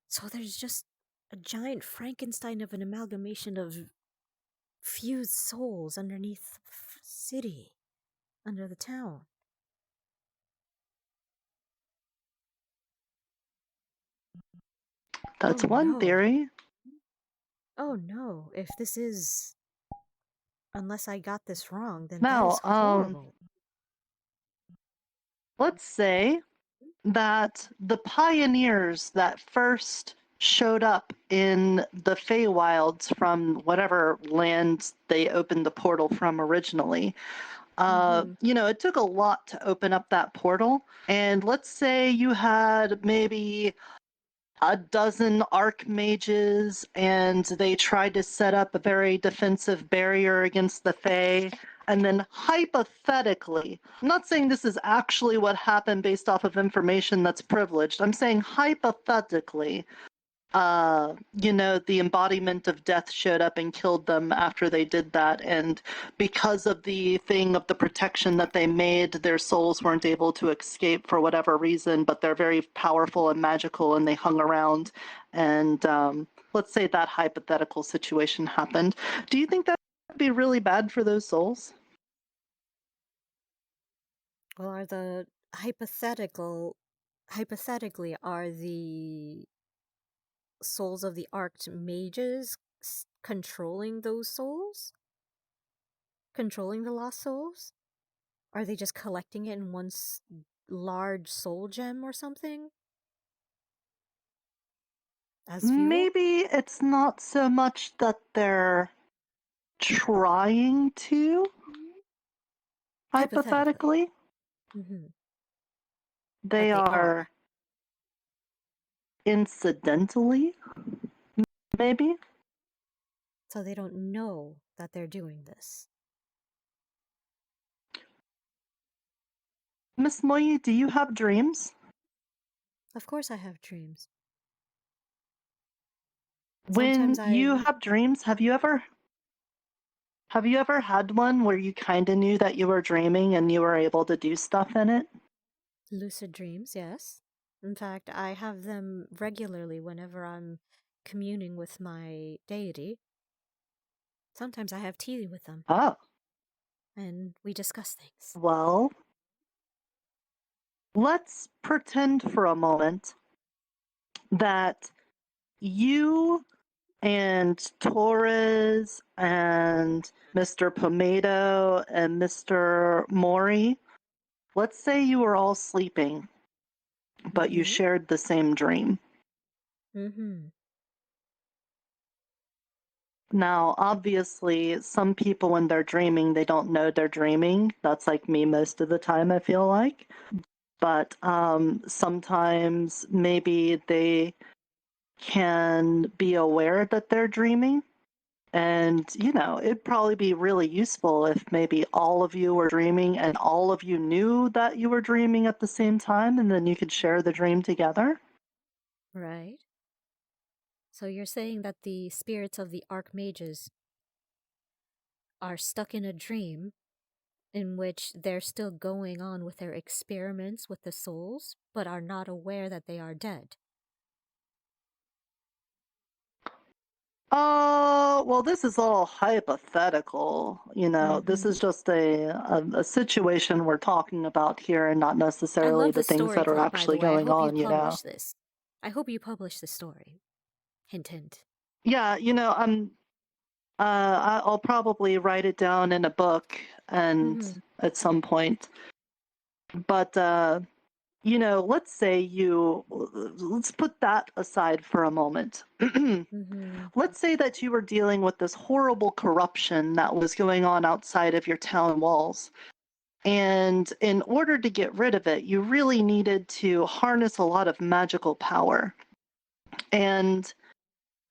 So there's just a giant Frankenstein of an amalgamation of fused souls underneath the city, under the town. That's one theory. Oh no, if this is... Unless I got this wrong, then that Now, is horrible. let's say that the pioneers that first showed up in the Feywilds from whatever land they opened the portal from originally, it took a lot to open up that portal. And let's say you had maybe a dozen archmages and they tried to set up a very defensive barrier against the Fae. And then hypothetically, I'm not saying this is actually what happened based off of information that's privileged. I'm saying hypothetically, the embodiment of death showed up and killed them after they did that. And because of the thing of the protection that they made, their souls weren't able to escape for whatever reason, but they're very powerful and magical and they hung around. And let's say that hypothetical situation happened. Do you think that would be really bad for those souls? Well, are the hypothetically, are the souls of the arced mages controlling those souls? Controlling the lost souls? Are they just collecting it in one large soul gem or something? As fuel? Maybe it's not so much that they're trying to, hypothetically. Mm-hmm. They are incidentally, maybe. So they don't know that they're doing this. Miss Moyi, do you have dreams? Of course I have dreams. When Sometimes you I have dreams, have you ever had one where you kind of knew that you were dreaming and you were able to do stuff in it? lucid dreams, yes. In fact, I have them regularly whenever I'm communing with my deity. Sometimes I have tea with them. Oh. And we discuss things. Well, let's pretend for a moment that you and Torres and Mr. Pomato and Mr. Mori, let's say you were all sleeping, but you shared the same dream. Mm-hmm. Now, obviously, some people when they're dreaming, they don't know they're dreaming. That's like me most of the time, I feel like. But sometimes maybe they can be aware that they're dreaming. And, it'd probably be really useful if maybe all of you were dreaming and all of you knew that you were dreaming at the same time, and then you could share the dream together. Right. So you're saying that the spirits of the archmages are stuck in a dream in which they're still going on with their experiments with the souls, but are not aware that they are dead. Oh, well, this is all hypothetical. This is just a situation we're talking about here and not I necessarily love the the things story that are plot, by the actually way. I going hope you on, publish this. I hope you publish the story. Hint, hint. Yeah, I'll probably write it down in a book and at some point. But let's say let's put that aside for a moment. Let's say that you were dealing with this horrible corruption that was going on outside of your town walls. And in order to get rid of it, you really needed to harness a lot of magical power. And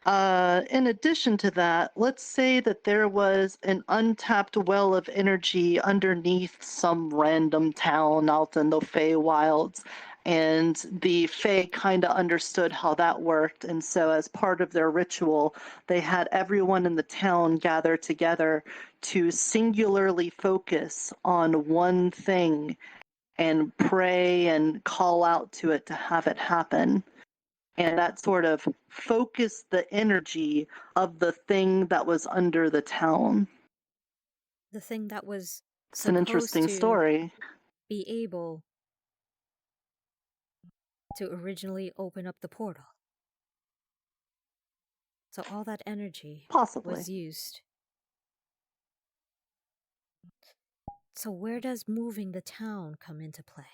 in addition to that, let's say that there was an untapped well of energy underneath some random town out in the Feywilds, and the Fey kind of understood how that worked. And so, as part of their ritual, they had everyone in the town gather together to singularly focus on one thing and pray and call out to it to have it happen. And that sort of focused the energy of the thing that was under the town. The thing that was It's an interesting story. Be able to originally open up the portal. So all that energy was used. So where does moving the town come into play?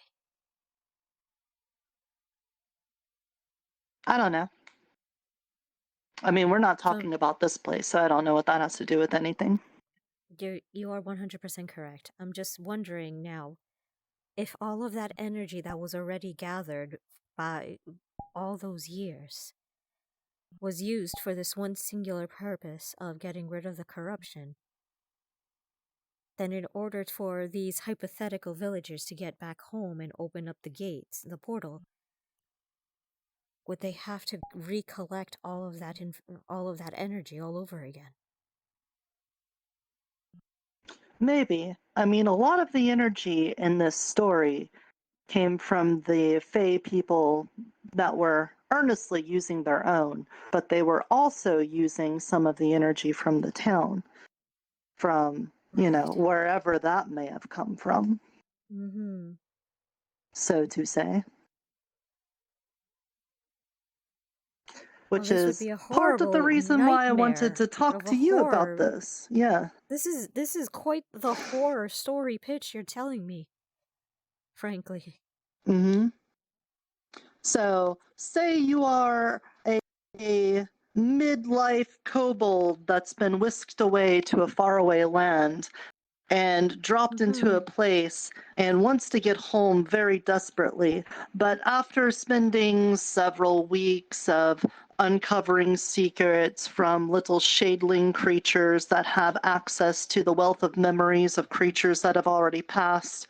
I don't know. I mean, we're not talking about this place, so I don't know what that has to do with anything. You are 100% correct. I'm just wondering now, if all of that energy that was already gathered by all those years was used for this one singular purpose of getting rid of the corruption, then in order for these hypothetical villagers to get back home and open up the gates, the portal, would they have to recollect all of that all of that energy all over again? Maybe. I mean, a lot of the energy in this story came from the Fey people that were earnestly using their own, but they were also using some of the energy from the town, from, you know, wherever that may have come from, Mm-hmm. so to say. Which this would is be a part of the horrible reason why I wanted nightmare to talk of a to you about horror. this. Yeah. This is quite the horror story pitch you're telling me. Frankly. Mm-hmm. So, say you are a midlife kobold that's been whisked away to a faraway land and dropped into a place and wants to get home very desperately. But after spending several weeks of uncovering secrets from little shadeling creatures that have access to the wealth of memories of creatures that have already passed,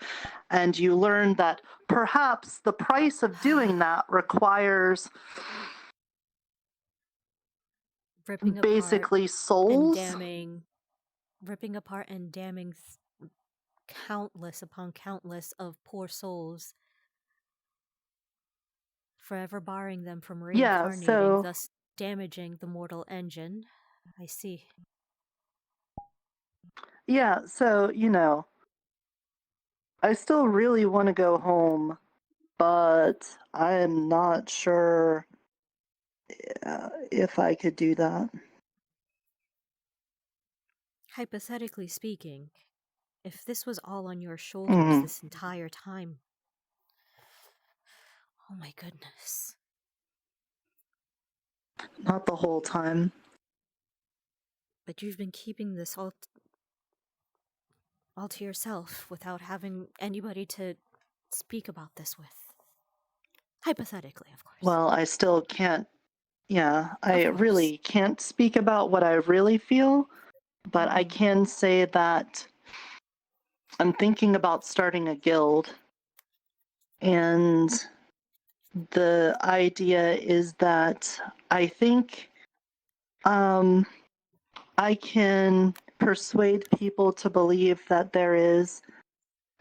and you learn that perhaps the price of doing that requires ripping basically apart souls. and damning, ripping apart and damning countless upon countless of poor souls, forever barring them from Yeah, reincarnating, so thus damaging the mortal engine. I see. yeah, so you know, I still really want to go home, but I am not sure if I could do that. Hypothetically speaking, if this was all on your shoulders this entire time, oh my goodness. Not the whole time. But you've been keeping this all to yourself without having anybody to speak about this with. Hypothetically, of course. Well, I still can't, I really can't speak about what I really feel, but I can say that I'm thinking about starting a guild, and the idea is that I think I can persuade people to believe that there is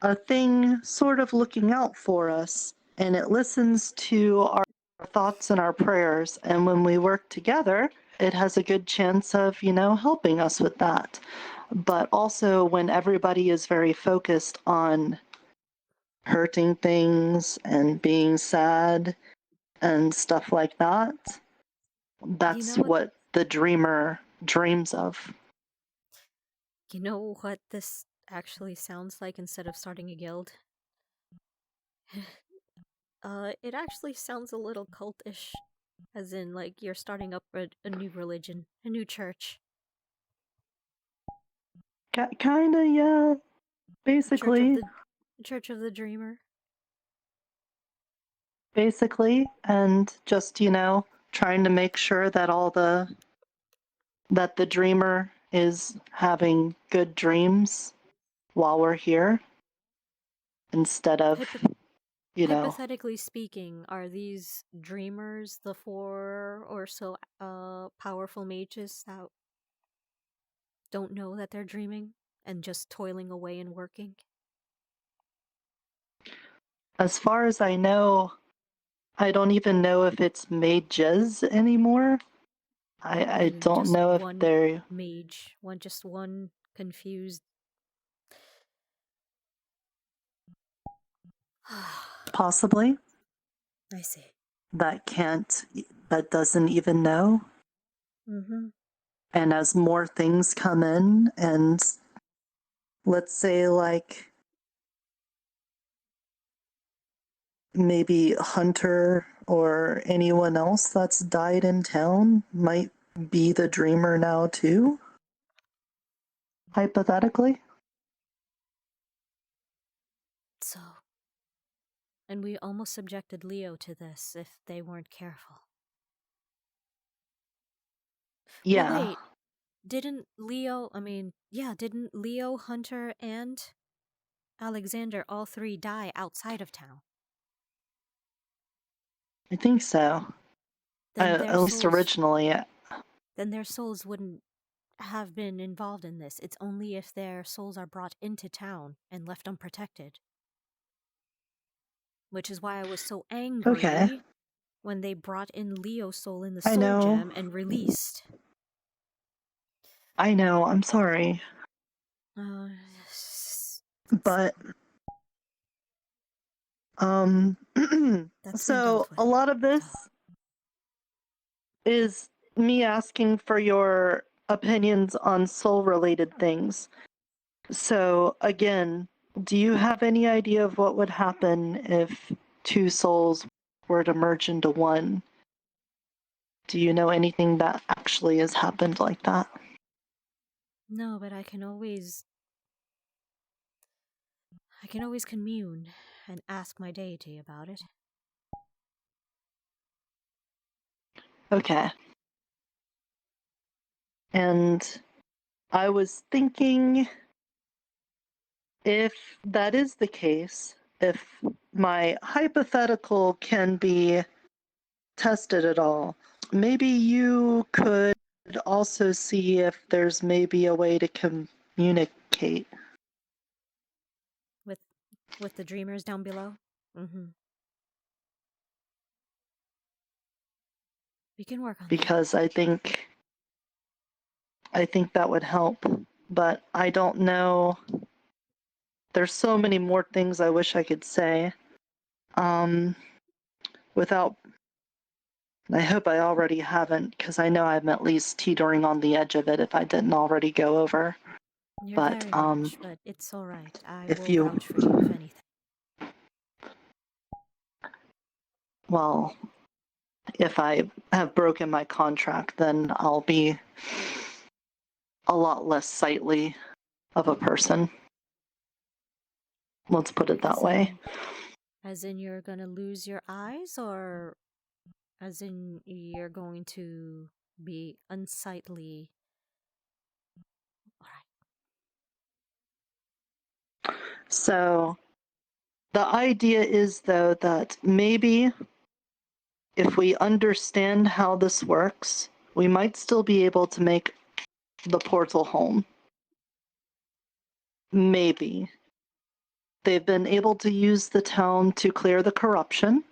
a thing sort of looking out for us, and it listens to our thoughts and our prayers, and when we work together, it has a good chance of, helping us with that. But also when everybody is very focused on hurting things and being sad and stuff like that, that's what the dreamer dreams of. You know what this actually sounds like instead of starting a guild? It actually sounds a little cultish. As in, like, you're starting up a new religion, a new church. Kinda, yeah. Basically. Church of the Dreamer. Basically, and just, trying to make sure that that the dreamer is having good dreams while we're here, instead of, Hypothetically speaking, are these dreamers the 4 or so powerful mages that don't know that they're dreaming and just toiling away and working? As far as I know, I don't even know if it's mages anymore. I don't Just know if one they're mage, one confused. possibly I see. that doesn't even know. Mm-hmm. And as more things come in, and let's say, like, maybe Hunter or anyone else that's died in town might be the dreamer now too, hypothetically. So, and we almost subjected Leo to this if they weren't careful. Yeah. Well, wait. didn't Leo, didn't Leo, Hunter, and Alexander all three die outside of town? I think so. Then At least originally. Then their souls wouldn't have been involved in this. It's only if their souls are brought into town and left unprotected. Which is why I was so angry when they brought in Leo's soul in the soul gem and released. I know, I'm sorry. But so a lot of this is me asking for your opinions on soul related things. So again, do you have any idea of what would happen if two souls were to merge into one? Do you know anything that actually has happened like that? No, but I can always commune and ask my deity about it. Okay. And I was thinking, if that is the case, if my hypothetical can be tested at all, maybe you could also see if there's maybe a way to communicate. With the dreamers down below? Mm-hmm. We can work on because I think that would help, but I don't know. There's so many more things I wish I could say. Without, I hope I already haven't, because I know I'm at least teetering on the edge of it if I didn't already go over. You're But very much, but it's all right. I if will you, vouch for you if anything. Well, if I have broken my contract, then I'll be a lot less sightly of a person. Let's put it that way. As in you're gonna lose your eyes, or as in you're going to be unsightly? So, the idea is, though, that maybe if we understand how this works, we might still be able to make the portal home. Maybe. They've been able to use the town to clear the corruption,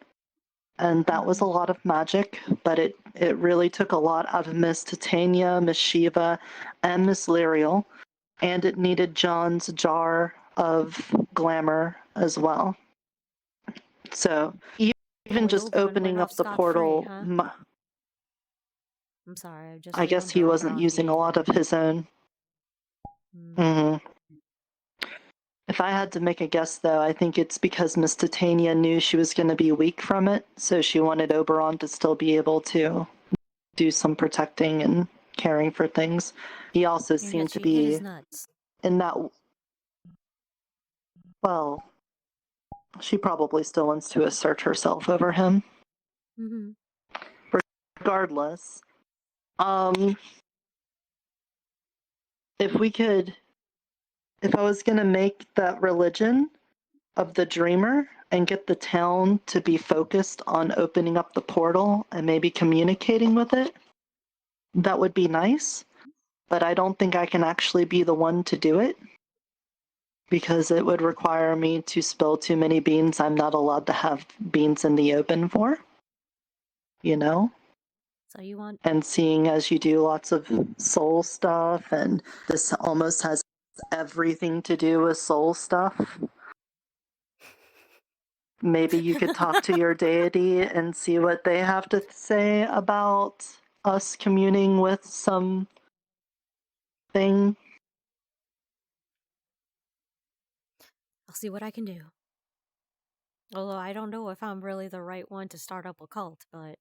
and that was a lot of magic, but it really took a lot out of Miss Titania, Miss Shiva, and Miss Lyriel, and it needed John's jar of glamour as well. So, even just opening up the portal, I'm sorry, I just I guess he wasn't using a lot of his own. If I had to make a guess, though, I think it's because Miss Titania knew she was going to be weak from it, so she wanted Oberon to still be able to do some protecting and caring for things. He also seemed to be in that. Well, she probably still wants to assert herself over him. Mm-hmm. Regardless, if I was going to make that religion of the dreamer and get the town to be focused on opening up the portal and maybe communicating with it, that would be nice. But I don't think I can actually be the one to do it, because it would require me to spill too many beans I'm not allowed to have beans in the open for. You know? So you want... And seeing as you do lots of soul stuff, and this almost has everything to do with soul stuff, maybe you could talk to your deity and see what they have to say about us communing with some thing. I'll see what I can do. Although I don't know if I'm really the right one to start up a cult, but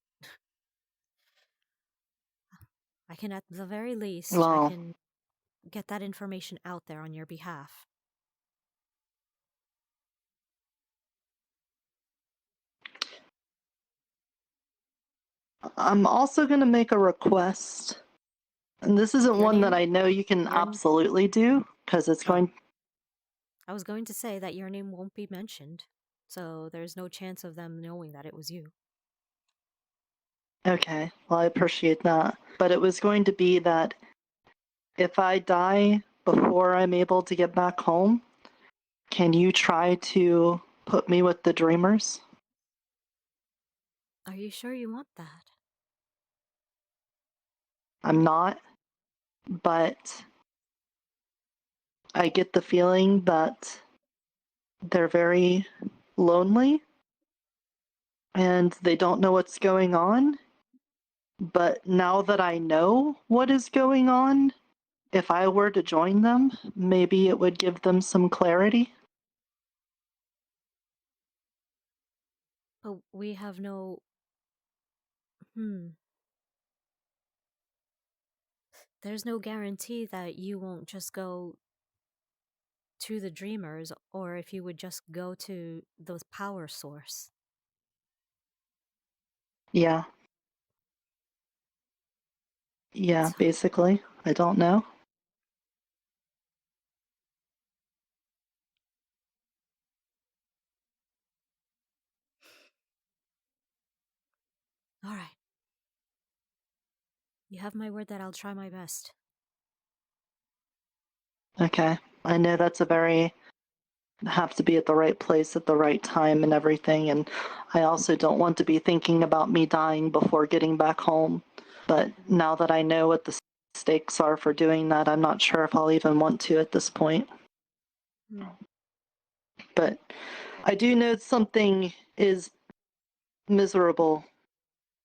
I can, at the very least, I can get that information out there on your behalf. I'm also going to make a request And this isn't Your one that name- I know you can your- absolutely do, because it's going. I was going to say that your name won't be mentioned, so there's no chance of them knowing that it was you. Okay, well, I appreciate that. But it was going to be that if I die before I'm able to get back home, can you try to put me with the Dreamers? Are you sure you want that? I'm not, but I get the feeling that they're very lonely and they don't know what's going on. But now that I know what is going on, if I were to join them, maybe it would give them some clarity. But we have no... There's no guarantee that you won't just go to the Dreamers, or if you would just go to the power source. Yeah. Yeah, basically. I don't know. All right. You have my word that I'll try my best. Okay. I know that's a very have to be at the right place at the right time and everything, and I also don't want to be thinking about me dying before getting back home. But now that I know what the stakes are for doing that, I'm not sure if I'll even want to at this point. But I do know something is miserable,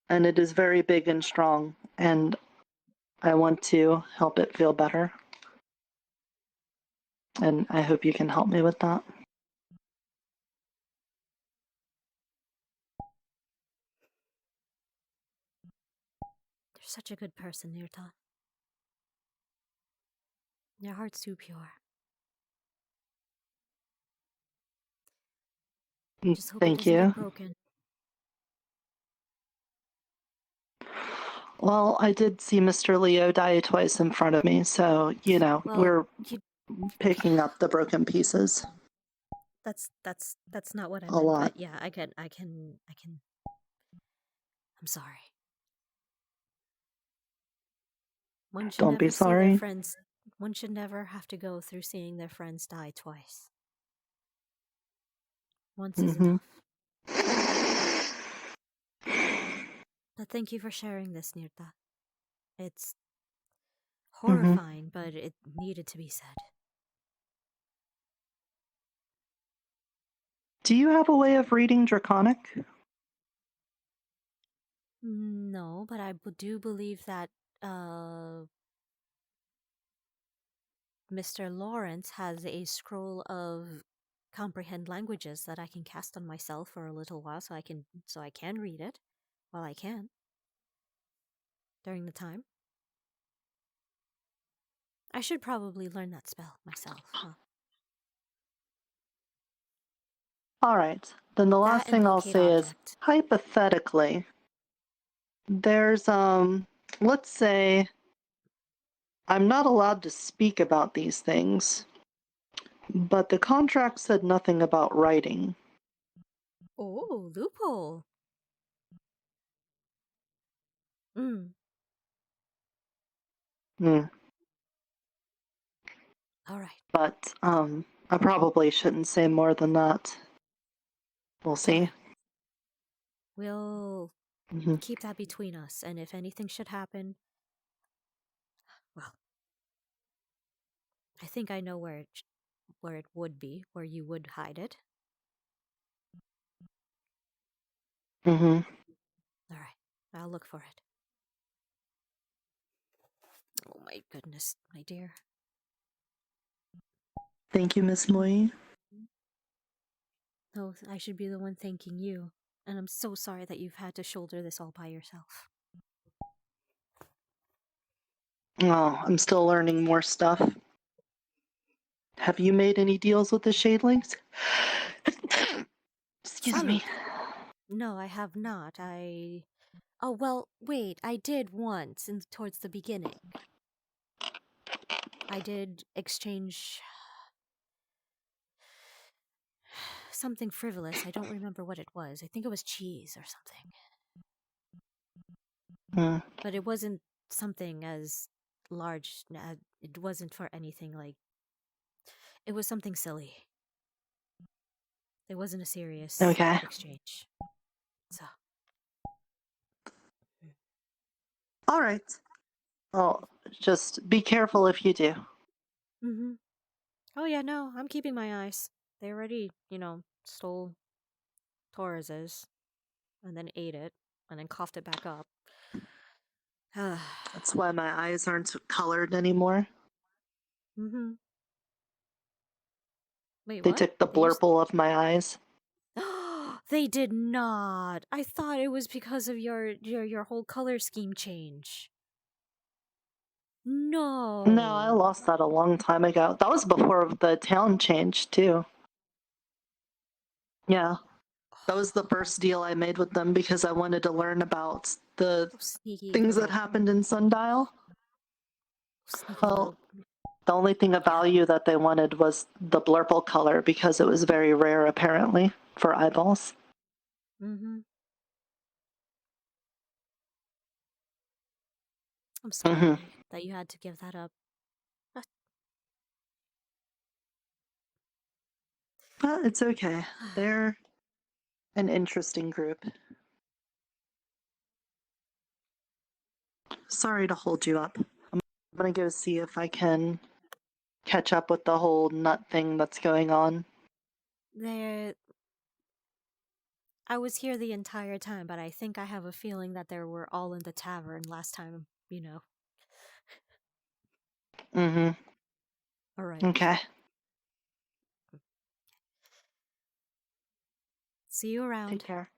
and it is very big and strong, and I want to help it feel better. And I hope you can help me with that. You're such a good person, Nirta. Your heart's too pure. Just hope it Thank doesn't you. get broken. Well, I did see Mr. Leo die twice in front of me, so, you know, Well, we're picking up the broken pieces. That's not what I A meant, lot. but yeah, I can. I'm sorry. One should Don't never be see their sorry. friends. One should never have to go through seeing their friends die twice. Once is enough. But thank you for sharing this, Nirta. It's horrifying, but it needed to be said. Do you have a way of reading Draconic? No, but I do believe that Mr. Lawrence has a scroll of comprehend languages that I can cast on myself for a little while, so I can read it while I can during the time. I should probably learn that spell myself, huh? All right. Then the last That and thing I'll locate say is, object. hypothetically, there's, let's say I'm not allowed to speak about these things, but the contract said nothing about writing. Oh, loophole. All right. But, I probably shouldn't say more than that. We'll see. We'll keep that between us, and if anything should happen, well, I think I know where it would be, where you would hide it. All right, I'll look for it. Oh my goodness, my dear. Thank you, Miss Moyi. Oh, I should be the one thanking you, and I'm so sorry that you've had to shoulder this all by yourself. Oh, I'm still learning more stuff. Have you made any deals with the Shadelings? Excuse me. No, I have not. Oh, well, wait, I did once, towards the beginning. I did exchange something frivolous. I don't remember what it was. I think it was cheese or something. But it wasn't something as large. It wasn't for anything like. It was something silly. It wasn't a serious Okay. exchange. So. All right. Well, just be careful if you do. Mm-hmm. Oh yeah, no, I'm keeping my eyes. They already, stole Torres's, and then ate it, and then coughed it back up. That's why my eyes aren't colored anymore. Mm-hmm. Wait, They what? took the blurple of my eyes. They did not. I thought it was because of your whole color scheme change. No. No, I lost that a long time ago. That was before the town changed, too. Yeah. That was the first deal I made with them because I wanted to learn about the Sneaky things that little. happened in Sundial. Sneaky Well, little. the only thing of value that they wanted was the blurple color because it was very rare, apparently, for eyeballs. Mm-hmm. I'm sorry that you had to give that up. But it's okay. They're an interesting group. Sorry to hold you up. I'm gonna go see if I can catch up with the whole nut thing that's going on. I was here the entire time, but I think I have a feeling that they were all in the tavern last time, Mm-hmm. All right. Okay. See you around. Take care.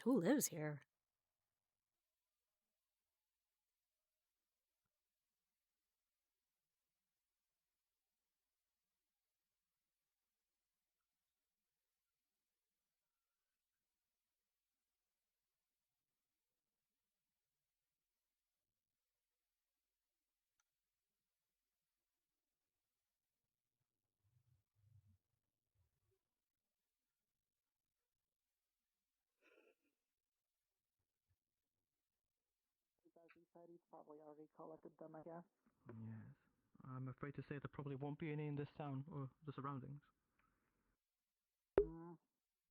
Who lives here? He's probably already collected them, I guess. Yes. I'm afraid to say there probably won't be any in this town or the surroundings.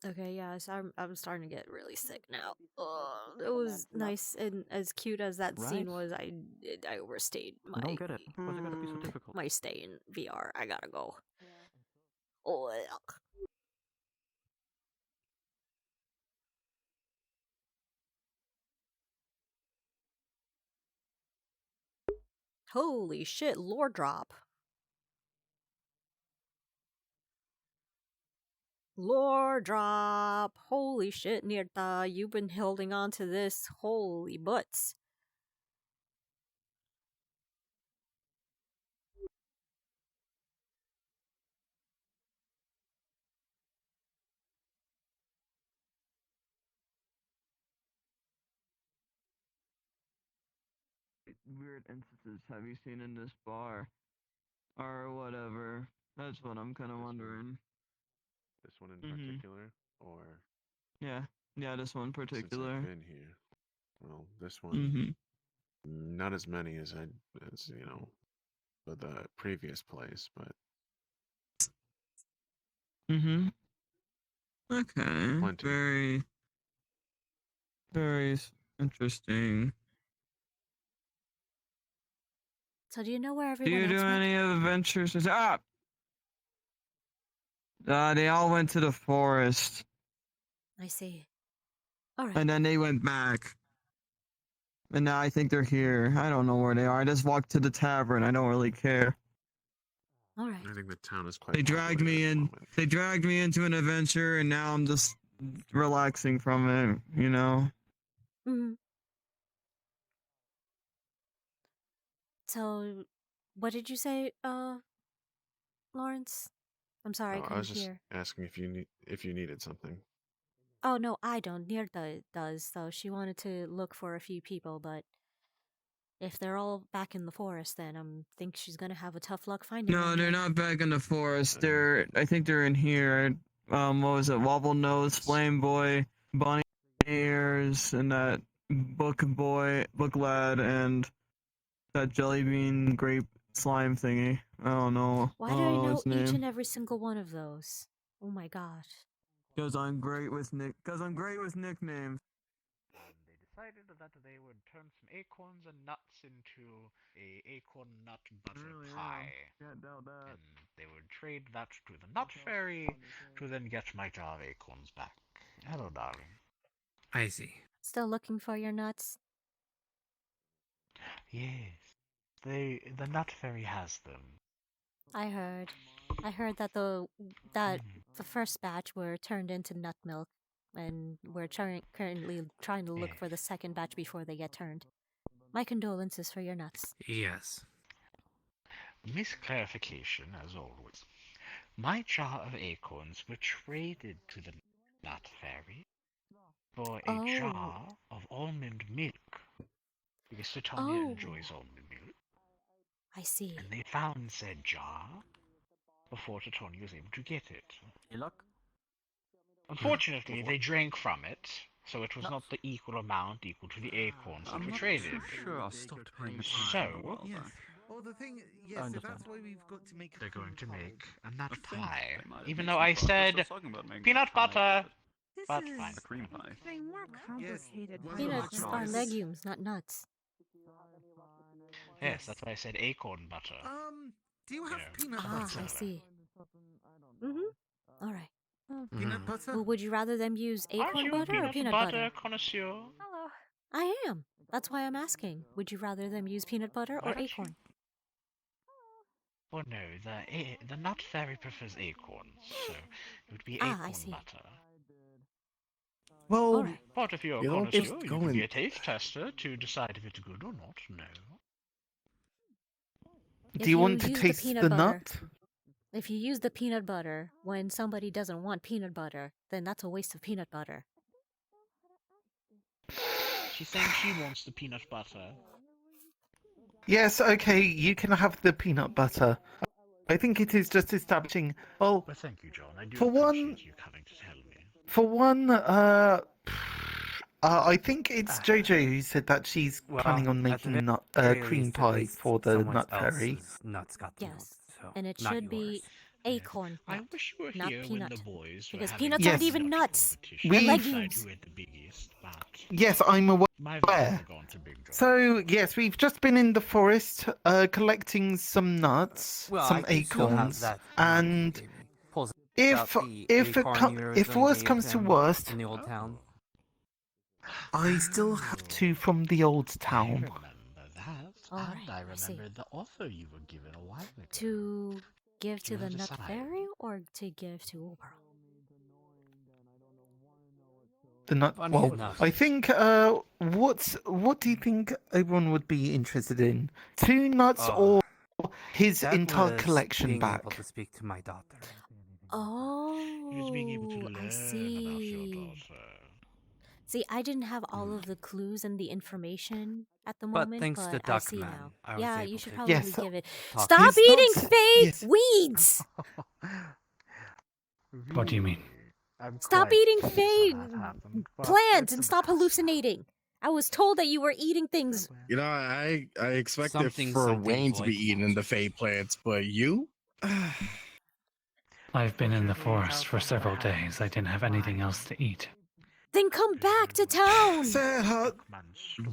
Okay, yeah, so I'm starting to get really sick now. It was nice and as cute as that scene was. I overstayed my. I don't get it. Why's it gotta be so difficult? My stay in VR. I gotta go. Oh, yuck. Holy shit, lore drop. Lore drop. Holy shit, Nirta, you've been holding on to this. Holy butts. Weird instances have you seen in this bar? Or whatever. That's what I'm kind of wondering. This one in particular, or Yeah, this one since particular. I've been here. Well, this one, not as many as for the previous place, but Okay. plenty. Very, very interesting. So do you know where Do everyone you do else went? any adventures? They all went to the forest. I see. Alright. And then they went back. And now I think they're here. I don't know where they are. I just walked to the tavern. I don't really care. Alright. I think the town is quite. They dragged me in. They dragged me into an adventure, and now I'm just relaxing from it. Mm-hmm. So, what did you say, Lawrence? I'm sorry, I Oh, I couldn't was just hear. asking if you needed something. Oh no, I don't. Nirda does, though. She wanted to look for a few people, but if they're all back in the forest, then I think she's gonna have a tough luck finding them. No, they're not back in the forest. I think they're in here. What was it? Wobble Nose, Flame Boy, Bunny Ears, and that Book Lad, and that Jelly Bean Grape Slime thingy. I don't know. Why do I know his each name. and every single one of those? Oh my gosh. Cause I'm great with nicknames. They decided that they would turn some acorns and nuts into a acorn nut butter pie. Can't doubt that. And they would trade that to the nut fairy to then get my jar of acorns back. Hello, darling. I see. Still looking for your nuts? Yes, the nut fairy has them. I heard that the first batch were turned into nut milk, and we're currently trying to look for the second batch before they get turned. My condolences for your nuts. Yes. Misclarification, as always. My jar of acorns were traded to the nut fairy for a jar of almond milk. Because Titania enjoys almond milk. I see. And they found said jar before Titania was able to get it. Hey, look. Unfortunately, they drank from it, so it was not the equal amount equal to the acorns that were traded. Sure, I stopped paying So, attention. Well, the thing, yes, so that's why we've got to make. They're going to make a nut pie. Even though I said peanut pie, butter, This but is fine. A cream pie. Getting more complicated. Peanuts are legumes, not nuts. Yes, that's why I said acorn butter. Do you have peanut Ah, butter? I see. All right. Peanut butter? Well, would you rather them use Aren't acorn you a butter or peanut butter? connoisseur? Hello. I am. That's why I'm asking. Would you rather them use peanut butter Why or don't you- acorn? Oh no, the nut fairy prefers acorns, so it would be Ah, I acorn see. butter. Well, Alright. But if you're a you don't connoisseur, just you go can be in- a taste tester to decide if it's good or not. No. If Do you want to use taste peanut the butter- nut? If you use the peanut butter when somebody doesn't want peanut butter, then that's a waste of peanut butter. She's saying she wants the peanut butter. Yes, okay, you can have the peanut butter. I think it is just establishing. Well, Well, thank you, John. I do for appreciate one, you coming to tell me. for one, I think it's JoJo who said that she's planning on making cream pie for the nut fairy. Nuts got Yes, and it should be acorn I nut, wish you were not here peanut. when the boys were Because having peanuts the aren't even nut nuts. competition. They're We've- Decide legumes. who had the biggest, but Yes, I'm aware. my vote would have gone to Big John. So yes, we've just been in the forest collecting some nuts, Well, some I can still have acorns, that and Pulls out if the if acorn you if worse gave comes to him worst, in the old town. I still have two from the old town. remember that, Alright, and I I see. remember the offer you were given a while ago. To give Do you to the wanna nut decide? fairy or to give to Uber? The nut. Funny Well, enough. I think. What do you think everyone would be interested in? 2 nuts or his That entire was collection being back? able to speak to my daughter. Oh, being able to I learn about your see. See, I didn't have all of the clues and the information at the But moment, thanks to but I see Duckman, now. I was Yeah, able you should to probably Yes, give it. talk Stop to- eating Yes, fake yes. weeds! What do you mean? I'm Stop quite eating curious fake how that happened, but plants it's and a stop hallucinating. I was told that you were eating things. You know, I expected Something, for something Wayne to be void. eating the Fey plants, but you? I've been in the forest for several days. I didn't have anything else to eat. Then come back to town. Sad hut.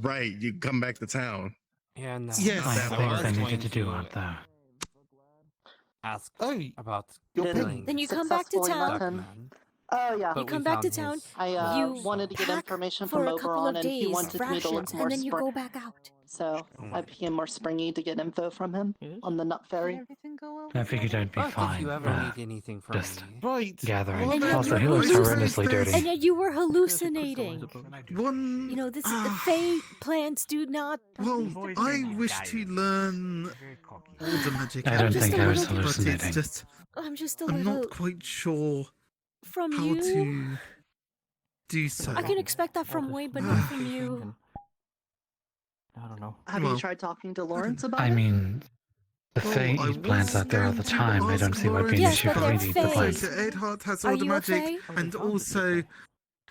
Right, you come back to town. Yeah, no. Yes, I that have things was I needed going to do to out there. Ask Oh, about you're killing paying. Then you come back to Successfully town. met him. Duckman. Oh yeah. You come back to town, I you wanted to get pack information for from a couple Oberon, of and he days, wanted me to look rations, more and then you go back out. So I became more springy to get info from him on the Nut Fairy. I figured I'd be But fine. if you ever need anything from just me. gathering. Well, then, Also, he I looks suppose horrendously there's- dirty. And yet you were hallucinating. One. You know, this Fey plants do not. Well, I wish to learn order magic. I don't just think a I was little- But it's hallucinating. just I'm just a I'm little. not quite sure From how you? to do so. I can expect that from Wayne, but not from you. I don't know. Have you tried talking to Lawrence about I it? mean, the Fae I eat plants was out there all the going to time. I don't ask see what being an Lawrence, issue Yes, for but me they're to eat the Fae. plants. So Edhart has Are order you a magic, Fae? and also,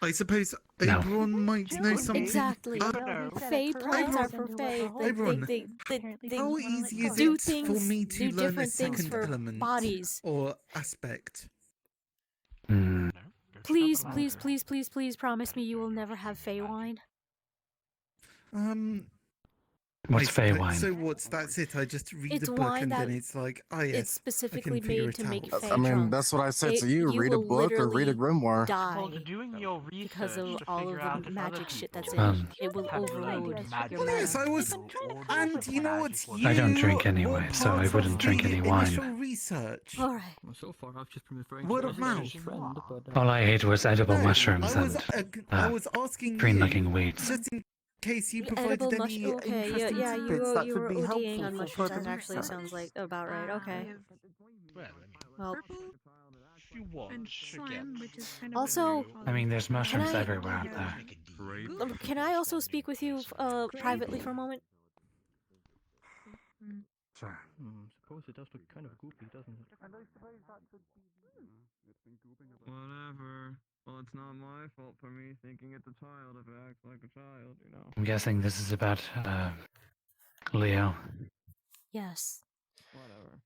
I suppose No. Oberon might know something. Exactly. Fae plants are for Fae. Oberon, They how easy is do it things, for me to do learn a different things second for element bodies. or aspect? Please, please, please, please, please promise me you will never have Fae wine. What's I Fae suppose- wine? So what's that's it? I just read It's the book wine and that then it's like, oh yes, it's specifically I can figure made it to out. make Fae I mean, drunk. that's what I said to you. You Read a will book or read a literally grimoire. die doing your research because of to all figure of out the if magic other shit that's in people it. It will have, like, overload magic your Well, yes, mind. I was, and you know what? You I don't drink anyway, were so I part of wouldn't drink the any wine. Initial research. All right. Well, so far, I've just been referring Word to of him as mouth. his friend, but, All I ate was edible No, mushrooms I was, and I was asking green-looking you, weeds. just in case you Edible provided mushroom. any Okay, interesting yeah, tidbits that you could were be ODing helpful on for mushrooms. further That actually research. sounds like about right. Okay. Well, If you want to get... also, I mean, there's mushrooms I- everywhere out there. can I also speak with you privately for a moment? Sure. Suppose it does look kind of goopy, doesn't it? Whatever. Well, it's not my fault for me thinking it's a child if it acts like a child, you know. I'm guessing this is about, Leo. Yes. Whatever.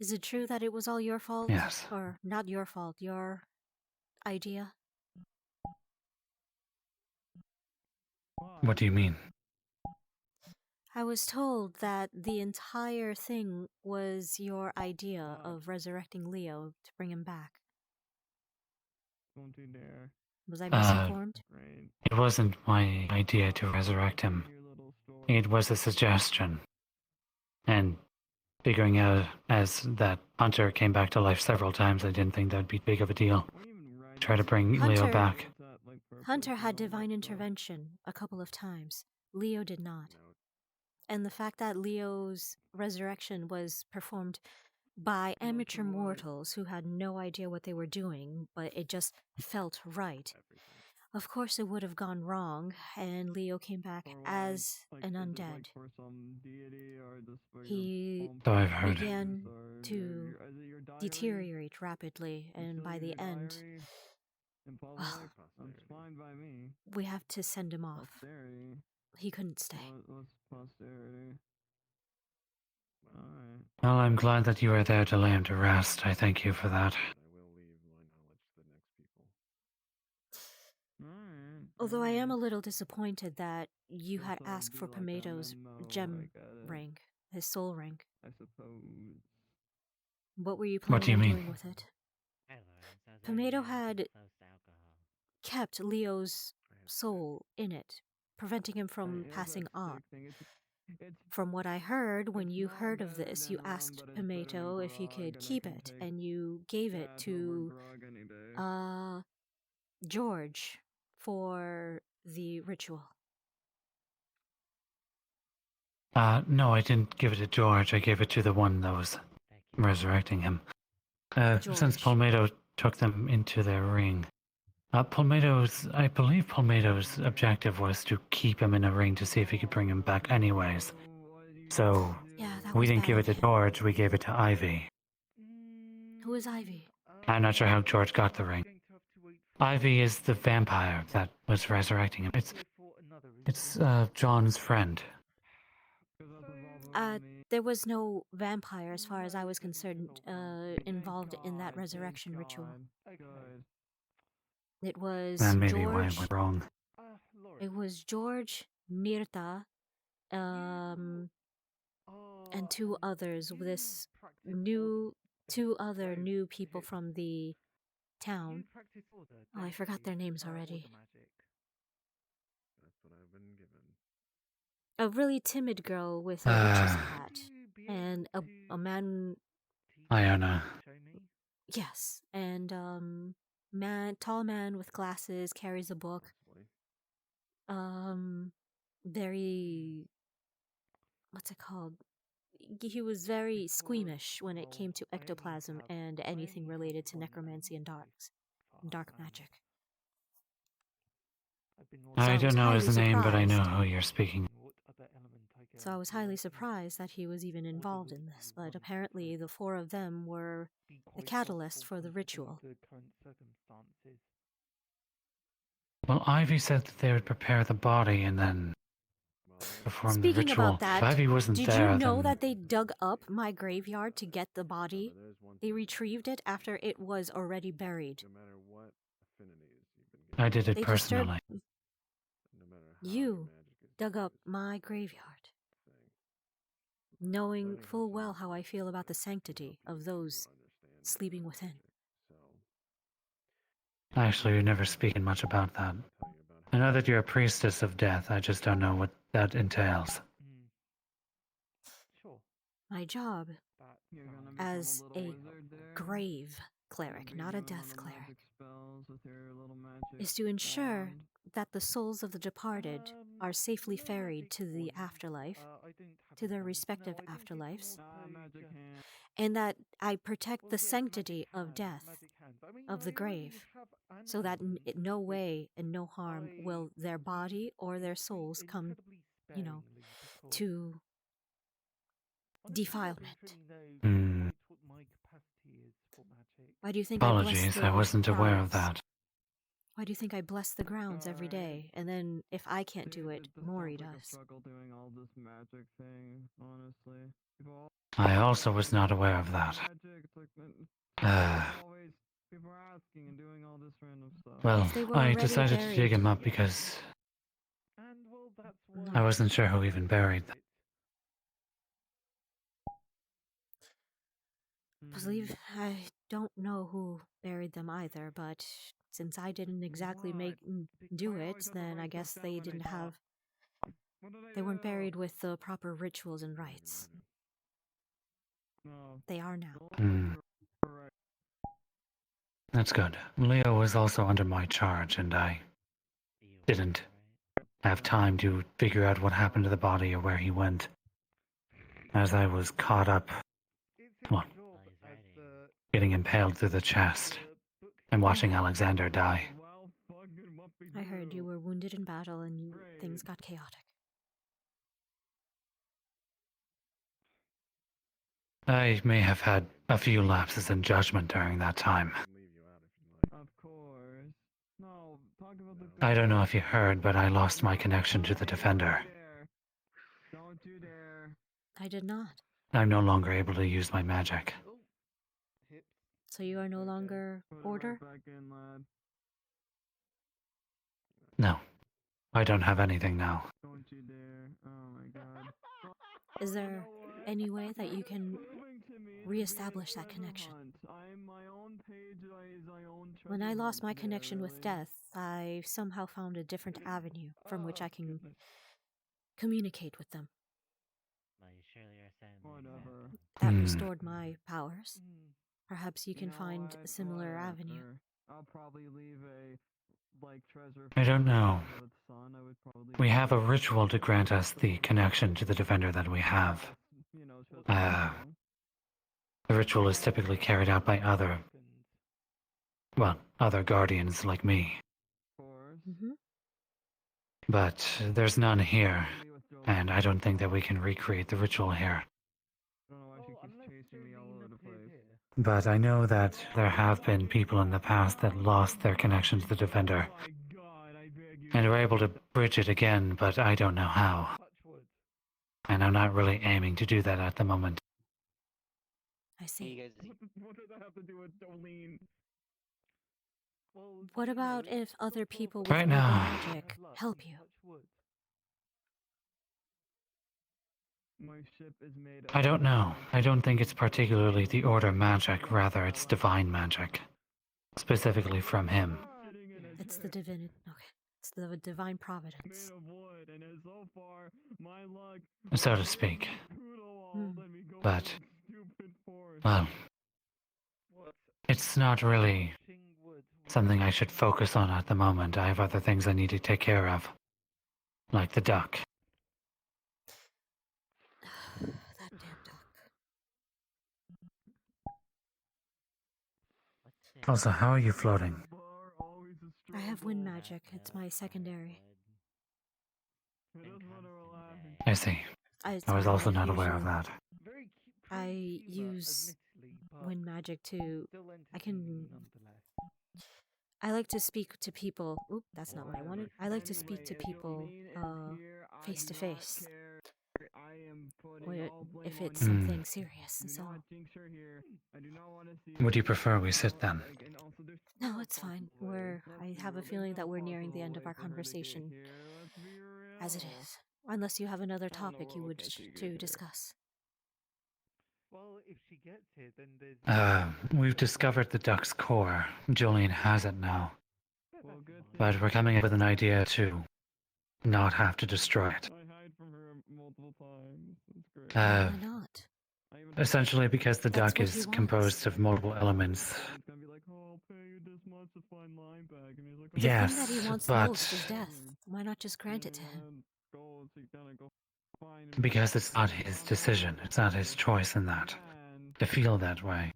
Is it true that it was all your fault? Yes. Or not your fault, your idea? What do you mean? I was told that the entire thing was your idea of resurrecting Leo to bring him back. Don't you dare. Was I misinformed? It wasn't my idea to resurrect him. It was a suggestion. And figuring out as that Hunter came back to life several times, I didn't think that'd be big of a deal. Try to bring Leo Hunter- back. Hunter had divine intervention a couple of times. Leo did not. And the fact that Leo's resurrection was performed by amateur mortals who had no idea what they were doing, but it just felt right. Of course, it would have gone wrong, and Leo came back as an undead. He So I've heard. began to deteriorate rapidly, and by the end, well, we have to send him off. He couldn't stay. Well, I'm glad that you were there to lay him to rest. I thank you for that. Although I am a little disappointed that you had asked for Pomato's gem ring, his soul ring. I suppose. What were you What do you planning on mean? doing with it? Pomato had kept Leo's soul in it, preventing him from passing on. From what I heard, when you heard of this, you asked Pomato if you could keep it, and you gave it to George for the ritual. No, I didn't give it to George. I gave it to the one that was resurrecting him. Since Palmetto took them into their ring. I believe Palmetto's objective was to keep him in a ring to see if he could bring him back anyways. So, we didn't give it to George, we gave it to Ivy. Who is Ivy? I'm not sure how George got the ring. Ivy is the vampire that was resurrecting him. It's John's friend. There was no vampire, as far as I was concerned, involved in that resurrection ritual. It was That may be why I George. went wrong. It was George, Mirta, and two others. Two other new people from the town. Oh, I forgot their names already. That's what I've been given. A really timid girl with a witch's hat, and a man. Iona. Yes, and tall man with glasses carries a book. Very, what's it called? He was very squeamish when it came to ectoplasm and anything related to necromancy and dark magic. I don't know his name, but I know surprised. who you're speaking. So I was highly surprised that he was even involved in this, but apparently the four of them were the catalyst for the ritual. Well, Ivy said that they would prepare the body and then perform the Speaking ritual. about that, If Ivy wasn't did there, you know then that they dug up my graveyard to get the body? They retrieved it after it was already buried. I did it They personally. You dug up my graveyard, knowing full well how I feel about the sanctity of those sleeping within. Actually, you're never speaking much about that. I know that you're a priestess of death, I just don't know what that entails. My job as a grave cleric, not a death cleric, is to ensure that the souls of the departed are safely ferried to the afterlife, to their respective afterlives, and that I protect the sanctity of death, of the grave, so that in no way and no harm will their body or their souls come, to defilement. Why do you think Apologies, I wasn't aware of that. Why do you think I bless the grounds every day, and then if I can't do it, Moyi does? I also was not aware of that. Well, I decided to dig him up because I wasn't sure who even buried them. I don't know who buried them either, but since I didn't exactly do it, then I guess they weren't buried with the proper rituals and rites. They are now. That's good. Leo was also under my charge, and I didn't have time to figure out what happened to the body or where he went, as I was caught up, getting impaled through the chest and watching Alexander die. I heard you were wounded in battle and things got chaotic. I may have had a few lapses in judgment during that time. I don't know if you heard, but I lost my connection to the Defender. I did not. I'm no longer able to use my magic. So you are no longer Order? No, I don't have anything now. Is there any way that you can reestablish that connection? When I lost my connection with death, I somehow found a different avenue from which I can communicate with them. That restored my powers. Perhaps you can find a similar avenue. I don't know. We have a ritual to grant us the connection to the Defender that we have. The ritual is typically carried out by other guardians like me. But there's none here, and I don't think that we can recreate the ritual here. But I know that there have been people in the past that lost their connection to the Defender, and were able to bridge it again, but I don't know how. And I'm not really aiming to do that at the moment. I see. What does that have to do with Jolene? What about if other people with Right now, magic help you? I don't know. I don't think it's particularly the Order magic, rather it's divine magic. specifically from him. It's the divine. Okay, it's the divine providence. So to speak. Hmm. But, well, it's not really something I should focus on at the moment. I have other things I need to take care of, like the duck. That damn duck. Also, how are you floating? I have wind magic. It's my secondary. I see. It's I was all also I not aware of usually- that. I use wind magic to. I like to speak to people. Oop, that's not what I wanted. I like to speak to people face to face. If it's something serious, so. Would you prefer we sit then? No, it's fine. I have a feeling that we're nearing the end of our conversation. As it is. Unless you have another topic you would to discuss. Well, if she gets it, then there's. We've discovered the duck's core. Julian has it now. But we're coming up with an idea to not have to destroy it. Why not? Essentially because the That's duck what he is wants. composed of multiple elements. The Yes, thing that he wants but most is death. Why not just grant it to him? because it's not his decision, it's not his choice in that. To feel that way.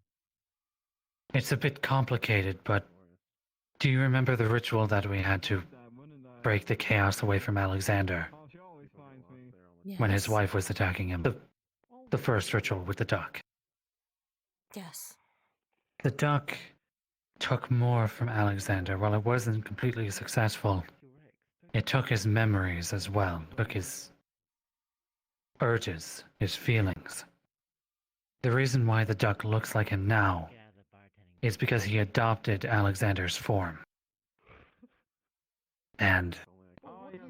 It's a bit complicated, but do you remember the ritual that we had to break the chaos away from Alexander when his Yes. wife was attacking him? The first ritual with the duck. Yes. The duck took more from Alexander. While it wasn't completely successful, it took his memories as well, took his urges, his feelings. The reason why the duck looks like him now is because he adopted Alexander's form. And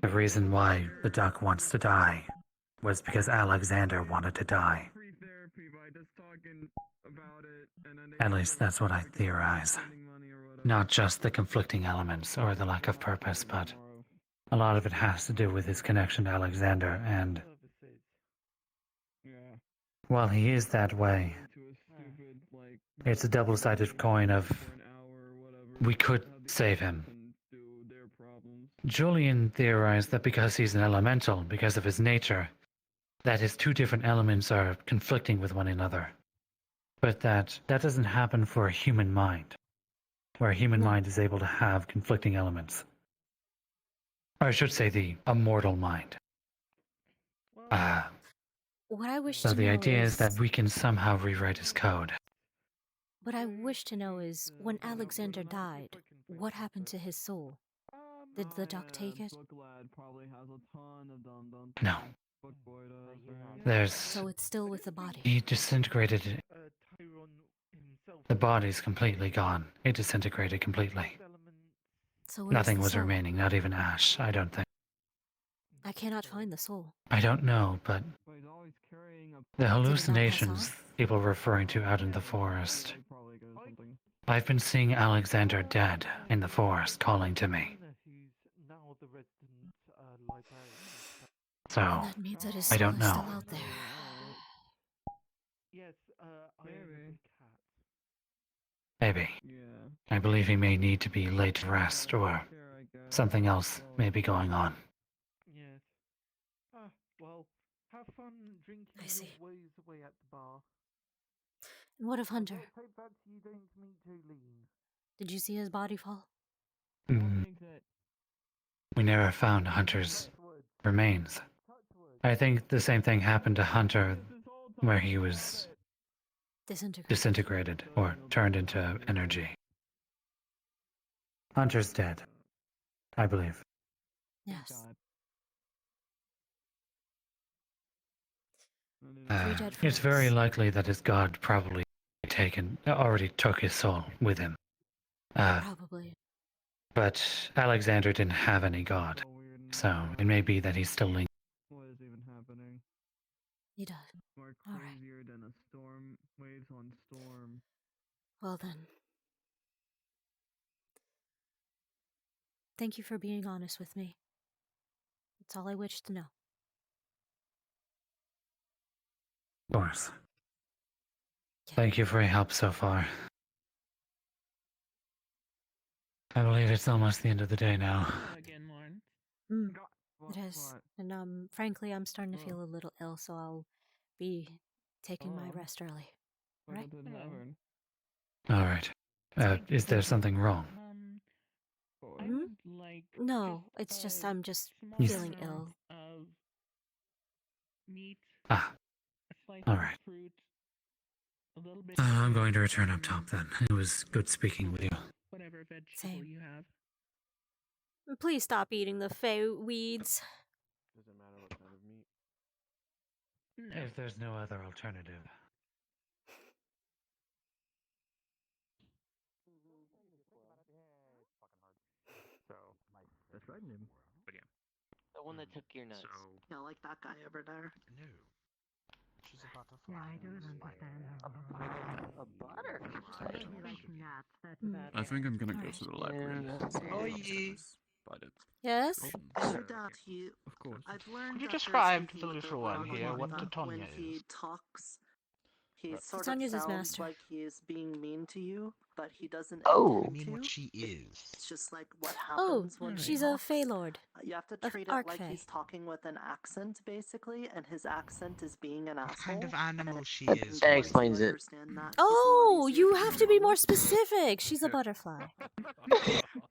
the reason why the duck wants to die was because Alexander wanted to die. At least that's what I theorize. Not just the conflicting elements or the lack of purpose, but a lot of it has to do with his connection to Alexander, and while he is that way, it's a double-sided coin of we could save him. Julian theorized that because he's an elemental, because of his nature, that his two different elements are conflicting with one another. But that doesn't happen for a human mind, where a human mind is able to have conflicting elements. Or I should say the immortal mind. What I wish So to the know idea is is that we can somehow rewrite his code. What I wish to know is when Alexander died, what happened to his soul? Did the duck take it? No. There's... So it's still with the body. He disintegrated it. The body's completely gone. It disintegrated completely. So where's Nothing the was soul? remaining, not even ash, I don't think. I cannot find the soul. I don't know, but the hallucinations people were referring to out in the forest. I've been seeing Alexander dead in the forest calling to me. So, And that means that his I soul don't is know. still out there. Yes, I am a big cat. Maybe. I believe he may need to be laid to rest, or something else may be going on. Yes. Well, have fun drinking your ways away at the bar. And what of Hunter? Take back to you don't meet Jolene. Did you see his body fall? We never found Hunter's remains. I think the same thing happened to Hunter, where he was disintegrated or turned into energy. Hunter's dead, I believe. Yes. It's very likely that his god probably already took his soul with him. Probably. But Alexander didn't have any god, so it may be that he's still linked. What is even happening? He does. More All right. crazier than a storm, waves on storm. Well then. thank you for being honest with me. That's all I wish to know. Of course. Thank you for your help so far. I believe it's almost the end of the day now. Again, Lauren. Mm, it is. And frankly, I'm starting to feel a little ill, so I'll be taking my rest early. Right? Alright. Is there something wrong? Hmm? No, it's just I'm just Yes. feeling ill. Ah. Alright. I'm going to return up top then. It was good speaking with you. Whatever vegetable Same. you have. Please stop eating the weeds. Does it matter what kind of meat? If there's no other alternative. So, that's right, name. But yeah. The one that took your nuts. Yeah, like that guy over there. No. She's a butterfly. Yeah, I don't understand. A butterfly. I think I'm gonna go to the library. Moyi. But it. Yes? No doubt he. Of course. I've learned Could you that there's describe something to the with little one Rogue here what that Titonia when he is? talks, he sort Titonia's of his sounds master. like he is being mean to you, but he doesn't Oh. intend I mean to. what she is. It's just like what Oh, happens when he she's a talks. Fey Lord. You have to A treat it Arc like Fae. he's talking with an accent, basically, and his accent is being an What asshole. kind of animal she That- is? that Moyi. explains it. Understand that. Oh, He's a lot you easier have to to be deal more with. specific. She's a butterfly.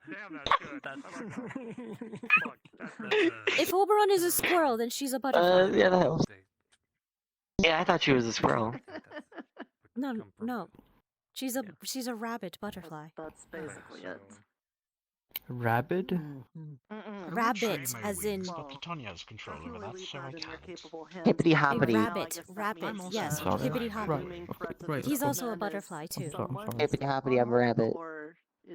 Damn, that's good. Fuck, that's If Oberon is a squirrel, then she's a butterfly. Yeah, that helps. Yeah, I thought she was a squirrel. No. She's a rabbit butterfly. That's basically it. Rabid? I would Rabbit, trade my as in wings, but Titonia has control over that, so I can't. Hippity a hoppity. rabbit. Rabbit, yes. sorry. Hippity hoppity. Right. He's also a butterfly too. I'm sorry. Hippity hoppity, I'm a rabbit.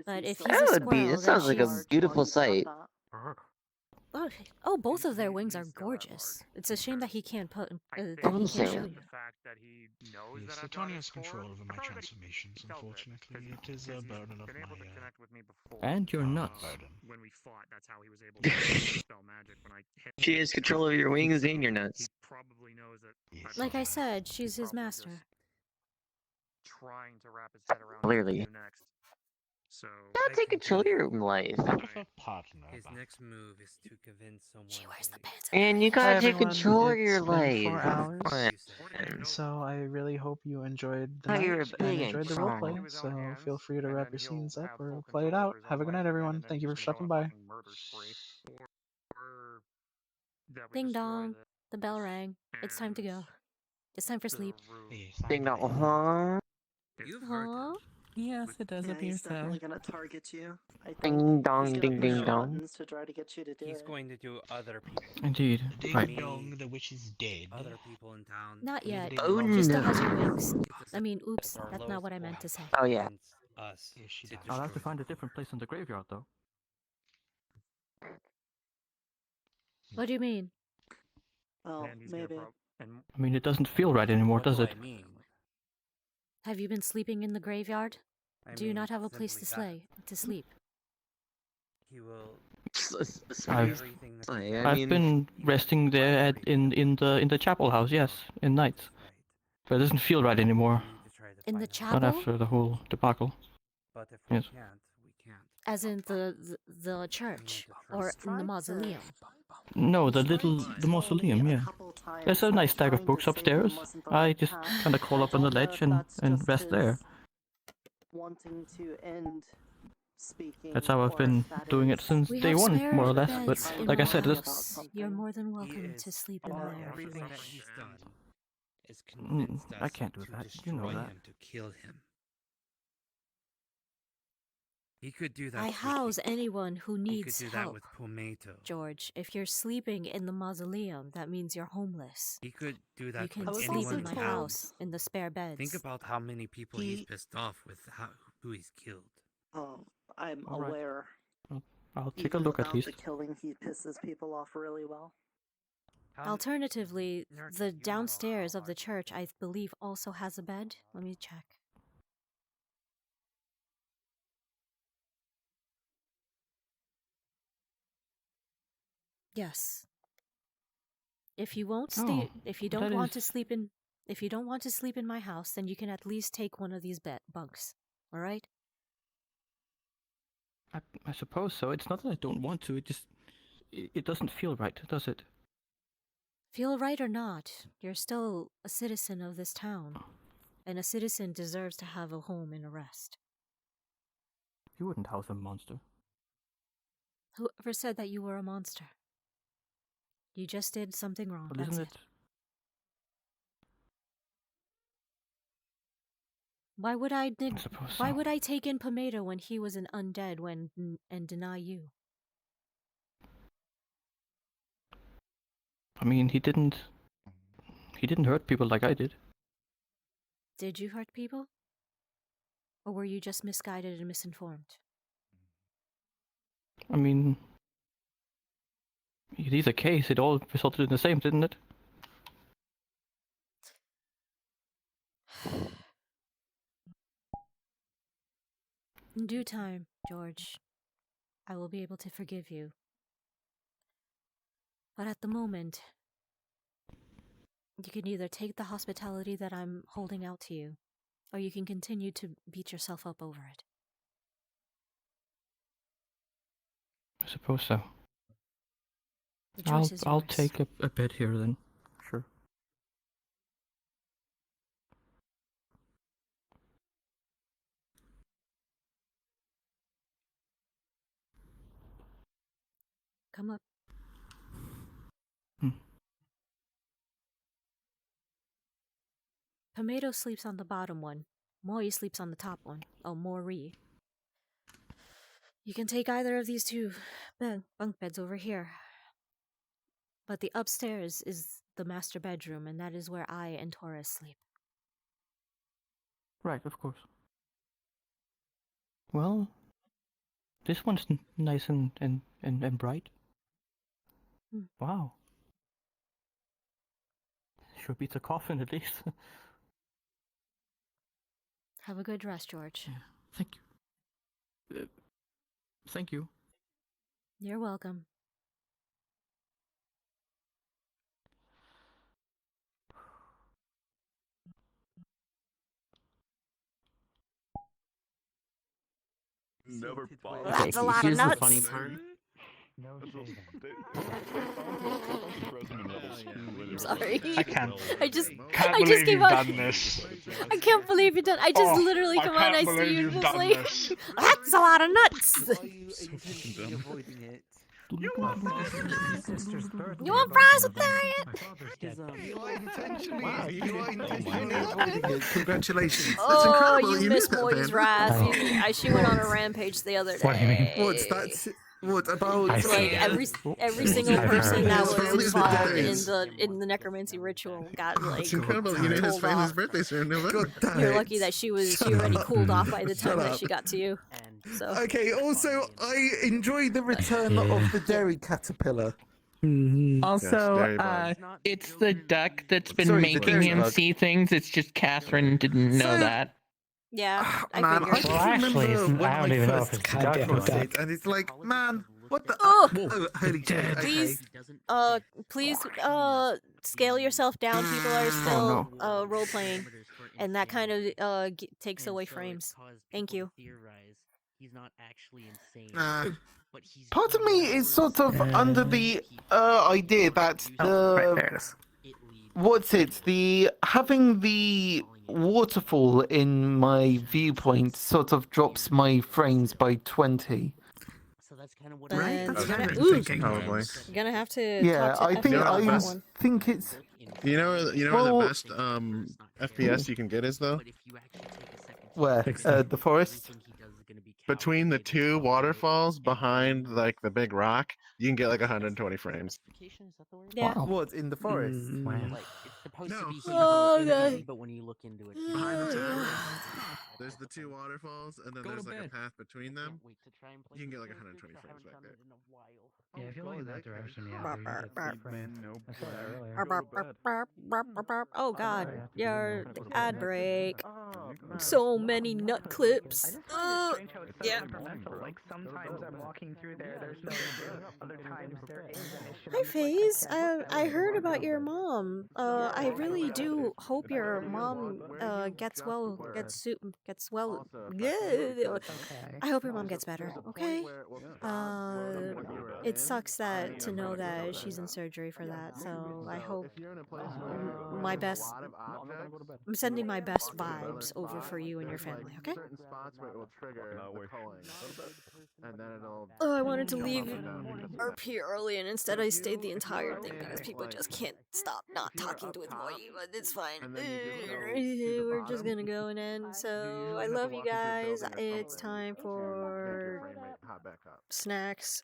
But if he's That a would be. squirrel, It sounds then like a she's... beautiful sight. Oh, both of their wings are gorgeous. It's a shame that he can't put that he I'm can't saying. show the you. fact that he knows Yes, that I've got Titonia a has score. control over my I've already transformations, felt it, unfortunately. It is a he's burden of been able to my connect with me before. And you're nuts. burden. When we fought, that's how he was able to dispel magic. When I hit She has control over your wings and your he nuts. probably knows that. Yes. Like I said, she's his master. Trying to wrap his head around Clearly. what to do next. So Not take control of your life. I prefer partner. His next move is to convince someone. She wears the pants. And you gotta Hi, take everyone. control of It's your been life. 4 hours. Friends. So I really hope you enjoyed the Oh, night you're a and big enjoyed the song. roleplay. So feel free to wrap your scenes up or play it out. Have a good night, everyone. Thank you for stopping by. Ding dong. The bell rang. It's time to go. It's time for sleep. Yes, Ding dong. You've heard Aw. him. Yes, it does Yeah, appear he's so. definitely gonna target you. I think Ding dong, he's ding gonna ding push dong. buttons to try to get you to do He's it. going to do other people. Indeed. Ding Right. dong, the witch is dead. Other people in town. Not yet. Oh, She still no. has her wings. It's a I mean, oops, of our that's not lowest what I meant to say. Oh, yeah. against us Yes, she to does. I'll have to destroy find a the different place in the graveyard, though. What do you mean? Well, maybe. I mean, it doesn't feel right anymore, What does do it? I mean? Have you been sleeping in the graveyard? I Do you mean not have a place simply to sleep? He will I've- everything that I've been resting there in the chapel house, yes, in nights. But it doesn't feel right anymore. In the Not chapel? after the whole debacle. But if we Yes. can't, we can't. As in the church or in the mausoleum? No, the mausoleum, yeah. There's a nice stack of books upstairs. I just kind of crawl up on the ledge and rest there. Wanting to end speaking. That's how I've been doing it since We day have one, spare more or less. But beds in like I my said, house. You're more than welcome to sleep in there. Everything that he's done is convinced us I can't do to that. destroy You know that. him, to kill him. He could do that. I quickly. house anyone who He needs could do that help. with Pomato. George, if you're sleeping in the mausoleum, that means you're homeless. He could do that You can with sleep anyone in in my town. house in the spare beds. Think about how many people he's pissed off with who he's killed. Oh, I'm All right. aware. I'll take a Even look at without least. the killing, he pisses people off really well. Alternatively, the downstairs of the church, I believe, also has a bed. Let me check. Yes. If you won't stay, if you don't want to sleep in, if you don't want to sleep in my house, then you can at least take one of these bunks. All right? I suppose so. It's not that I don't want to. It doesn't feel right, does it? Feel right or not, you're still a citizen of this town, and a citizen deserves to have a home and a rest. You wouldn't house a monster. Whoever said that you were a monster? You just did something wrong. But That's isn't it. it? Why would I suppose Why so. would I take in Pomato when he was an undead and deny you? I mean, he didn't hurt people like I did. Did you hurt people? Or were you just misguided and misinformed? I mean, either case, it all resulted in the same, didn't it? In due time, George, I will be able to forgive you. But at the moment, you can either take the hospitality that I'm holding out to you, or you can continue to beat yourself up over it. I suppose so. The choice is I'll yours. take a bed here then. Sure. Come up. Pomato sleeps on the bottom one. Moyi sleeps on the top one. Oh, Mori. You can take either of these two bunk beds over here. But the upstairs is the master bedroom, and that is where I and Taurus sleep. Right, of course. Well, this one's nice and bright. Wow. Sure beats a coffin at least. Have a good rest, George. Thank you. Thank you. You're welcome. Never bothered. That's a lot of nuts. The funny part. No I'm sorry. I can't. I just believe came you've out. done this. I can't believe you done. I just literally come out and I see you just like, that's a lot of nuts. You want fries with that? You are intentionally avoiding it. Congratulations. That's Oh, incredible. you knew missed that, Moyi's Ben. wrath. She went on a rampage the other day. What do you mean? What's that? What about Like every single I've person heard. that His was family's involved birthdays. in the necromancy ritual got like It's incredible. You know his told family's off. birthdays are in November. You're lucky that she already cooled off by the time that up. she got to you. So Okay, also, I enjoyed the return of the dairy caterpillar. Also, it's the duck that's been Sorry, the making dairy him bug. see things. It's just Catherine didn't know that. yeah, I Man, I figured. just Well, actually, remember it's- when I don't I even know if first it's came duck to or it, and it's like, man, what the? Oh, holy shit! Okay. please, please, scale yourself down. People are still role playing, and that kind of takes away frames. Thank you. He's not actually insane. Part of me is sort of under the idea that the having the waterfall in my viewpoint sort of drops my frames by 20. So that's kind of what Then That's you're what gonna, I'm thinking. Probably. you're gonna have to Yeah, talk to I think Effie about that I one. think it's You know where Well- the best FPS you can get is though? where the forest. Between the two waterfalls behind like the big rock, you can get like 120 frames. Yeah. What in the forest? Like, it's supposed to be Oh, hidden, God. but when you look into it, Behind the tower, there's the two waterfalls, and then there's like a path between them. You can get like 120 frames back there. Yeah, if you look in that direction, yeah. I saw that earlier. Oh God, your ad break. So many nut clips. Yeah. Like sometimes I'm walking through there, there's no issue. Other times there is an issue. Hi, FaZe. I heard about your mom. I really do hope your mom gets well. Gets well. I hope your mom gets better. Okay. It sucks that to know that she's in surgery for that. So I hope my best. I'm sending my best vibes over for you and your family. Okay. Certain spots where it will trigger the culling, and then it'll. Oh, I wanted to leave RP early, and instead I stayed the entire thing because people just can't stop not talking with Moyi, but it's fine. We're just gonna go and end, so I love you guys. It's time for snacks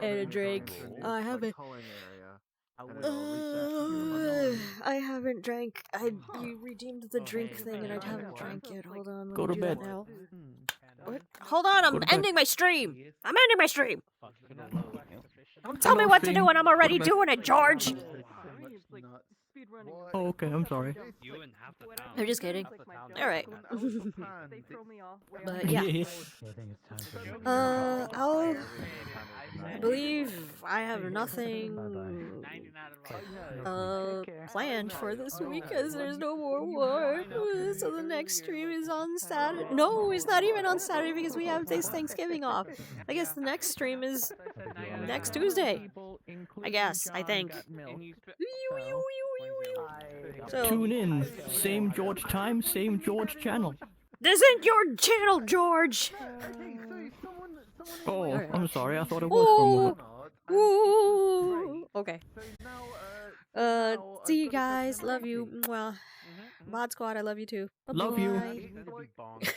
and a drink. Oh, I haven't. I haven't drank. You redeemed the drink thing, and I haven't drank yet. Hold on, let Go me to do that bed. now. What? Hold on, I'm ending my stream. I'm ending my stream. Don't tell me what to do when I'm already doing it, George. Oh, okay. I'm sorry. I'm just kidding. All right. But yeah. I believe I have nothing planned for this week because there's no more work. So the next stream is on Saturday. No, it's not even on Saturday because we have this Thanksgiving off. I guess the next stream is next Tuesday. I guess. I think. So, Tune in. Same George time, same George channel. this isn't your channel, George. Oh, I'm sorry. I thought it was for a moment. Ooh. Okay. See you guys. Love you. Mwah. Mod Squad, I love you too. Love you. Bye-bye.